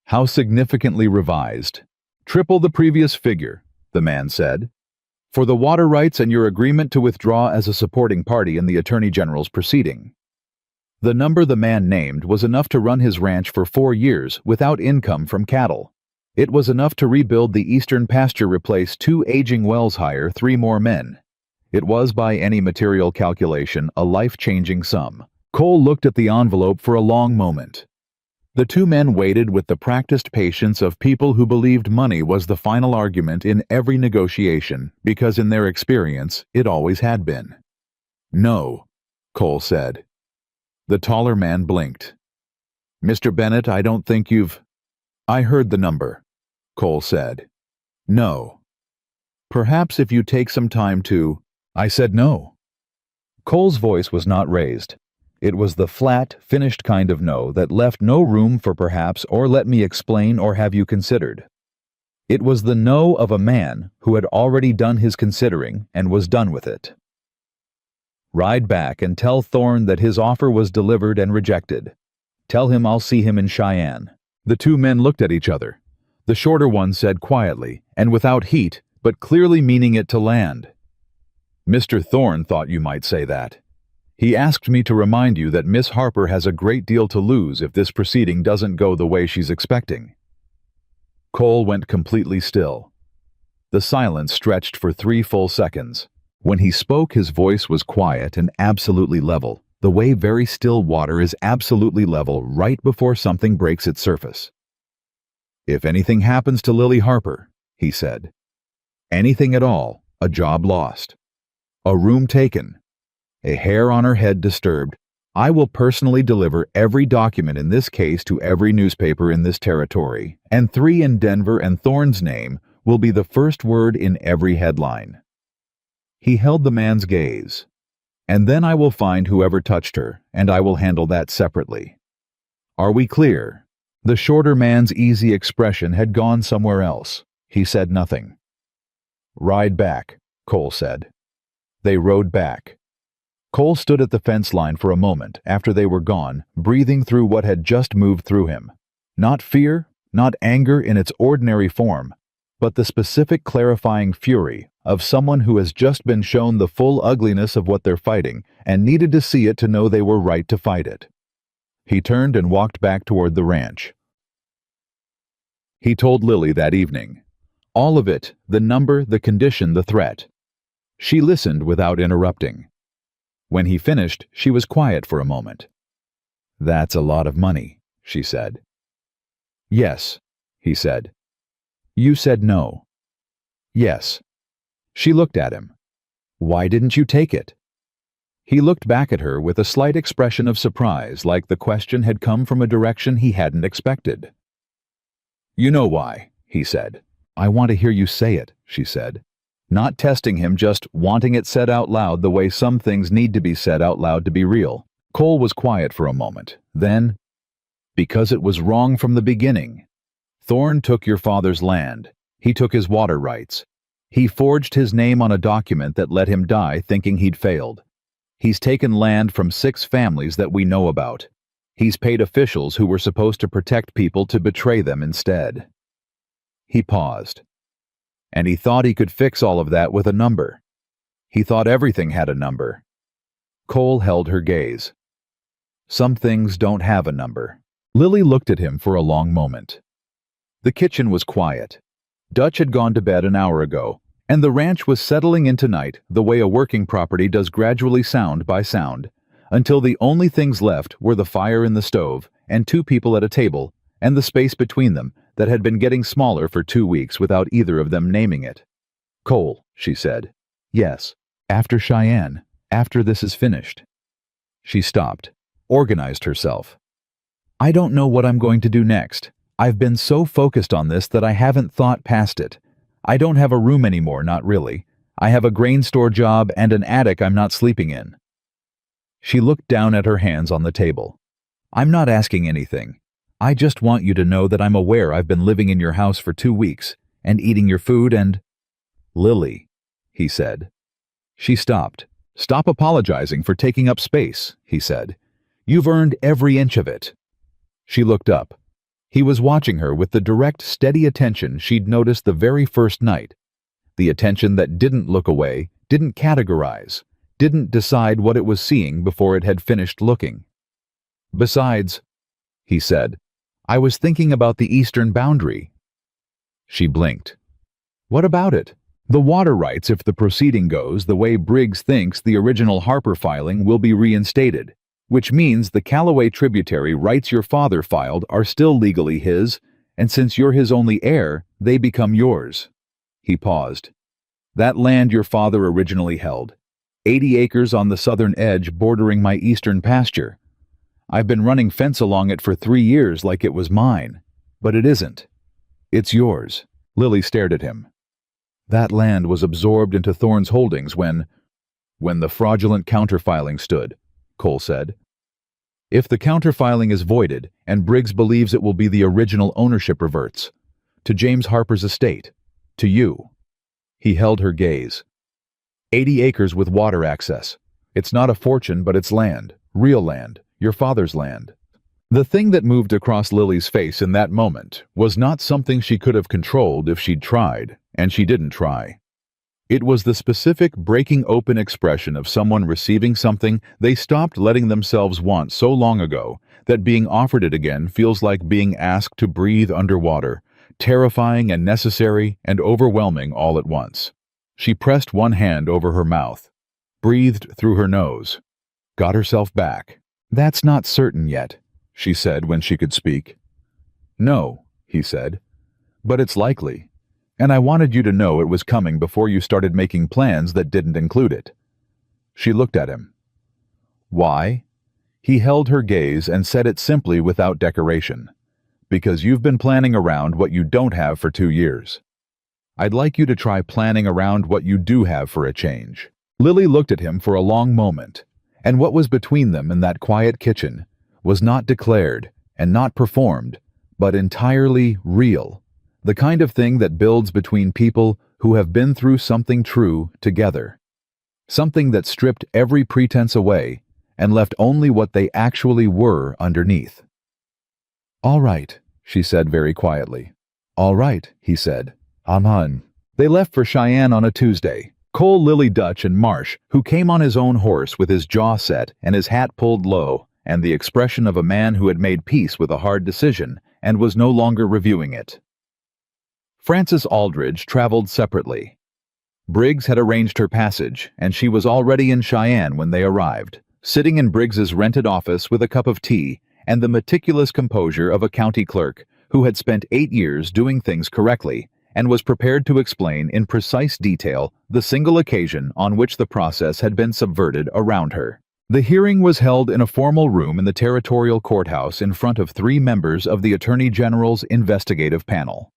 "How significantly revised?" "Triple the previous figure," the man said. "For the water rights and your agreement to withdraw as a supporting party in the Attorney General's proceeding." The number the man named was enough to run his ranch for 4 years without income from cattle. It was enough to rebuild the eastern pasture, replace 2 aging wells, hire 3 more men. It was, by any material calculation, a life-changing sum. Cole looked at the envelope for a long moment. The 2 men waited with the practiced patience of people who believed money was the final argument in every negotiation, because in their experience, it always had been. "No," Cole said. The taller man blinked. "Mr. Bennett, I don't think you've—" "I heard the number," Cole said. "No." "Perhaps if you take some time to—" "I said no." Cole's voice was not raised. It was the flat, finished kind of no that left no room for perhaps or let me explain or have you considered. It was the no of a man who had already done his considering and was done with it. Ride back and tell Thorne that his offer was delivered and rejected. Tell him I'll see him in Cheyenne. The two men looked at each other. The shorter one said quietly, and without heat, but clearly meaning it to land. Mr. Thorne thought you might say that. He asked me to remind you that Miss Harper has a great deal to lose if this proceeding doesn't go the way she's expecting. Cole went completely still. The silence stretched for 3 full seconds. When he spoke, his voice was quiet and absolutely level, the way very still water is absolutely level right before something breaks its surface. If anything happens to Lily Harper, he said, anything at all, a job lost, a room taken, a hair on her head disturbed, I will personally deliver every document in this case to every newspaper in this territory, and 3 in Denver, and Thorne's name will be the first word in every headline. He held the man's gaze. And then I will find whoever touched her, and I will handle that separately. Are we clear? The shorter man's easy expression had gone somewhere else. He said nothing. Ride back, Cole said. They rode back. Cole stood at the fence line for a moment after they were gone, breathing through what had just moved through him. Not fear, not anger in its ordinary form, but the specific clarifying fury of someone who has just been shown the full ugliness of what they're fighting and needed to see it to know they were right to fight it. He turned and walked back toward the ranch. He told Lily that evening. All of it, the number, the condition, the threat. She listened without interrupting. When he finished, she was quiet for a moment. That's a lot of money, she said. Yes, he said. You said no. Yes. She looked at him. Why didn't you take it? He looked back at her with a slight expression of surprise, like the question had come from a direction he hadn't expected. You know why, he said. I want to hear you say it, she said. Not testing him, just wanting it said out loud the way some things need to be said out loud to be real. Cole was quiet for a moment. Then, because it was wrong from the beginning. Thorne took your father's land. He took his water rights. He forged his name on a document that let him die thinking he'd failed. He's taken land from 6 families that we know about. He's paid officials who were supposed to protect people to betray them instead. He paused. And he thought he could fix all of that with a number. He thought everything had a number. Cole held her gaze. Some things don't have a number. Lily looked at him for a long moment. The kitchen was quiet. Dutch had gone to bed an hour ago, and the ranch was settling into night the way a working property does, gradually sound by sound, until the only things left were the fire in the stove and 2 people at a table and the space between them that had been getting smaller for 2 weeks without either of them naming it. Cole, she said. Yes, after Cheyenne, after this is finished. She stopped, organized herself. I don't know what I'm going to do next. I've been so focused on this that I haven't thought past it. I don't have a room anymore, not really. I have a grain store job and an attic I'm not sleeping in. She looked down at her hands on the table. I'm not asking anything. I just want you to know that I'm aware I've been living in your house for 2 weeks and eating your food and... Lily, he said. She stopped. Stop apologizing for taking up space, he said. You've earned every inch of it. She looked up. He was watching her with the direct, steady attention she'd noticed the very first night. The attention that didn't look away, didn't categorize, didn't decide what it was seeing before it had finished looking. Besides, he said, I was thinking about the eastern boundary. She blinked. What about it? The water rights, if the proceeding goes the way Briggs thinks, the original Harper filing will be reinstated, which means the Callaway tributary rights your father filed are still legally his, and since you're his only heir, they become yours. He paused. That land your father originally held, 80 acres on the southern edge bordering my eastern pasture. I've been running fence along it for 3 years like it was mine, but it isn't. It's yours. Lily stared at him. That land was absorbed into Thorne's holdings when... When the fraudulent counterfiling stood, Cole said. If the counterfiling is voided and Briggs believes it will be the original ownership reverts to James Harper's estate, to you. He held her gaze. 80 acres with water access. It's not a fortune, but it's land. Real land. Your father's land. The thing that moved across Lily's face in that moment was not something she could have controlled if she'd tried, and she didn't try. It was the specific breaking open expression of someone receiving something they stopped letting themselves want so long ago that being offered it again feels like being asked to breathe underwater, terrifying and necessary and overwhelming all at once. She pressed one hand over her mouth, breathed through her nose, got herself back. That's not certain yet, she said when she could speak. No, he said, but it's likely. And I wanted you to know it was coming before you started making plans that didn't include it. She looked at him. Why? He held her gaze and said it simply without decoration. Because you've been planning around what you don't have for 2 years. I'd like you to try planning around what you do have for a change. Lily looked at him for a long moment, and what was between them in that quiet kitchen was not declared and not performed, but entirely real. The kind of thing that builds between people who have been through something true together. Something that stripped every pretense away and left only what they actually were underneath. All right, she said very quietly. All right, he said. Aman. They left for Cheyenne on a Tuesday. Cole, Lily, Dutch, and Marsh, who came on his own horse with his jaw set and his hat pulled low, and the expression of a man who had made peace with a hard decision and was no longer reviewing it. Frances Aldridge traveled separately. Briggs had arranged her passage, and she was already in Cheyenne when they arrived, sitting in Briggs's rented office with a cup of tea and the meticulous composure of a county clerk who had spent 8 years doing things correctly and was prepared to explain in precise detail the single occasion on which the process had been subverted around her. The hearing was held in a formal room in the territorial courthouse in front of 3 members of the Attorney General's investigative panel.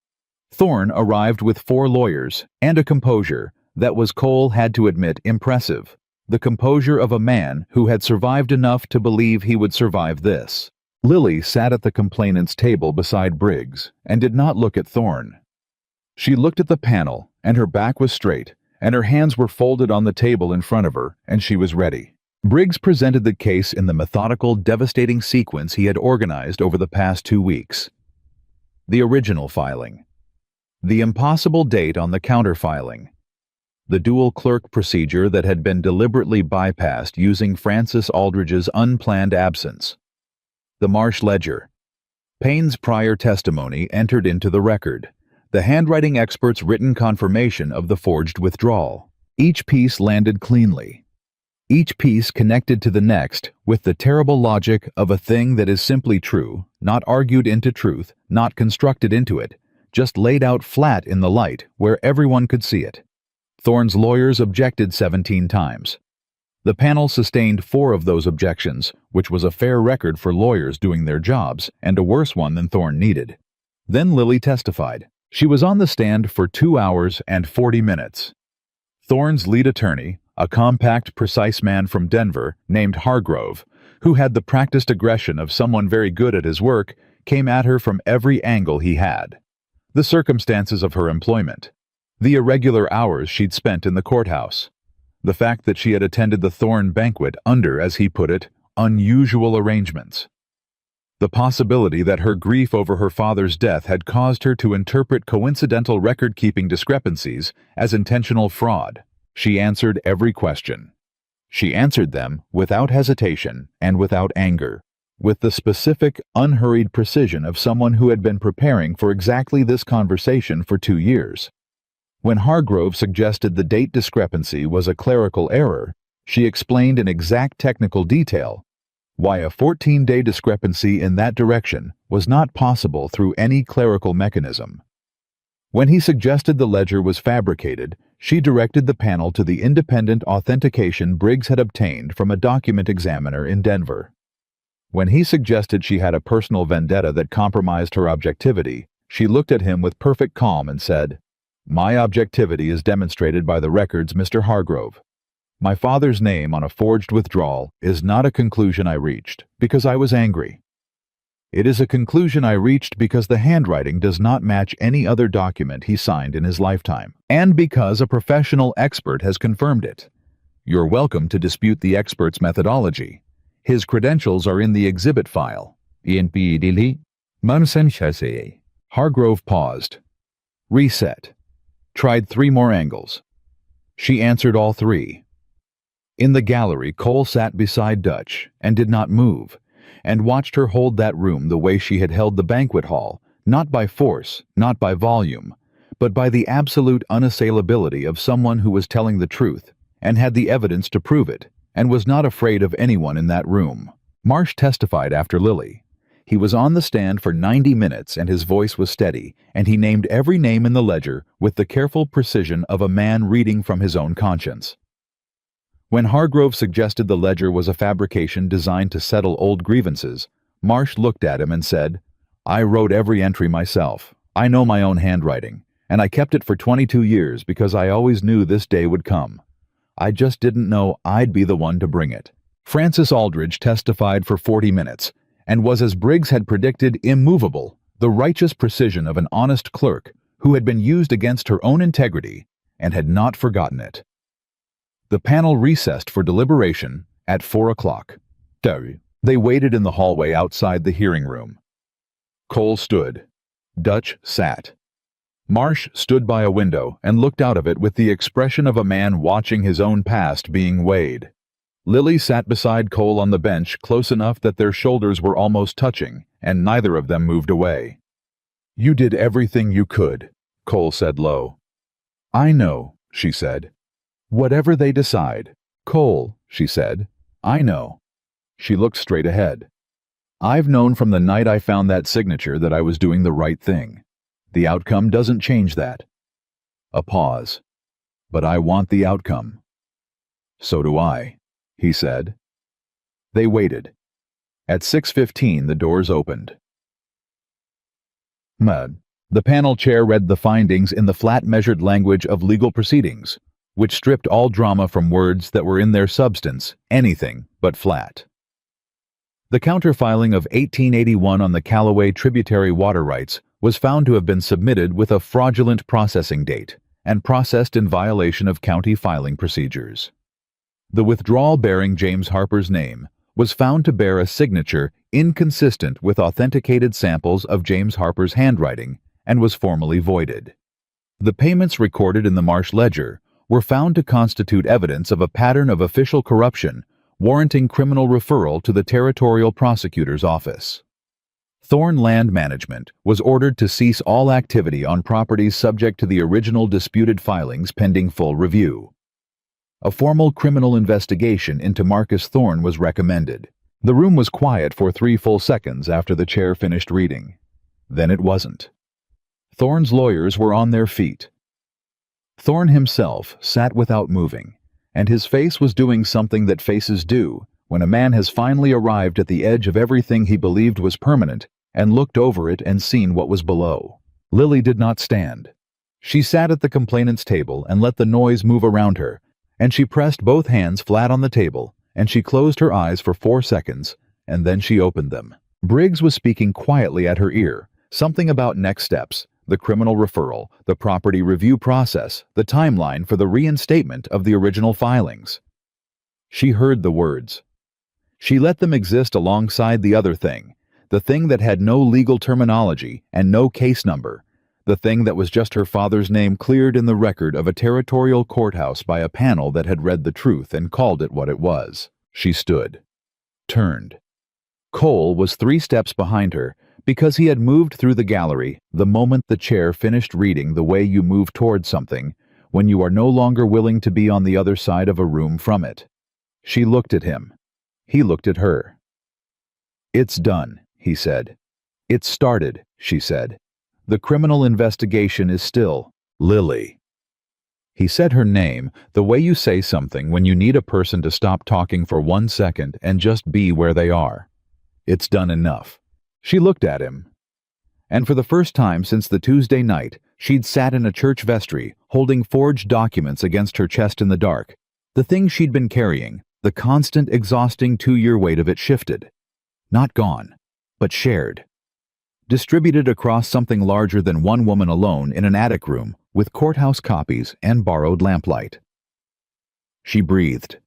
Thorne arrived with 4 lawyers and a composure that was, Cole had to admit, impressive. The composure of a man who had survived enough to believe he would survive this. Lily sat at the complainant's table beside Briggs and did not look at Thorne. She looked at the panel, and her back was straight, and her hands were folded on the table in front of her, and she was ready. Briggs presented the case in the methodical, devastating sequence he had organized over the past 2 weeks. The original filing. The impossible date on the counterfiling. The dual clerk procedure that had been deliberately bypassed using Frances Aldridge's unplanned absence. The Marsh ledger. Payne's prior testimony entered into the record. The handwriting expert's written confirmation of the forged withdrawal. Each piece landed cleanly. Each piece connected to the next with the terrible logic of a thing that is simply true, not argued into truth, not constructed into it, just laid out flat in the light where everyone could see it. Thorne's lawyers objected 17 times. The panel sustained 4 of those objections, which was a fair record for lawyers doing their jobs, and a worse one than Thorne needed. Then Lily testified. She was on the stand for 2 hours and 40 minutes. Thorne's lead attorney, a compact, precise man from Denver named Hargrove, who had the practiced aggression of someone very good at his work, came at her from every angle he had. The circumstances of her employment. The irregular hours she'd spent in the courthouse. The fact that she had attended the Thorne banquet under, as he put it, unusual arrangements. The possibility that her grief over her father's death had caused her to interpret coincidental record-keeping discrepancies as intentional fraud. She answered every question. She answered them without hesitation and without anger, with the specific, unhurried precision of someone who had been preparing for exactly this conversation for 2 years. When Hargrove suggested the date discrepancy was a clerical error, she explained in exact technical detail why a 14-day discrepancy in that direction was not possible through any clerical mechanism. When he suggested the ledger was fabricated, she directed the panel to the independent authentication Briggs had obtained from a document examiner in Denver. When he suggested she had a personal vendetta that compromised her objectivity, she looked at him with perfect calm and said, "My objectivity is demonstrated by the records, Mr. Hargrove. My father's name on a forged withdrawal is not a conclusion I reached because I was angry. It is a conclusion I reached because the handwriting does not match any other document he signed in his lifetime, and because a professional expert has confirmed it. You're welcome to dispute the expert's methodology. His credentials are in the exhibit file. Hargrove paused. Reset. Tried 3 more angles. She answered all 3. In the gallery, Cole sat beside Dutch and did not move, and watched her hold that room the way she had held the banquet hall, not by force, not by volume, but by the absolute unassailability of someone who was telling the truth, and had the evidence to prove it, and was not afraid of anyone in that room. Marsh testified after Lily. He was on the stand for 90 minutes and his voice was steady, and he named every name in the ledger with the careful precision of a man reading from his own conscience. When Hargrove suggested the ledger was a fabrication designed to settle old grievances, Marsh looked at him and said, "I wrote every entry myself. I know my own handwriting, and I kept it for 22 years because I always knew this day would come. I just didn't know I'd be the one to bring it." Frances Aldridge testified for 40 minutes, and was, as Briggs had predicted, immovable, the righteous precision of an honest clerk who had been used against her own integrity and had not forgotten it. The panel recessed for deliberation at 4 o'clock. They waited in the hallway outside the hearing room. Cole stood. Dutch sat. Marsh stood by a window and looked out of it with the expression of a man watching his own past being weighed. Lily sat beside Cole on the bench close enough that their shoulders were almost touching, and neither of them moved away. "You did everything you could," Cole said low. "I know," she said. "Whatever they decide." "Cole," she said, "I know." She looked straight ahead. "I've known from the night I found that signature that I was doing the right thing. The outcome doesn't change that." A pause. "But I want the outcome." "So do I," he said. They waited. At 6:15 the doors opened. The panel chair read the findings in the flat measured language of legal proceedings, which stripped all drama from words that were in their substance anything but flat. The counterfiling of 1881 on the Callaway tributary water rights was found to have been submitted with a fraudulent processing date and processed in violation of county filing procedures. The withdrawal bearing James Harper's name was found to bear a signature inconsistent with authenticated samples of James Harper's handwriting and was formally voided. The payments recorded in the Marsh ledger were found to constitute evidence of a pattern of official corruption warranting criminal referral to the Territorial Prosecutor's Office. Thorne Land Management was ordered to cease all activity on properties subject to the original disputed filings pending full review. A formal criminal investigation into Marcus Thorne was recommended. The room was quiet for 3 full seconds after the chair finished reading. Then it wasn't. Thorne's lawyers were on their feet. Thorne himself sat without moving, and his face was doing something that faces do when a man has finally arrived at the edge of everything he believed was permanent and looked over it and seen what was below. Lily did not stand. She sat at the complainant's table and let the noise move around her, and she pressed both hands flat on the table, and she closed her eyes for 4 seconds, and then she opened them. Briggs was speaking quietly at her ear, something about next steps, the criminal referral, the property review process, the timeline for the reinstatement of the original filings. She heard the words. She let them exist alongside the other thing, the thing that had no legal terminology and no case number, the thing that was just her father's name cleared in the record of a territorial courthouse by a panel that had read the truth and called it what it was. She stood. Turned. Cole was 3 steps behind her, because he had moved through the gallery the moment the chair finished reading the way you move toward something when you are no longer willing to be on the other side of a room from it. She looked at him. He looked at her. "It's done," he said. "It's started," she said. "The criminal investigation is still Lily." He said her name the way you say something when you need a person to stop talking for 1 second and just be where they are. "It's done enough." She looked at him. And for the first time since the Tuesday night, she'd sat in a church vestry, holding forged documents against her chest in the dark, The thing she'd been carrying, the constant, exhausting 2-year weight of it shifted. Not gone, but shared. Distributed across something larger than one woman alone in an attic room with courthouse copies and borrowed lamplight. She breathed.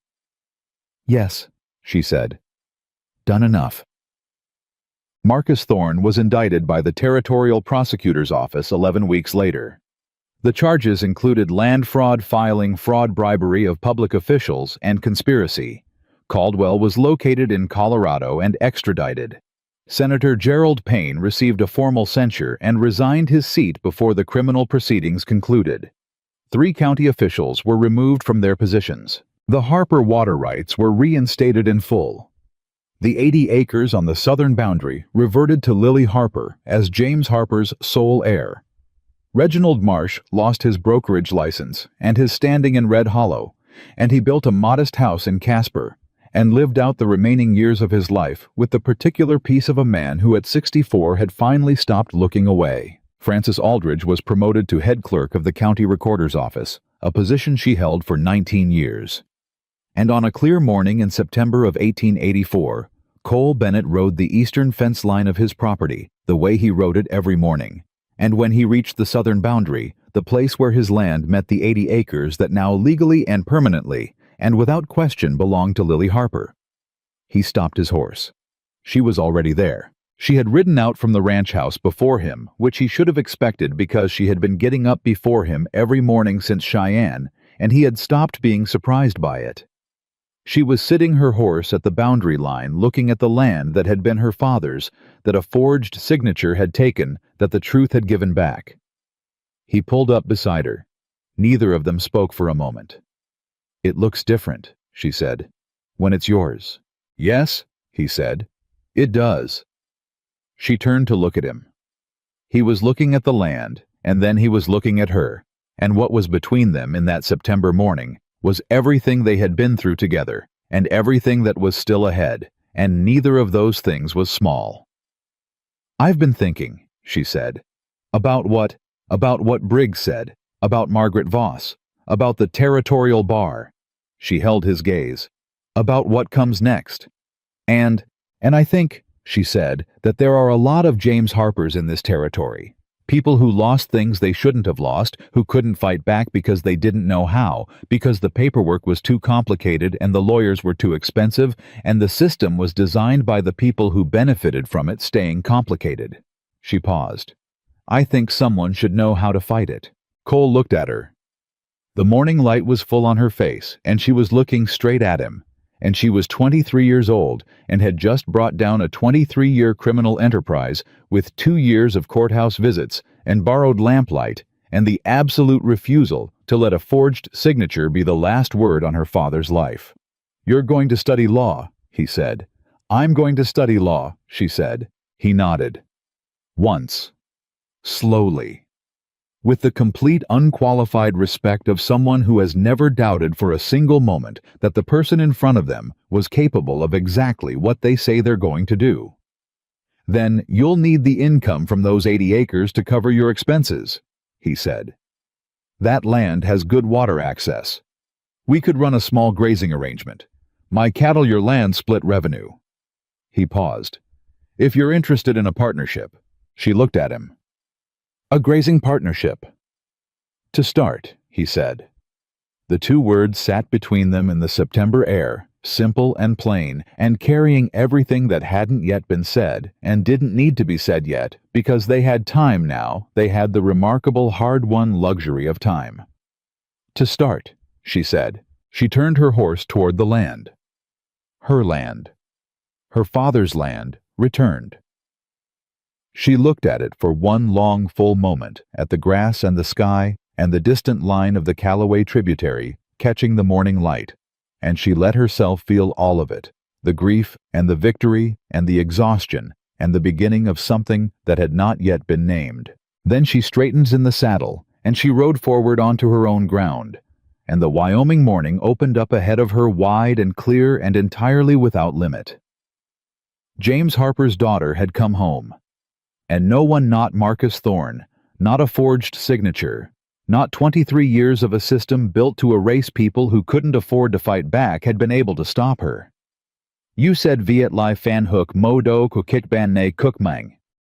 "Yes," she said. "Done enough." Marcus Thorne was indicted by the Territorial Prosecutor's Office 11 weeks later. The charges included land fraud, filing, fraud, bribery of public officials, and conspiracy. Caldwell was located in Colorado and extradited. Senator Gerald Payne received a formal censure and resigned his seat before the criminal proceedings concluded. 3 county officials were removed from their positions. The Harper water rights were reinstated in full. The 80 acres on the southern boundary reverted to Lily Harper as James Harper's sole heir. Reginald Marsh lost his brokerage license and his standing in Red Hollow, and he built a modest house in Casper and lived out the remaining years of his life with the particular peace of a man who at 64 had finally stopped looking away. Frances Aldridge was promoted to head clerk of the county recorder's office, a position she held for 19 years. And on a clear morning in September of 1884, Cole Bennett rode the eastern fence line of his property, the way he rode it every morning. And when he reached the southern boundary, the place where his land met the 80 acres that now legally and permanently, and without question belonged to Lily Harper, he stopped his horse. She was already there. She had ridden out from the ranch house before him, which he should have expected because she had been getting up before him every morning since Cheyenne, and he had stopped being surprised by it. She was sitting her horse at the boundary line looking at the land that had been her father's, that a forged signature had taken, that the truth had given back. He pulled up beside her. Neither of them spoke for a moment. "It looks different," she said, "when it's yours." "Yes," he said, "it does." She turned to look at him. He was looking at the land, and then he was looking at her, and what was between them in that September morning was everything they had been through together, and everything that was still ahead, and neither of those things was small. "I've been thinking," she said, about what Briggs said, about Margaret Voss, about the territorial bar." She held his gaze. "About what comes next. And I think," she said, "that there are a lot of James Harpers in this territory. People who lost things they shouldn't have lost, who couldn't fight back because they didn't know how, because the paperwork was too complicated and the lawyers were too expensive, and the system was designed by the people who benefited from it staying complicated." She paused. "I think someone should know how to fight it." Cole looked at her. The morning light was full on her face, and she was looking straight at him. And she was 23 years old and had just brought down a 23-year criminal enterprise with 2 years of courthouse visits and borrowed lamplight and the absolute refusal to let a forged signature be the last word on her father's life. "You're going to study law," he said. "I'm going to study law," she said. He nodded. Once. Slowly. With the complete unqualified respect of someone who has never doubted for a single moment that the person in front of them was capable of exactly what they say they're going to do. "Then you'll need the income from those 80 acres to cover your expenses," he said. "That land has good water access. We could run a small grazing arrangement. My cattle your land split revenue." He paused. "If you're interested in a partnership." She looked at him. "A grazing partnership." "To start," he said. The 2 words sat between them in the September air, simple and plain, and carrying everything that hadn't yet been said, and didn't need to be said yet, because they had time now, they had the remarkable hard-won luxury of time. "To start," she said. She turned her horse toward the land. Her land. Her father's land, returned. She looked at it for one long full moment, at the grass and the sky, and the distant line of the Callaway tributary, catching the morning light, and she let herself feel all of it, the grief and the victory and the exhaustion and the beginning of something that had not yet been named. Then she straightened in the saddle, and she rode forward onto her own ground, and the Wyoming morning opened up ahead of her wide and clear and entirely without limit. James Harper's daughter had come home. And no one, not Marcus Thorne, not a forged signature, Not 23 years of a system built to erase people who couldn't afford to fight back had been able to stop her. You said Viet Lai Fan Hook Mo Do Kukik Ban Ne Kuk Mang.